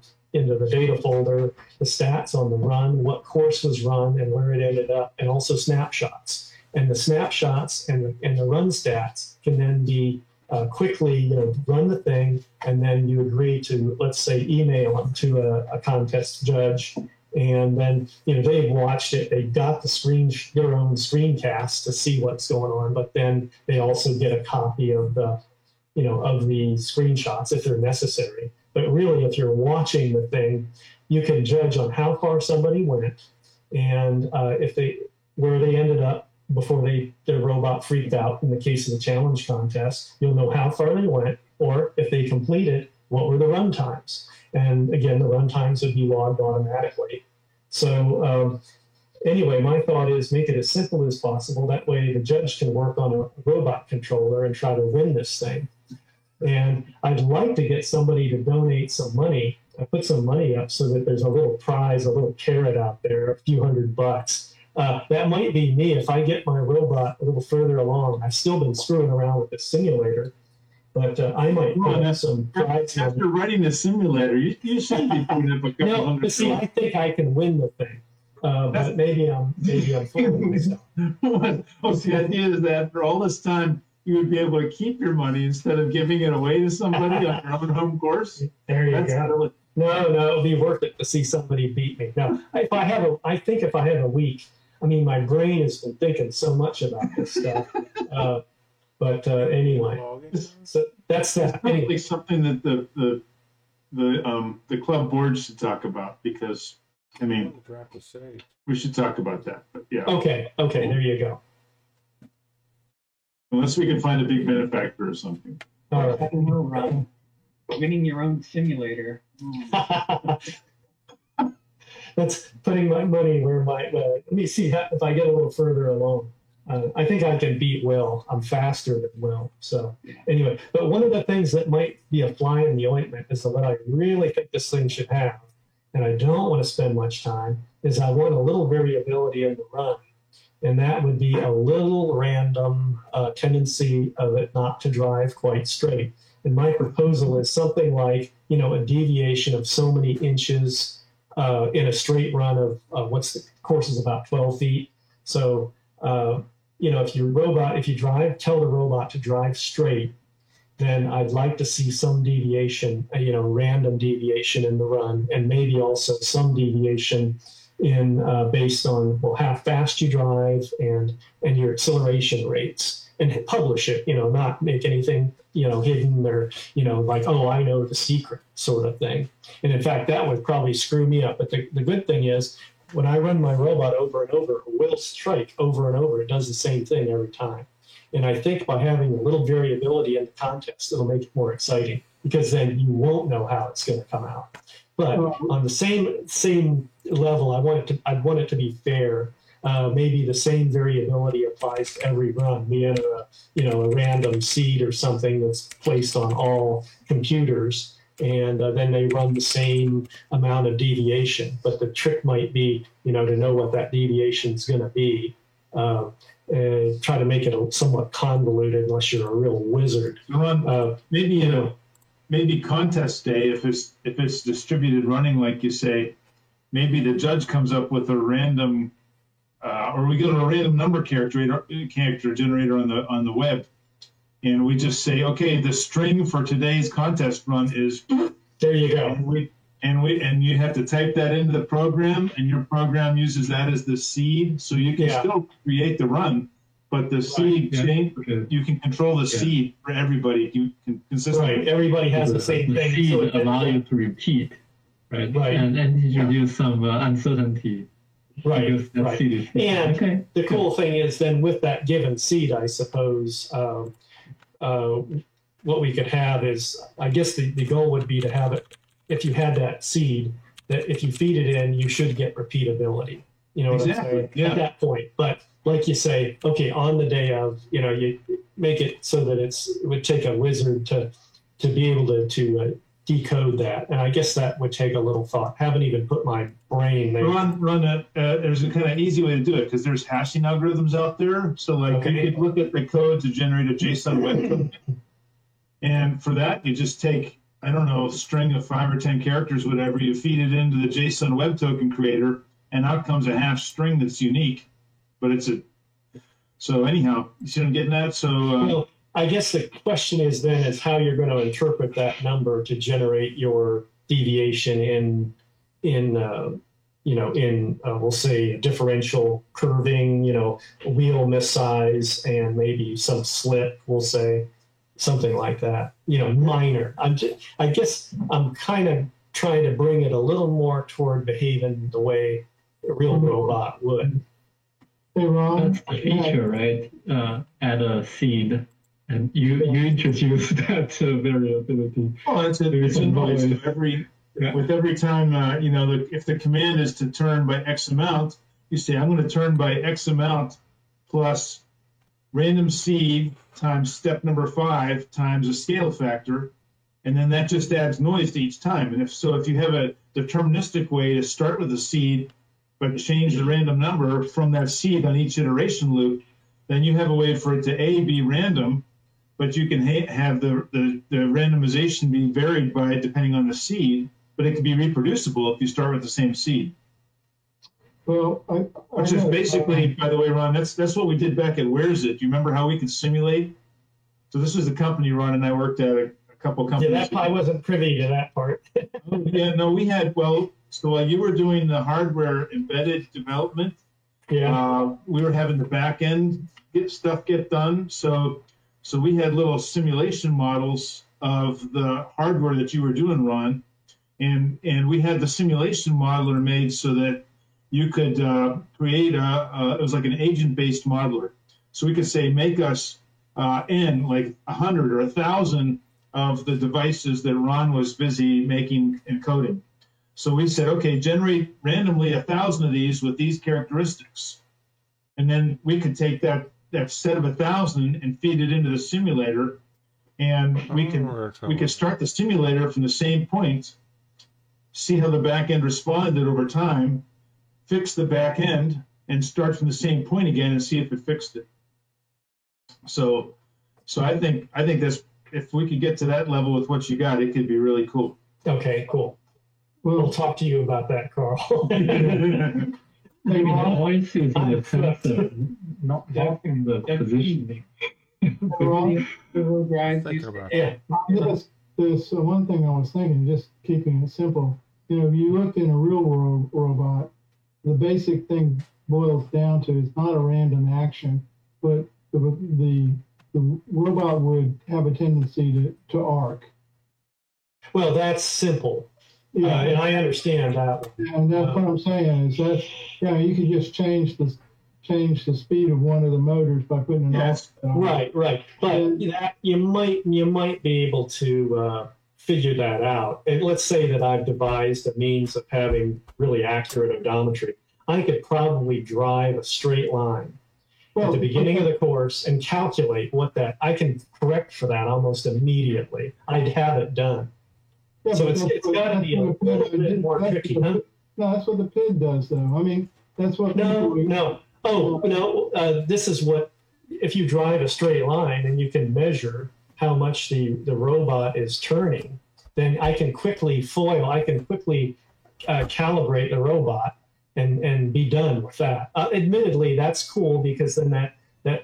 data folder, the stats on the run, what course was run, and where it ended up, and also snapshots. And the snapshots and the run stats can then be quickly, run the thing, and then you agree to, let's say, email them to a contest judge. And then, they've watched it. They got their own screencast to see what's going on, but then they also get a copy of the screenshots if they're necessary. But really, if you're watching the thing, you can judge on how far somebody went and where they ended up before their robot freaked out. In the case of the challenge contest, you'll know how far they went, or if they completed, what were the run times. And again, the run times would be logged automatically. So anyway, my thought is make it as simple as possible. That way the judge can work on a robot controller and try to win this thing. And I'd like to get somebody to donate some money. I put some money up so that there's a little prize, a little carrot out there, a few $100. That might be me if I get my robot a little further along. I've still been screwing around with the simulator, but I might put up some prize. After running the simulator, you should be putting up a couple hundred. But see, I think I can win the thing. But maybe I'm fooling myself. Oh, the idea is that after all this time, you would be able to keep your money instead of giving it away to somebody on your own home course. There you go. Really... No, it'll be worth it to see somebody beat me. Now, I think if I have a week, my brain has been thinking so much about this stuff. But anyway, so that's that. Probably something that the club board should talk about, because we should talk about that. But yeah. Okay, there you go. Unless we can find a big benefactor or something. All right. I don't know, Ron. Winning your own simulator. That's putting my money where let me see if I get a little further along. I think I can beat Will. I'm faster than Will. So anyway, but one of the things that might be a fly in the ointment is what I really think this thing should have, and I don't want to spend much time, is I want a little variability in the run. And that would be a little random tendency of it not to drive quite straight. And my proposal is something like, a deviation of so many inches in a straight run of what's the course is about 12 feet. So, if you tell the robot to drive straight, then I'd like to see some deviation, random deviation in the run, and maybe also some deviation in based on how fast you drive and your acceleration rates, and publish it, not make anything hidden or like, oh, I know the secret sort of thing. And in fact, that would probably screw me up. But the good thing is, when I run my robot over and over, it will strike over and over. It does the same thing every time. And I think by having a little variability in the contest, it'll make it more exciting, because then you won't know how it's going to come out. But on the same level, I'd want it to be fair. Maybe the same variability applies to every run. We enter a random seed or something that's placed on all computers, and then they run the same amount of deviation. But the trick might be, to know what that deviation is going to be. And try to make it somewhat convoluted, unless you're a real wizard. Maybe contest day, if it's distributed running, like you say, maybe the judge comes up with a random, or we get a random number character generator on the web, and we just say, okay, the string for today's contest run is. There you go. And you have to type that into the program, and your program uses that as the seed, so you can still create the run, but the seed change, you can control the seed for everybody. You can consistently. Right. Everybody has the same thing. The seed allow you to repeat, right? And introduce some uncertainty. Right. And the cool thing is, then with that given seed, I suppose, what we could have is, I guess the goal would be to have it. If you had that seed, that if you feed it in, you should get repeatability. You know what I'm saying? At that point. But like you say, okay, on the day of, you make it so that it would take a wizard to be able to decode that. And I guess that would take a little thought. Haven't even put my brain there. Run that. There's a kind of easy way to do it because there's hashing algorithms out there. So like you could look at the code to generate a JSON webhook, and for that you just take, I don't know, a string of 5 or 10 characters, whatever. You feed it into the JSON web token creator, and out comes a hash string that's unique. But it's a so anyhow, you see what I'm getting at? So. Well, I guess the question is then is how you're going to interpret that number to generate your deviation in we'll say differential curving, wheel missize and maybe some slip, we'll say something like that, minor. I guess I'm kind of trying to bring it a little more toward behaving the way a real robot would. Hey, Ron. That's the feature, right? Add a seed. And you introduce that variability. Oh, it's a noise. With every time, if the command is to turn by X amount, you say, I'm going to turn by X amount plus random seed times step number 5 times a scale factor. And then that just adds noise to each time. And if you have a deterministic way to start with a seed, but change the random number from that seed on each iteration loop, then you have a way for it to be random, but you can have the randomization be varied by depending on the seed, but it can be reproducible if you start with the same seed. Well, which is basically, by the way, Ron, that's what we did back at Where's It. Do you remember how we could simulate? So this was the company Ron and I worked at a couple companies. Yeah, I wasn't privy to that part. Yeah, no, we had, so while you were doing the hardware embedded development, we were having the back end get done. So we had little simulation models of the hardware that you were doing, Ron, and we had the simulation modeler made so that you could create it was like an agent-based modeler. So we could say, make us like 100 or 1,000 of the devices that Ron was busy making and coding. So we said, okay, generate randomly 1,000 of these with these characteristics. And then we could take that set of 1,000 and feed it into the simulator, and we could start the simulator from the same point, see how the back end responded over time, fix the back end, and start from the same point again and see if it fixed it. So I think that's, if we could get to that level with what you got, it could be really cool. Okay, cool. We'll talk to you about that, Carl. Maybe the voice is in the sense of not in the positioning. Yeah. There's one thing I was thinking, just keeping it simple. If you look in a real world robot, the basic thing boils down to is not a random action, but the robot would have a tendency to arc. Well, that's simple. Yeah, and I understand that. And that's what I'm saying is that you can just change the speed of one of the motors by putting an arc. Right. But that you might be able to figure that out. And let's say that I've devised a means of having really accurate odometry. I could probably drive a straight line at the beginning of the course and calculate what that. I can correct for that almost immediately. I'd have it done. Yeah, so it's got to be a little bit more tricky, huh? No, that's what the PID does, though. I mean, that's what. No. This is what, if you drive a straight line and you can measure how much the robot is turning, then I can quickly calibrate the robot and be done with that. Admittedly, that's cool because then that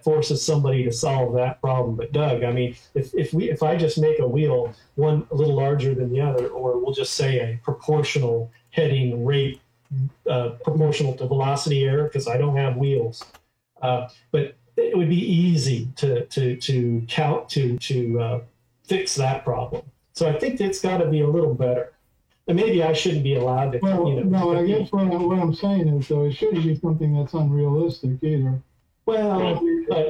forces somebody to solve that problem. But Doug, I mean, if I just make a wheel one a little larger than the other, or we'll just say a proportional heading rate, proportional to velocity error, because I don't have wheels, but it would be easy to fix that problem. So I think it's got to be a little better. And maybe I shouldn't be allowed to. No, I guess what I'm saying is, though, it shouldn't be something that's unrealistic either. Well,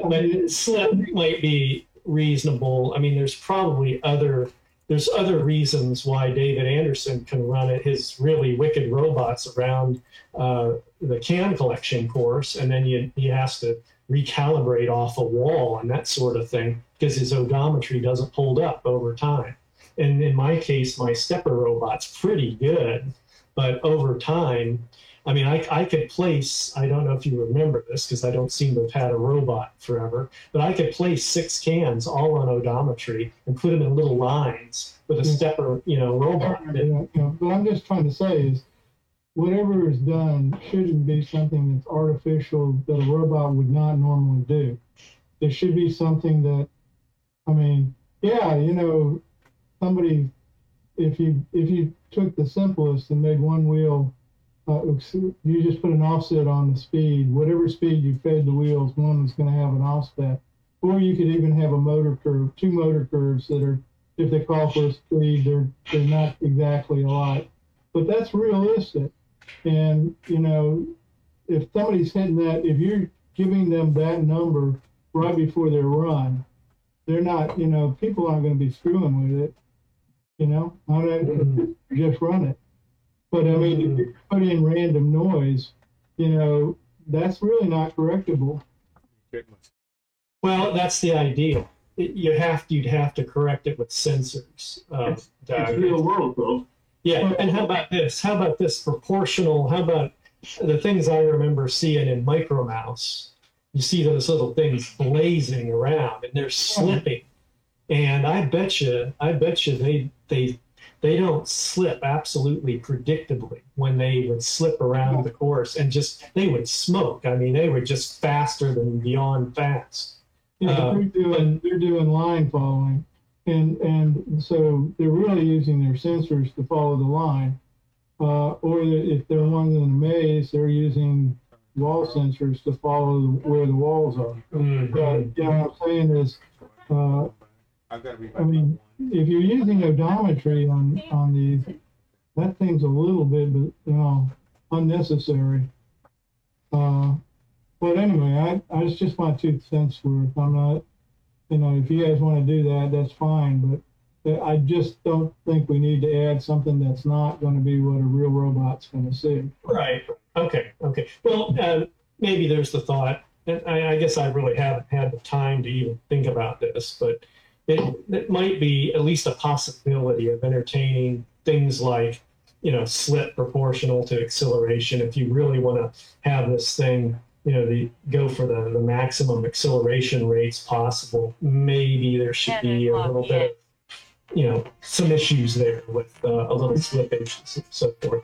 but slip might be reasonable. I mean, there's probably other reasons why David Anderson can run his really wicked robots around the can collection course, and then he has to recalibrate off a wall and that sort of thing because his odometry doesn't hold up over time. And in my case, my stepper robot's pretty good, but over time, I mean, I could place, I don't know if you remember this because I don't seem to have had a robot forever, but I could place 6 cans all on odometry and put them in little lines with a stepper, robot. But I'm just trying to say is whatever is done shouldn't be something that's artificial that a robot would not normally do. There should be something that, I mean, yeah, somebody, if you took the simplest and made one wheel, you just put an offset on the speed. Whatever speed you fed the wheels, one is going to have an offset. Or you could even have a motor curve, 2 motor curves that are, if they call for a speed, they're not exactly alike. But that's realistic. And, if somebody's hitting that, if you're giving them that number right before their run, they're not, people aren't going to be screwing with it. Just run it. But I mean, if you put in random noise, that's really not correctable. Well, that's the ideal. You'd have to correct it with sensors. It's real world, though. Yeah, and how about this? How about this proportional? How about the things I remember seeing in Micromouse? You see those little things blazing around, and they're slipping. And I bet you they don't slip absolutely predictably when they would slip around the course and they would smoke. I mean, they were just faster than beyond fast. They're doing line following, and so they're really using their sensors to follow the line. Or if they're ones in a maze, they're using wall sensors to follow where the walls are. But what I'm saying is, I mean, if you're using odometry on these, that seems a little bit, unnecessary. But anyway, I just my 2 cents worth. I'm not, if you guys want to do that, that's fine. But I just don't think we need to add something that's not going to be what a real robot's going to see. Right. Okay. Well, maybe there's the thought, and I guess I really haven't had the time to even think about this, but it might be at least a possibility of entertaining things like, slip proportional to acceleration. If you really want to have this thing, go for the maximum acceleration rates possible, maybe there should be a little bit of, some issues there with a little slippage and so forth.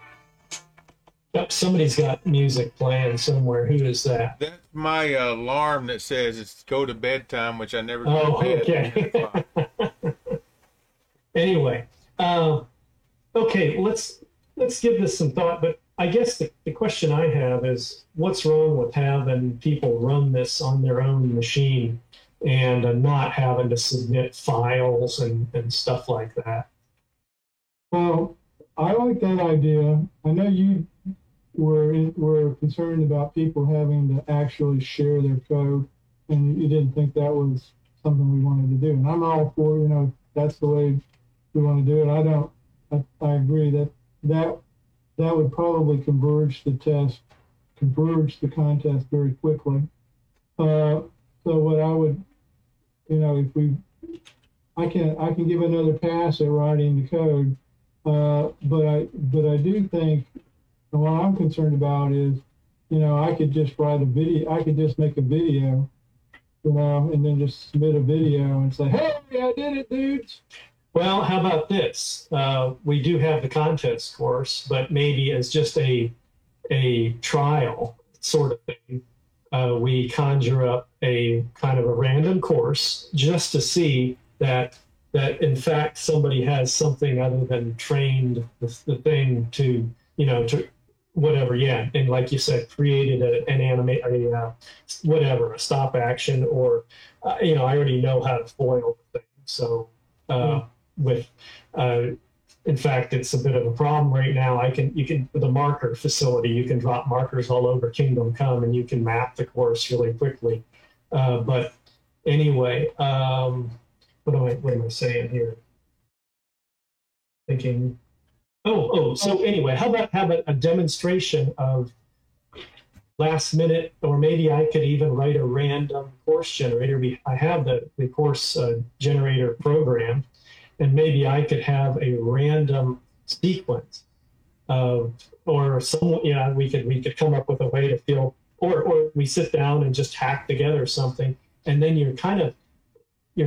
Yep, somebody's got music playing somewhere. Who is that? That's my alarm that says it's go to bedtime, which I never go Oh, to bed. okay. Anyway, okay, let's give this some thought. But I guess the question I have is, what's wrong with having people run this on their own machine and not having to submit files and stuff like that? Well, I like that idea. I know you were concerned about people having to actually share their code, and you didn't think that was something we wanted to do. And I'm all for, that's the way we want to do it. I agree that would probably converge the contest very quickly. So what I would, I can give another pass at writing the code, but I do think, and what I'm concerned about is, I could just write a video. I could just make a video, and then just submit a video and say, "Hey, I did it, dudes." Well, how about this? We do have the contest course, but maybe as just a trial sort of thing, we conjure up a kind of a random course just to see that in fact somebody has something other than trained the thing to to whatever, yeah, and like you said, created a stop action, or I already know how to foil the thing, so. In fact, it's a bit of a problem right now. You can with a marker facility, you can drop markers all over Kingdom Come, and you can map the course really quickly. But anyway, what am I saying here? Thinking. So anyway, how about a demonstration of last minute, or maybe I could even write a random course generator. I have the course generator program, and maybe I could have a random sequence of, or some, we could come up with a way to feel, or we sit down and just hack together something, and then you're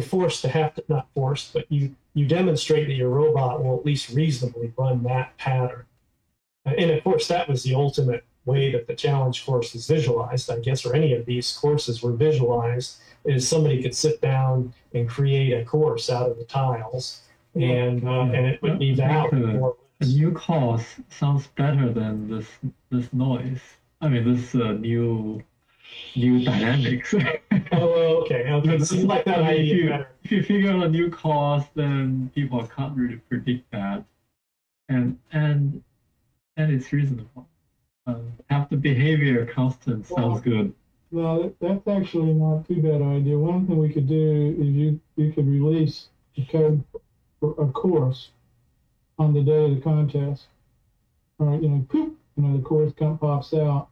forced to have to, not forced, but you demonstrate that your robot will at least reasonably run that pattern. And of course, that was the ultimate way that the challenge course is visualized, I guess, or any of these courses were visualized, is somebody could sit down and create a course out of the tiles, and it would be valid. A new course sounds better than this noise. I mean, this new dynamics. Oh, okay. So you like that idea better. If you figure out a new course, then people can't really predict that, and it's reasonable. Have the behavior constant sounds good. Well, that's actually not too bad an idea. One thing we could do is you could release the code for a course on the day of the contest. All right, poop, the course pops out.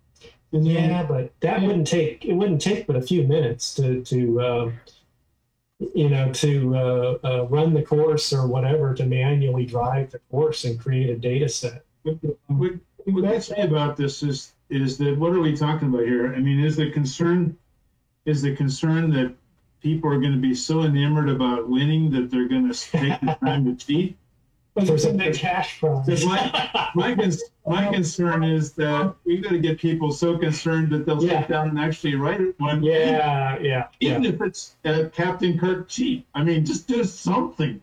And then, but that wouldn't take but a few minutes to run the course or whatever, to manually drive the course and create a data set. What I say about this is that, what are we talking about here? I mean, is the concern that people are going to be so enamored about winning that they're going to take the time to cheat? There's a big cash prize. My concern is that we've got to get people so concerned that they'll sit down and actually write one. Even if it's Captain Kirk cheat. I mean, just do something.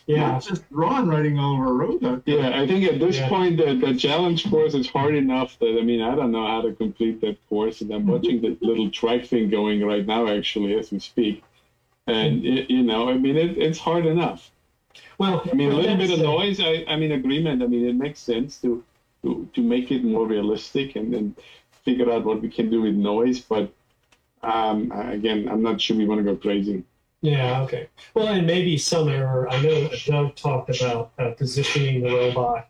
Not just Ron writing all over a robot. Yeah, I think at this point the challenge course is hard enough that, I don't know how to complete that course, and I'm watching the little track thing going right now, actually, as we speak. And, it's hard enough. Well, a little bit of noise, agreement. It makes sense to make it more realistic and then figure out what we can do with noise. But again, I'm not sure we want to go crazy. Yeah, okay. Well, and maybe some error. I know Doug talked about positioning the robot.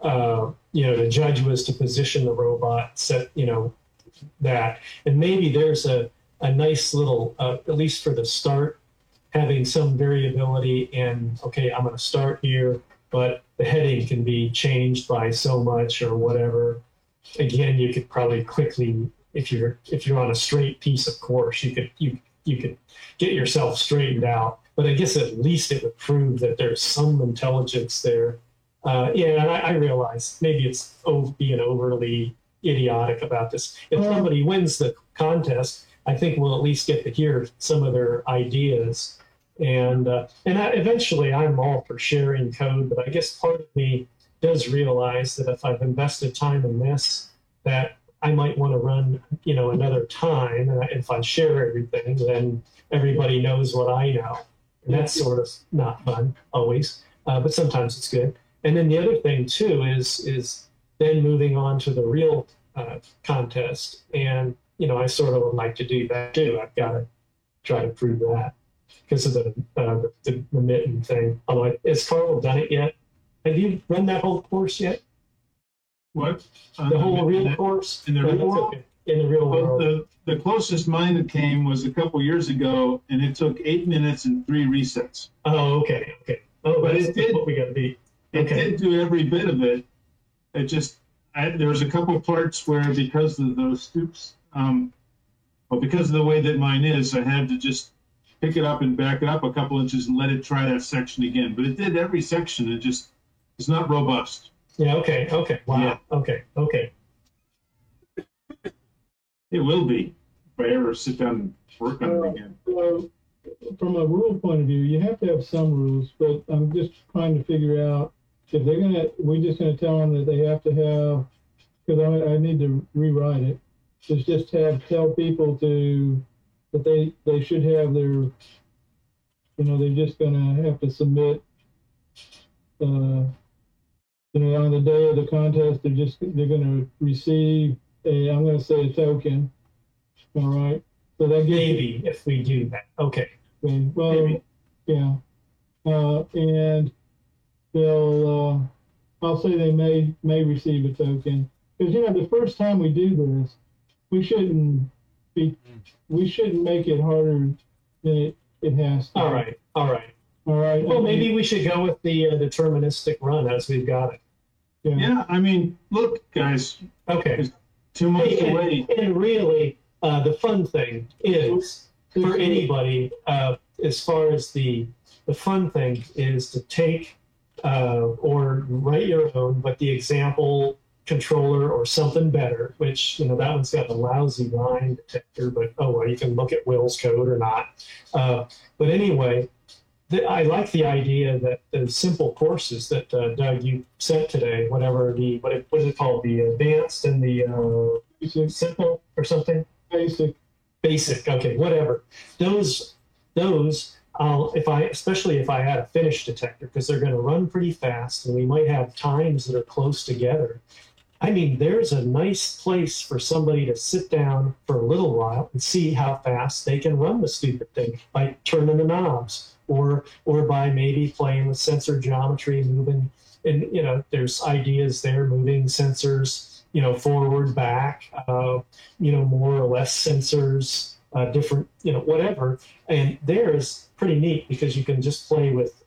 The judge was to position the robot, set, that. And maybe there's a nice little, at least for the start, having some variability in, okay, I'm going to start here, but the heading can be changed by so much or whatever. Again, you could probably quickly, if you're on a straight piece of course, you could get yourself straightened out. But I guess at least it would prove that there's some intelligence there. And I realize maybe it's being overly idiotic about this. If somebody wins the contest, I think we'll at least get to hear some of their ideas. And eventually I'm all for sharing code, but I guess part of me does realize that if I've invested time in this, that I might want to run, another time. And if I share everything, then everybody knows what I know. And that's sort of not fun always, but sometimes it's good. And then the other thing too is then moving on to the real contest. And, I sort of would like to do that too. I've got to try to prove that because of the mitten thing. Although, has Carl done it yet? Have you run that whole course yet? What? The whole real course? In the real world? In the real world. The closest mine that came was a couple years ago, and it took 8 minutes and 3 resets. Oh, okay. Oh, but it did what we got to be. It did do every bit of it. It just, there was a couple of parts where, because of those stoops, because of the way that mine is, I had to just pick it up and back it up a couple inches and let it try that section again. But it did every section. It just, it's not robust. Yeah, okay. Wow. Yeah. Okay. It will be if I ever sit down and work on it again. Well, from a rule point of view, you have to have some rules, but I'm just trying to figure out if we're just going to tell them that they have to have, because I need to rewrite it, is just tell people that they should have their, they're just going to have to submit, on the day of the contest, they're going to receive I'm going to say a token. All right. So that maybe if we do that. Okay. Well, maybe. Yeah. And they'll, I'll say they may receive a token. Because, the first time we do this, we shouldn't make it harder than it has to. All right. All right. Well, maybe we should go with the deterministic run as we've got it. Yeah, I mean, look, guys. Okay. It's 2 months away. And really, the fun thing is for anybody, as far as the fun thing is to take or write your own, but the example controller or something better, which, that one's got a lousy line detector, but oh well, you can look at Will's code or not. But anyway, I like the idea that the simple courses that Doug, you sent today, whatever what is it called, the advanced and the simple or something? Basic, okay, whatever. Those especially if I had a finish detector, because they're going to run pretty fast and we might have times that are close together. I mean, there's a nice place for somebody to sit down for a little while and see how fast they can run the stupid thing by turning the knobs or by maybe playing with sensor geometry, moving, and there's ideas there, moving sensors, forward, back, more or less sensors, different, whatever. And there's pretty neat because you can just play with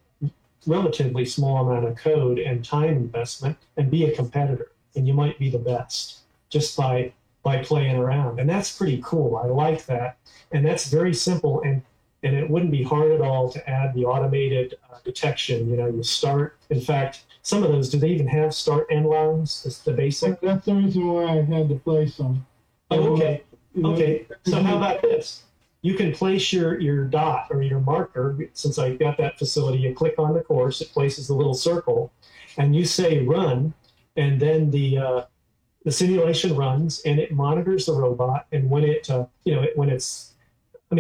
relatively small amount of code and time investment and be a competitor. And you might be the best just by playing around. And that's pretty cool. I like that. And that's very simple. And it wouldn't be hard at all to add the automated detection. You start, in fact, some of those, do they even have start end lines? That's the basic? That's the reason why I had to place them. Oh, okay. Okay. So how about this? You can place your dot or your marker. Since I've got that facility, you click on the course, it places the little circle, and you say run, and then the simulation runs and it monitors the robot. And when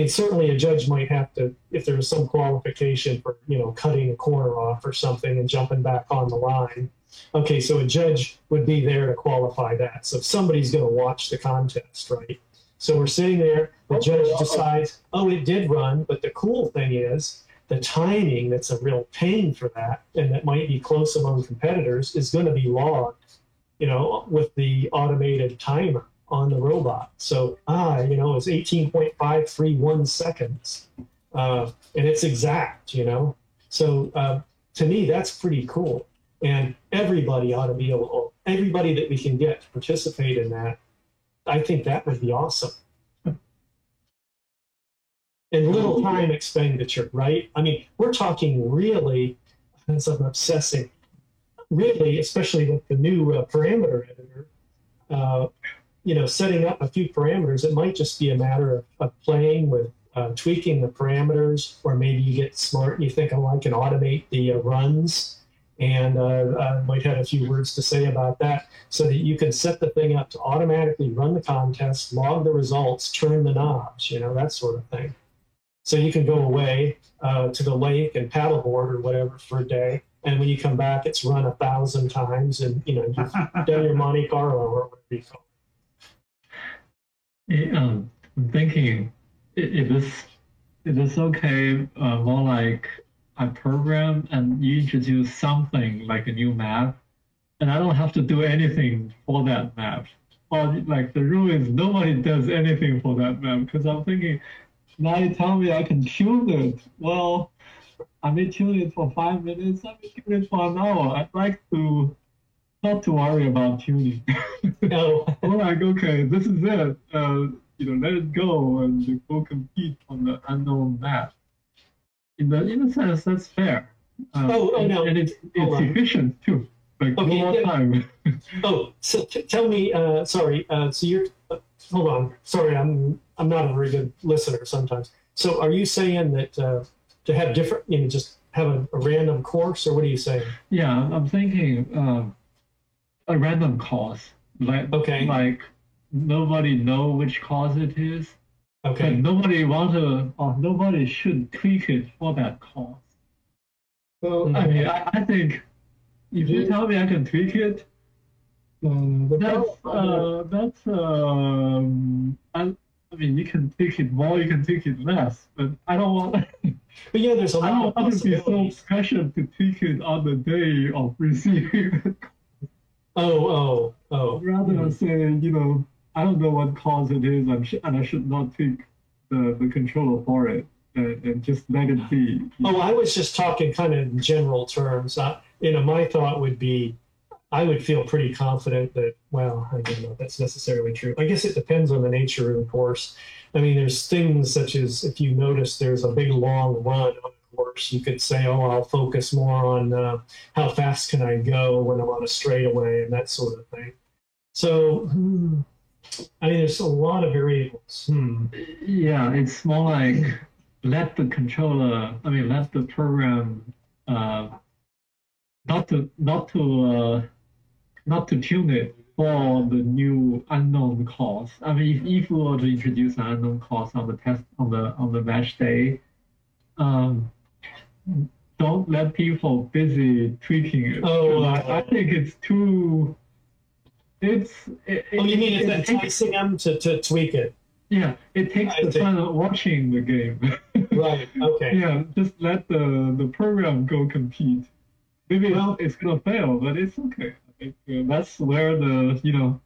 certainly a judge might have to, if there was some qualification for, cutting a corner off or something and jumping back on the line. Okay, so a judge would be there to qualify that. So somebody's going to watch the contest, right? So we're sitting there, the judge decides, oh, it did run, but the cool thing is the timing that's a real pain for that, and that might be close among competitors, is going to be logged, with the automated timer on the robot. So, it's 18.531 seconds, and it's exact, So to me, that's pretty cool. And everybody ought to be everybody that we can get to participate in that, I think that would be awesome. And little time expenditure, right? I mean, we're talking really, as I'm obsessing, really, especially with the new parameter editor, setting up a few parameters. It might just be a matter of playing with tweaking the parameters, or maybe you get smart and you think, oh, I can automate the runs, and I might have a few words to say about that, so that you can set the thing up to automatically run the contest, log the results, turn the knobs, that sort of thing. So you can go away to the lake and paddleboard or whatever for a day, and when you come back, it's run 1,000 times, and you've done your Monte Carlo or whatever you call it. I'm thinking if it's okay, more like I program and you introduce something like a new map, and I don't have to do anything for that map. Or like the rule is nobody does anything for that map, because I'm thinking, now you tell me I can tune it. Well, I may tune it for 5 minutes, I may tune it for an hour. I'd like to not to worry about tuning. No. I'm like, okay, this is it. Let it go and go compete on the unknown map. In a sense, that's fair. No. And it's efficient too. Like okay, more time. So tell me, sorry. So you're, hold on. Sorry, I'm not a very good listener sometimes. So are you saying that to have different, just have a random course, or what are you saying? Yeah, I'm thinking a random course. Like nobody know which course it is. Okay. But nobody should tweak it for that course. So, I mean, I think if you tell me I can tweak it, I mean, you can tweak it more, you can tweak it less, but I don't want. But there's a lot of possibilities. I don't want to be so pressured to tweak it on the day of receiving it. Oh. Rather than saying, I don't know what cause it is, and I should not tweak the controller for it. and just let it be. Oh, I was just talking kind of in general terms. My thought would be, I would feel pretty confident that, well, I don't know if that's necessarily true. I guess it depends on the nature of the course. I mean, there's things such as if you notice there's a big long run on a course, you could say, oh, I'll focus more on how fast can I go when I'm on a straightaway and that sort of thing. So, I mean, there's a lot of variables. Yeah, it's more like let the program not to tune it for the new unknown course. I mean, if we were to introduce an unknown course on the test on the match day, don't let people busy tweaking it. I think it's too. You mean it's enticing them to tweak it? Yeah, it takes the fun of watching the game. Right. Okay. Yeah, just let the program go compete. Maybe it's gonna fail, but it's okay. That's where you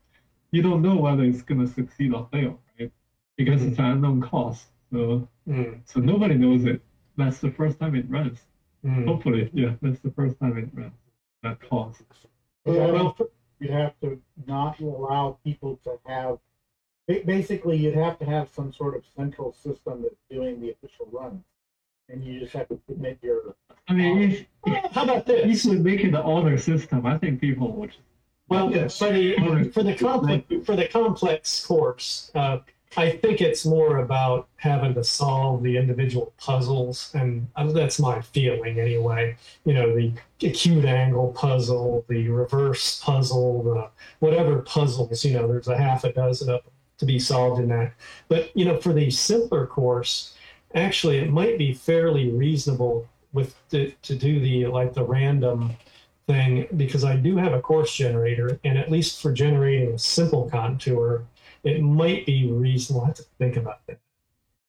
don't know whether it's gonna succeed or fail, right? Because it's an unknown course. So nobody knows it. That's the first time it runs. Hopefully, that's the first time it runs. That course. Well, you have to not allow people to have. Basically, you'd have to have some sort of central system that's doing the official run, and you just have to submit your. I mean, how about this? If we make it an order system, I think people would. Well, for the complex course, I think it's more about having to solve the individual puzzles, and that's my feeling anyway. The acute angle puzzle, the reverse puzzle, the whatever puzzles. there's a half a dozen of them to be solved in that. But for the simpler course, actually, it might be fairly reasonable to do the random thing, because I do have a course generator, and at least for generating a simple contour, it might be reasonable. I have to think about that.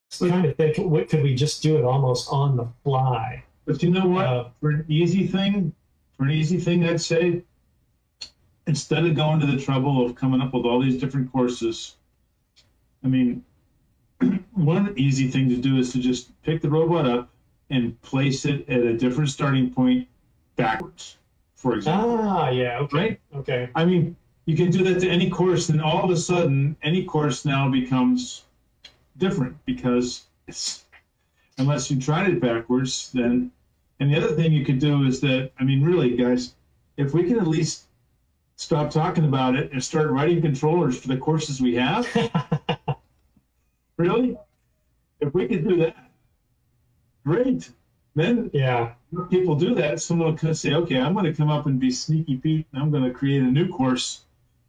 So trying to think, what could we just do it almost on the fly? But you know what? For an easy thing, I'd say, instead of going to the trouble of coming up with all these different courses, I mean, one easy thing to do is to just pick the robot up and place it at a different starting point backwards, for example. Yeah. Okay. Right? Okay. I mean, you can do that to any course, and all of a sudden, any course now becomes different, because unless you tried it backwards, then. And the other thing you could do is that, I mean, really, guys, if we can at least stop talking about it and start writing controllers for the courses we have, really, if we could do that, great. Then people do that. Someone will say, okay, I'm going to come up and be Sneaky Pete, and I'm going to create a new course.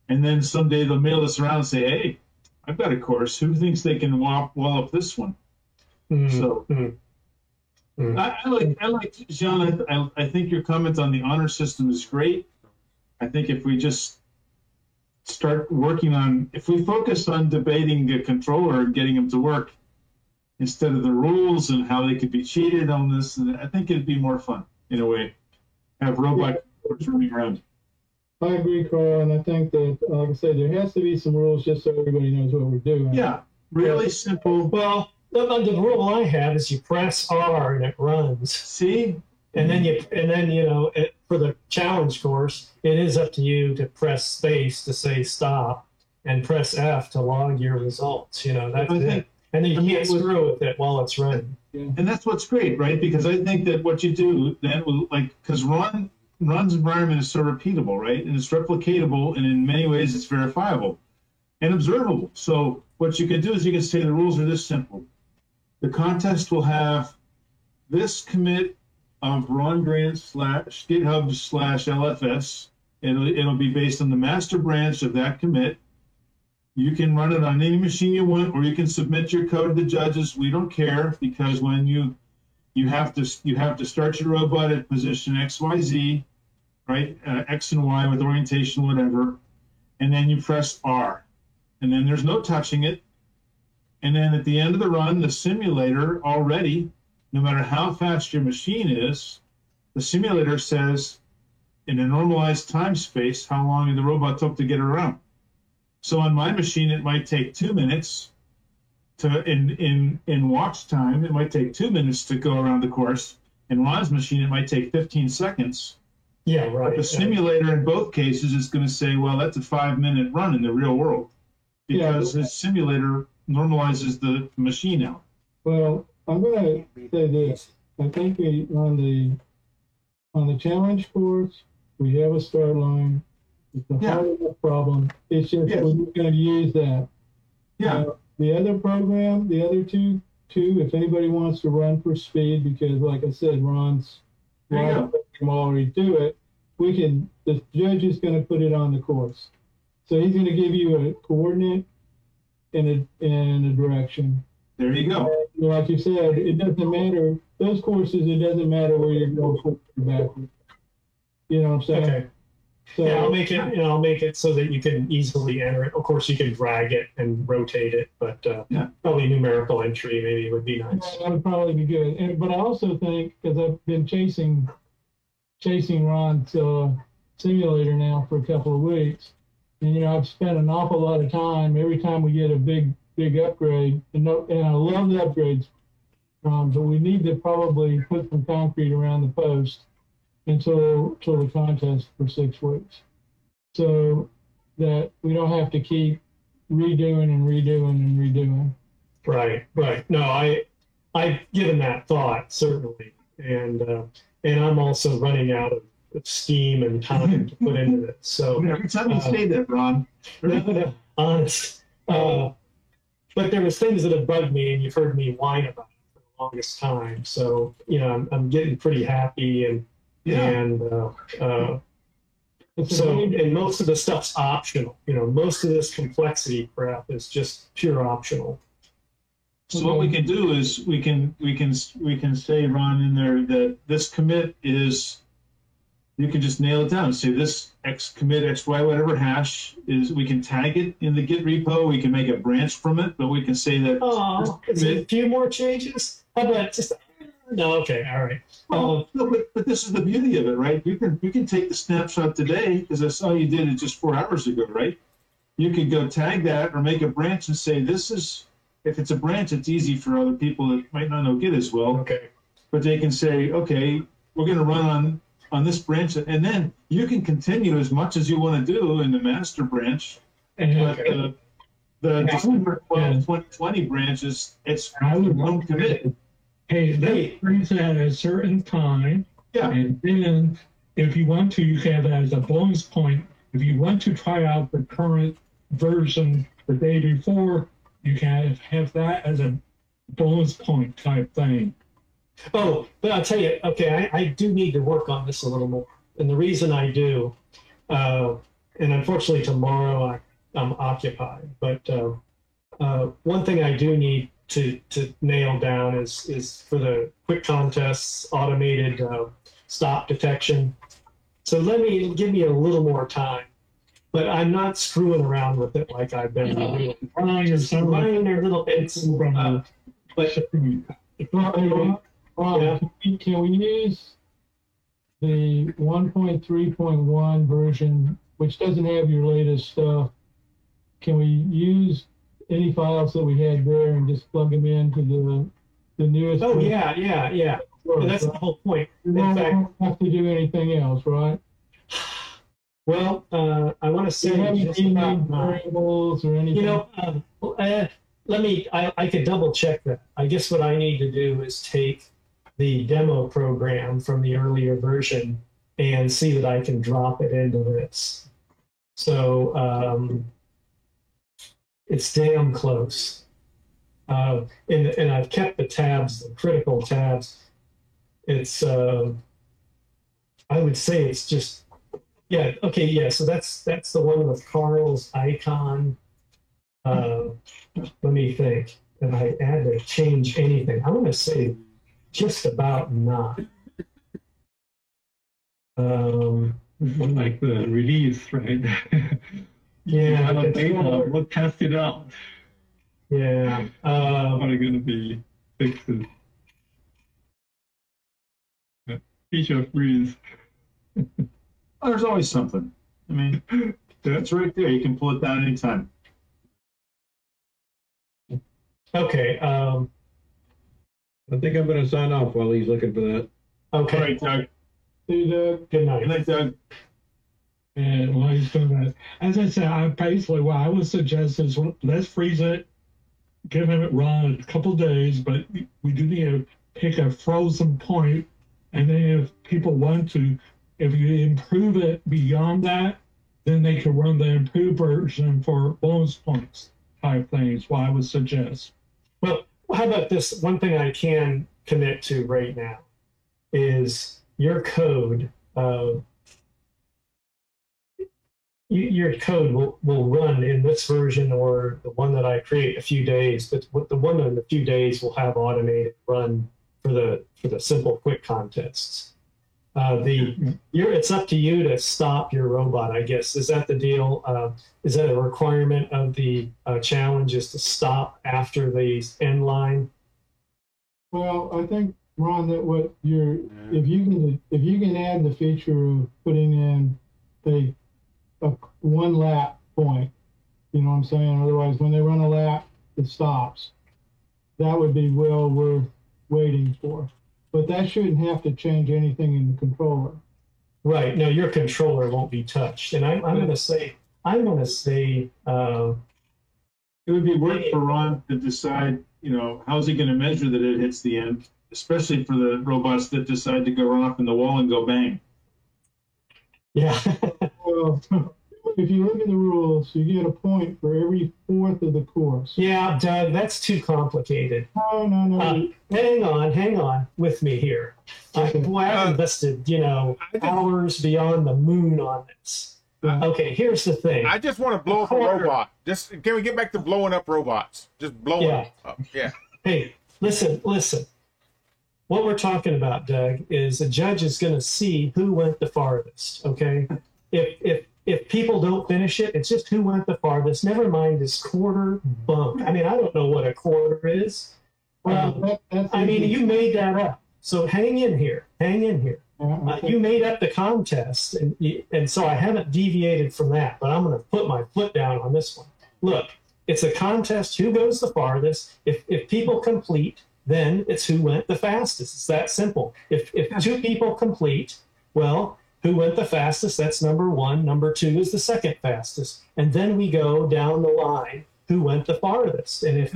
And then someday they'll mail us around and say, hey, I've got a course. Who thinks they can wall up this one? So I like Jean. I think your comment on the honor system is great. I think if we just start working on, if we focus on debating the controller and getting them to work instead of the rules and how they could be cheated on this, I think it'd be more fun in a way. Have robot controllers running around. I agree, Carl, and I think that, like I said, there has to be some rules just so everybody knows what we're doing. Yeah, really simple. Well, the rule I have is you press R and it runs. See? And then for the challenge course, it is up to you to press space to say stop and press F to log your results. That's it. And then you can't screw with it while it's running. Yeah. And that's what's great, right? Because I think that what you do then will, because Run's environment is so repeatable, right? And it's replicatable, and in many ways it's verifiable and observable. So what you can do is you can say the rules are this simple. The contest will have this commit of Ron Grant /GitHub/LFS. It'll be based on the master branch of that commit. You can run it on any machine you want, or you can submit your code to the judges. We don't care, because when you have to start your robot at position XYZ, right? X and Y with orientation, whatever, and then you press R, and then there's no touching it. And then at the end of the run, the simulator already, no matter how fast your machine is, the simulator says in a normalized time space how long the robot took to get around. So on my machine, it might take 2 minutes in watch time, it might take 2 minutes to go around the course. In Ron's machine, it might take 15 seconds. Yeah, right. But the simulator in both cases is going to say, well, that's a 5-minute run in the real world, because the simulator normalizes the machine out. Well, I'm going to say this. I think on the challenge course, we have a start line. It's a hard enough problem. It's just we're going to use that. Yeah. The other program, the other two, if anybody wants to run for speed, because like I said, Ron's already do it. The judge is going to put it on the course. So he's going to give you a coordinate and a direction. There you go. And like you said, it doesn't matter. Those courses, it doesn't matter where you're going forward or backward. You know what I'm saying? Okay. So yeah, I'll make it so that you can easily enter it. Of course, you can drag it and rotate it, but probably numerical entry maybe would be nice. That would probably be good. But I also think, because I've been chasing Ron's simulator now for a couple of weeks, and I've spent an awful lot of time every time we get a big upgrade, and I love the upgrades, but we need to probably put some concrete around the post until the contest for 6 weeks, so that we don't have to keep redoing. Right. No, I've given that thought, certainly, and I'm also running out of steam and time to put into it. So every time you say that, Ron, honest. But there was things that have bugged me, and you've heard me whine about it for the longest time. So I'm getting pretty happy, and most of the stuff's optional. Most of this complexity crap is just pure optional. So what we can do is we can say, Ron, in there that this commit is, you can just nail it down and say this X commit XY whatever hash is. We can tag it in the Git repo. We can make a branch from it, but we can say that. Oh, is it a few more changes? How about just? No, okay, all right. No, but this is the beauty of it, right? You can take the snapshot today, because I saw you did it just 4 hours ago, right? You could go tag that or make a branch and say this is. If it's a branch, it's easy for other people that might not know Git as well. Okay. But they can say, okay, we're going to run on this branch, and then you can continue as much as you want to do in the master branch. But the December 12, 2020 branch it's one commit. Hey, that brings at a certain time. Yeah. And then if you want to, you can have that as a bonus point. If you want to try out the current version the day before, you can have that as a bonus point type thing. Oh, but I'll tell you, okay, I do need to work on this a little more. And the reason I do, and unfortunately tomorrow I'm occupied, but one thing I do need to nail down is for the quick contests, automated stop detection. So give me a little more time. But I'm not screwing around with it like I've been doing. Minor little bits. Can we use the 1.3.1 version, which doesn't have your latest stuff? Can we use any files that we had there and just plug them into the newest? Oh, yeah. Well, that's the whole point. We don't have to do anything else, right? Well, I want to say variables or anything. I could double check that. I guess what I need to do is take the demo program from the earlier version and see that I can drop it into this. So it's damn close. And I've kept the tabs, the critical tabs. It's, I would say it's just, yeah, okay, yeah, so that's the one with Carl's icon. Let me think. If I had to change anything, I'm going to say just about not. Like the release, right? Yeah. We'll test it out. Yeah. What are going to be fixes? Feature freeze. Oh, there's always something. I mean, it's right there. You can pull it down anytime. Okay. I think I'm going to sign off while he's looking for that. Okay. All right, Doug. See you, Doug. Good night. Good night, Doug. And while he's doing that, as I said, what I would suggest is let's freeze it, give him it run a couple days, but we do need to pick a frozen point, and then if people want to, if you improve it beyond that, then they can run the improved version for bonus points type things. What I would suggest. Well, how about this? One thing I can commit to right now is your code. Your code will run in this version or the one that I create in a few days. But the one in a few days will have automated run for the simple quick contests. It's up to you to stop your robot, I guess. Is that the deal? Is that a requirement of the challenge, is to stop after the end line? Well, I think, Ron, that what you're, if you can add the feature of putting in a one lap point, you know what I'm saying? Otherwise, when they run a lap, it stops. That would be well worth waiting for. But that shouldn't have to change anything in the controller. Right. No, your controller won't be touched. And I'm going to say, it would be work for Ron to decide, how's he going to measure that it hits the end, especially for the robots that decide to go run off in the wall and go bang. Yeah. Well, if you look at the rules, you get a point for every fourth of the course. Yeah, Doug, that's too complicated. No. Hang on with me here. I've invested, hours beyond the moon on this. Okay, here's the thing. I just want to blow up a robot. Can we get back to blowing up robots? Just blowing them up. Yeah. Hey, listen. What we're talking about, Doug, is a judge is going to see who went the farthest. Okay, if people don't finish it, it's just who went the farthest. Never mind this quarter bump. I mean, I don't know what a quarter is. You made that up. So hang in here. You made up the contest, and so I haven't deviated from that. But I'm going to put my foot down on this one. Look, it's a contest. Who goes the farthest? If people complete, then it's who went the fastest. It's that simple. If two people complete, well, who went the fastest? That's number one. Number two is the second fastest. And then we go down the line, who went the farthest. And if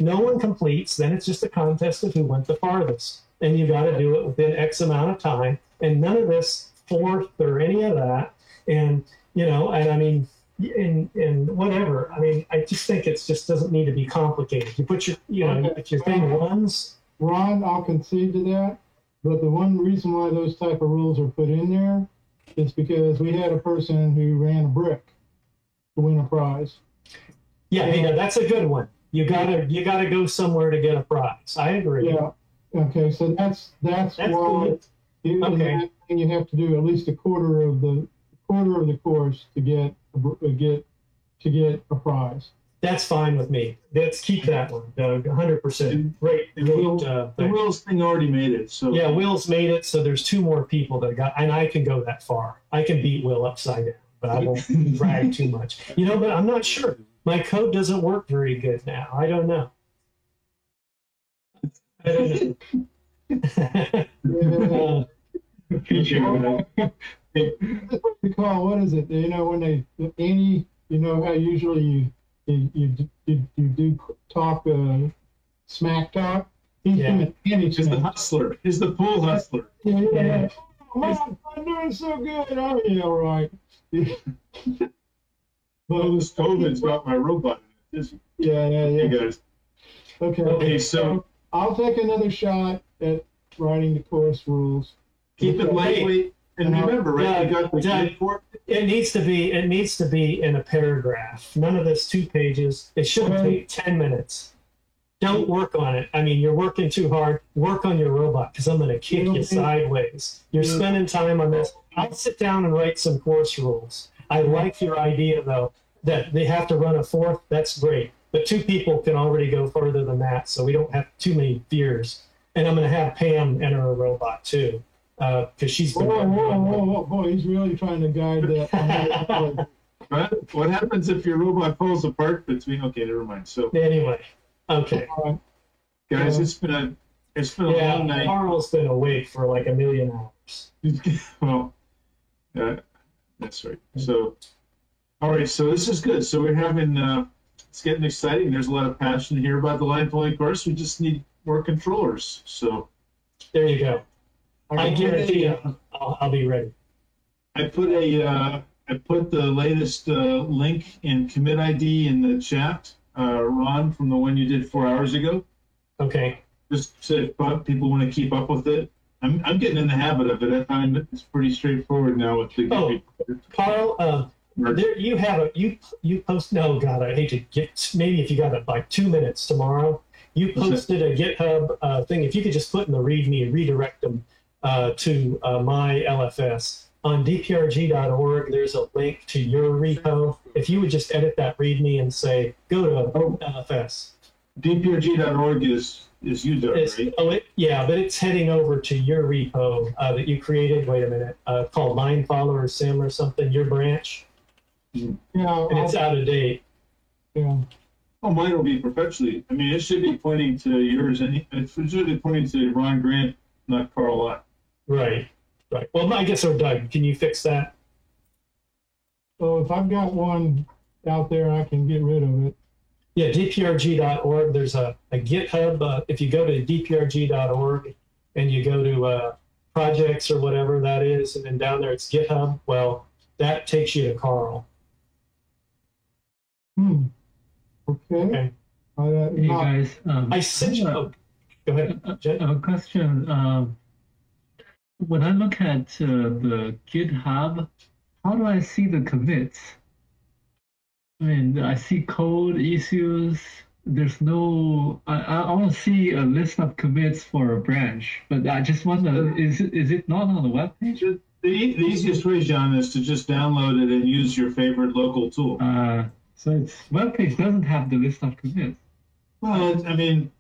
no one completes, then it's just a contest of who went the farthest. And you got to do it within X amount of time. And none of this fourth or any of that. And whatever. I mean, I just think it just doesn't need to be complicated. You put if your thing runs. Ron, I'll concede to that. But the one reason why those type of rules are put in there is because we had a person who ran a brick to win a prize. Yeah, that's a good one. You gotta go somewhere to get a prize. I agree. Yeah. Okay, so that's why good. Okay. And you have to do at least a quarter of the course to get a prize. That's fine with me. Let's keep that one, Doug. 100%. Great. The Will's thing already made it. So yeah, Will's made it. So there's two more people that got, and I can go that far. I can beat Will upside down, but I won't brag too much. But I'm not sure. My code doesn't work very good now. I don't know. Recall, what is it? When how usually you do talk smack talk. He's the hustler. He's the pool hustler. Yeah. I'm doing so good. Oh yeah, right. Well, this COVID's got my robot in it. Yeah. You guys. Okay, so I'll take another shot at writing the course rules. Keep it lightweight. And remember, right? It needs to be in a paragraph. None of this 2 pages. It shouldn't take 10 minutes. Don't work on it. I mean, you're working too hard. Work on your robot, because I'm going to kick you sideways. You're spending time on this. I'll sit down and write some course rules. I like your idea, though, that they have to run a fourth. That's great. But 2 people can already go further than that, so we don't have too many fears. And I'm going to have Pam enter a robot, too. Because she's been. Whoa! He's really trying to guide that. What happens if your robot falls apart between? Okay, never mind. So anyway, Okay. Guys, it's been a long night. Carl's been awake for like a million hours. Well, that's right. So, all right. So this is good. So we're having, it's getting exciting. There's a lot of passion here about the line following course. We just need more controllers. So there you go. I guarantee I'll be ready. I put the latest link and commit ID in the chat, Ron, from the one you did 4 hours ago. Okay. Just so if people want to keep up with it. I'm getting in the habit of it. I find it's pretty straightforward now with the. Oh, Carl, there you have you post. No, God, I hate to get. Maybe if you got it like 2 minutes tomorrow, you posted a GitHub thing. If you could just put in the README and redirect them to my LFS on dprg.org. There's a link to your repo. If you would just edit that README and say go to LFS. dprg.org is UDOT, right? Yeah, but it's heading over to your repo that you created. Wait a minute, called Linefollower or Sim or something. Your branch. Yeah, and it's out of date. Yeah. Oh, mine will be perpetually. I mean, it should be pointing to yours, and it should be pointing to Ron Grant, not Carl Lott. Right. Well, I guess, Doug, can you fix that? So if I've got one out there, I can get rid of it. Yeah, dprg.org. There's a GitHub. If you go to dprg.org and you go to projects or whatever that is, and then down there it's GitHub, well, that takes you to Carl. Okay. Hey guys, I sent you. Go ahead. A question. When I look at the GitHub, how do I see the commits? I mean, I see code issues. There's no. I want to see a list of commits for a branch, but I just wonder, is it not on the web page? The easiest way, John, is to just download it and use your favorite local tool. So its web page doesn't have the list of commits. Well, I mean,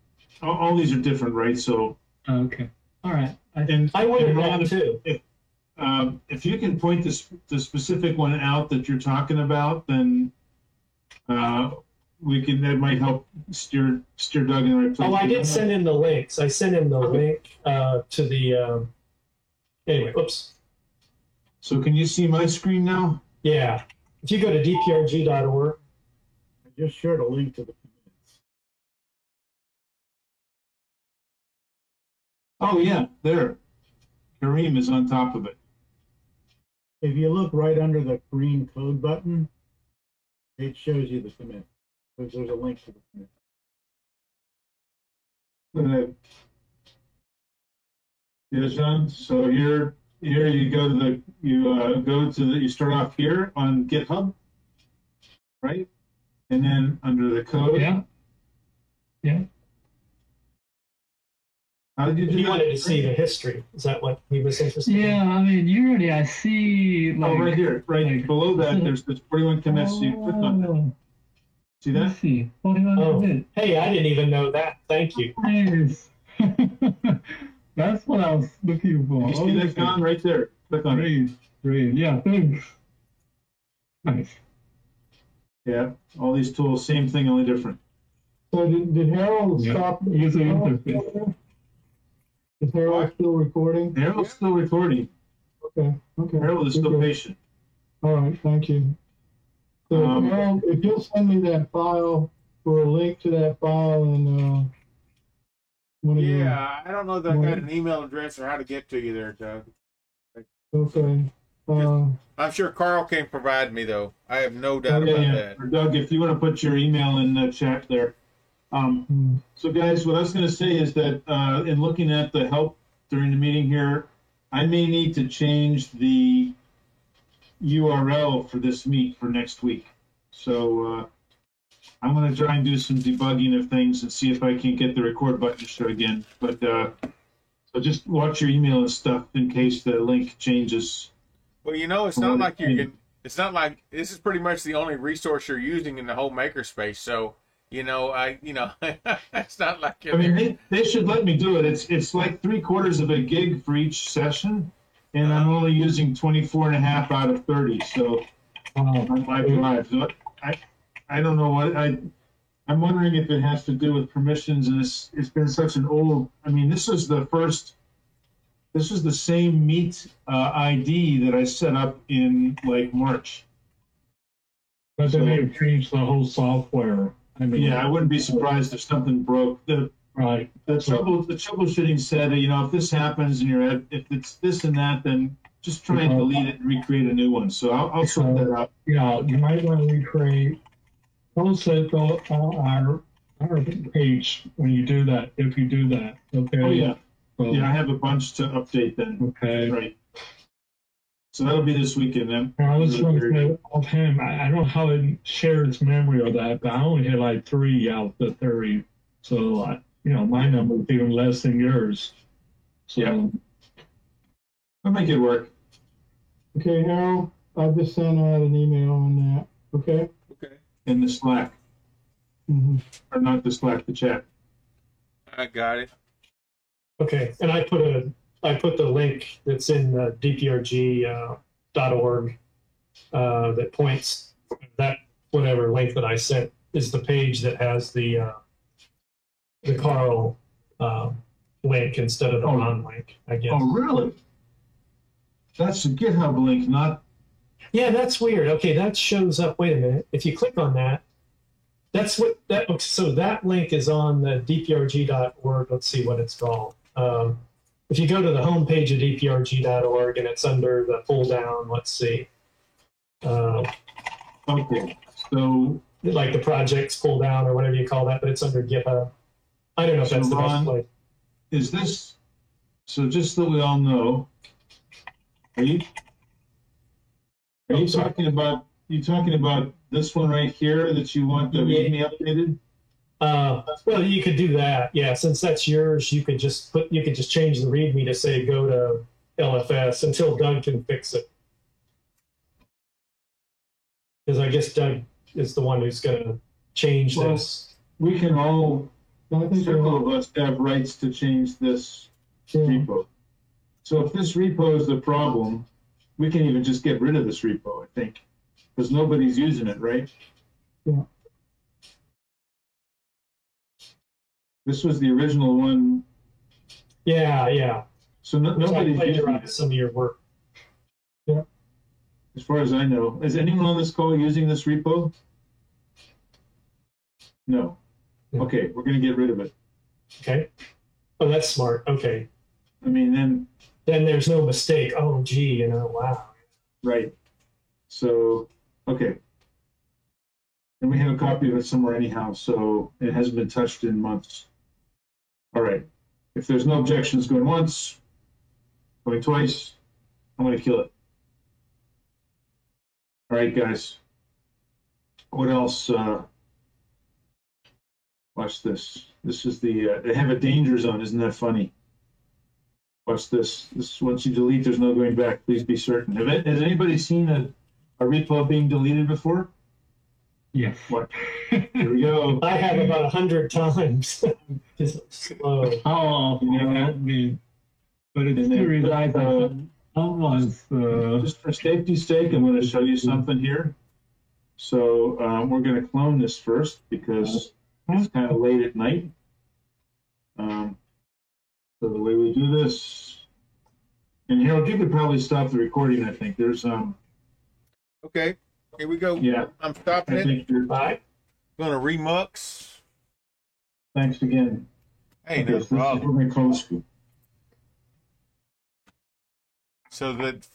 all these are different, right? So. Okay. All right. I wanted that too. If you can point the specific one out that you're talking about, then that might help steer Doug in the right place. Oh, I did send him the links. I sent him the link to the. Anyway, oops. So can you see my screen now? Yeah. If you go to dprg.org. I just shared a link to the commits. Oh yeah, there. Kareem is on top of it. If you look right under the green code button, it shows you the commit. There's a link to the commit. Yeah, John. So here you go to you start off here on GitHub, right? And then under the code. Yeah. How did you do He that? wanted to see the history. Is that what he was interested in? Yeah, I mean, usually I see like. Oh, right here, right below that. There's 41 commits. So you click on that. See that? Let's see. 41 commits. Hey, I didn't even know that. Thank you. Nice. That's what I was looking for. You see that, John? Right there. Click on it. Great. Yeah, thanks. Nice. Yeah, all these tools, same thing, only different. So did Harold stop? User interface. Is Harold still recording? Harold's still recording. Okay. Harold is still patient. All right, thank you. So Harold, if you'll send me that file or a link to that file and I don't know that I got an email address or how to get to you there, Doug. Okay. I'm sure Carl can provide me though. I have no doubt about that. Or Doug, if you want to put your email in the chat there. So guys, what I was going to say is that in looking at the help during the meeting here, I may need to change the URL for this meet for next week. So I'm going to try and do some debugging of things and see if I can get the record button to show again. But so just watch your email and stuff in case the link changes. Well, it's not like you can. It's not like this is pretty much the only resource you're using in the whole makerspace. So it's not like I mean, they should let me do it. It's like 3/4 of a gig for each session, and I'm only using 24.5 out of 30. So on my drive, so I don't know what I'm wondering if it has to do with permissions, and it's been such an old. I mean, this is the same Meet ID that I set up in like March. But they may have changed the whole software. I mean, yeah, I wouldn't be surprised if something broke. The troubleshooting said, if this happens and if it's this and that, then just try and delete it and recreate a new one. So I'll sort that out. Yeah, you might want to recreate. Post it on our page when you do that. If you do that, okay. Oh yeah, So, yeah. I have a bunch to update then. Okay. Right. So that'll be this weekend then. I was going to say offhand, I don't know how it shares memory of that, but I only hit like 3 out of the 30. So, my number is even less than yours. So, yeah. I'll make it work. Okay, Harold, I just sent out an email on that. Okay. Okay. In the Slack. Mm-hmm. Or not the Slack, the chat. I got it. Okay, and I put the link that's in dprg.org that points that whatever link that I sent is the page that has the Carl link instead of the Ron link, I guess. Oh, really? That's a GitHub link, not. Yeah, that's weird. Okay, that shows up. Wait a minute. If you click on that, so that link is on the dprg.org. Let's see what it's called. If you go to the homepage of dprg.org and it's under the pull down, let's see. Okay, so like the projects pull down or whatever you call that, but it's under GitHub. I don't know if that's the best place. Is this, so just so we all know, are you talking about this one right here that you want the README updated? Well, you could do that. Yeah, since that's yours, you could just change the README to say go to LFS until Doug can fix it. Because I guess Doug is the one who's going to change this. We can all, several of us have rights to change this repo. So if this repo is the problem, we can even just get rid of this repo, I think, because nobody's using it, right? Yeah. This was the original one. Yeah, yeah. So nobody's using it. Some of your work. Yeah. As far as I know, is anyone on this call using this repo? No. Yeah. Okay, we're going to get rid of it. Okay. Oh, that's smart. Okay. I mean, then there's no mistake. Oh, gee, wow. Right. So, okay. And we have a copy of it somewhere anyhow, so it hasn't been touched in months. All right. If there's no objections going once, going twice, I'm going to kill it. All right, guys. What else? Watch this. This is they have a danger zone. Isn't that funny? Watch this. Once you delete, there's no going back. Please be certain. Has anybody seen a repo being deleted before? Yes. What? Here we go. I have about 100 times. Just slow. Oh, but it's still relies on someone's. Just for safety's sake, I'm going to show you something here. So we're going to clone this first because it's kind of late at night. So the way we do this, and Harold, you could probably stop the recording. I think there's Okay, here we go. Yeah, I'm stopping it. Bye. Going to remux. Thanks again. Hey, okay, no problem. We're going to call this group. So that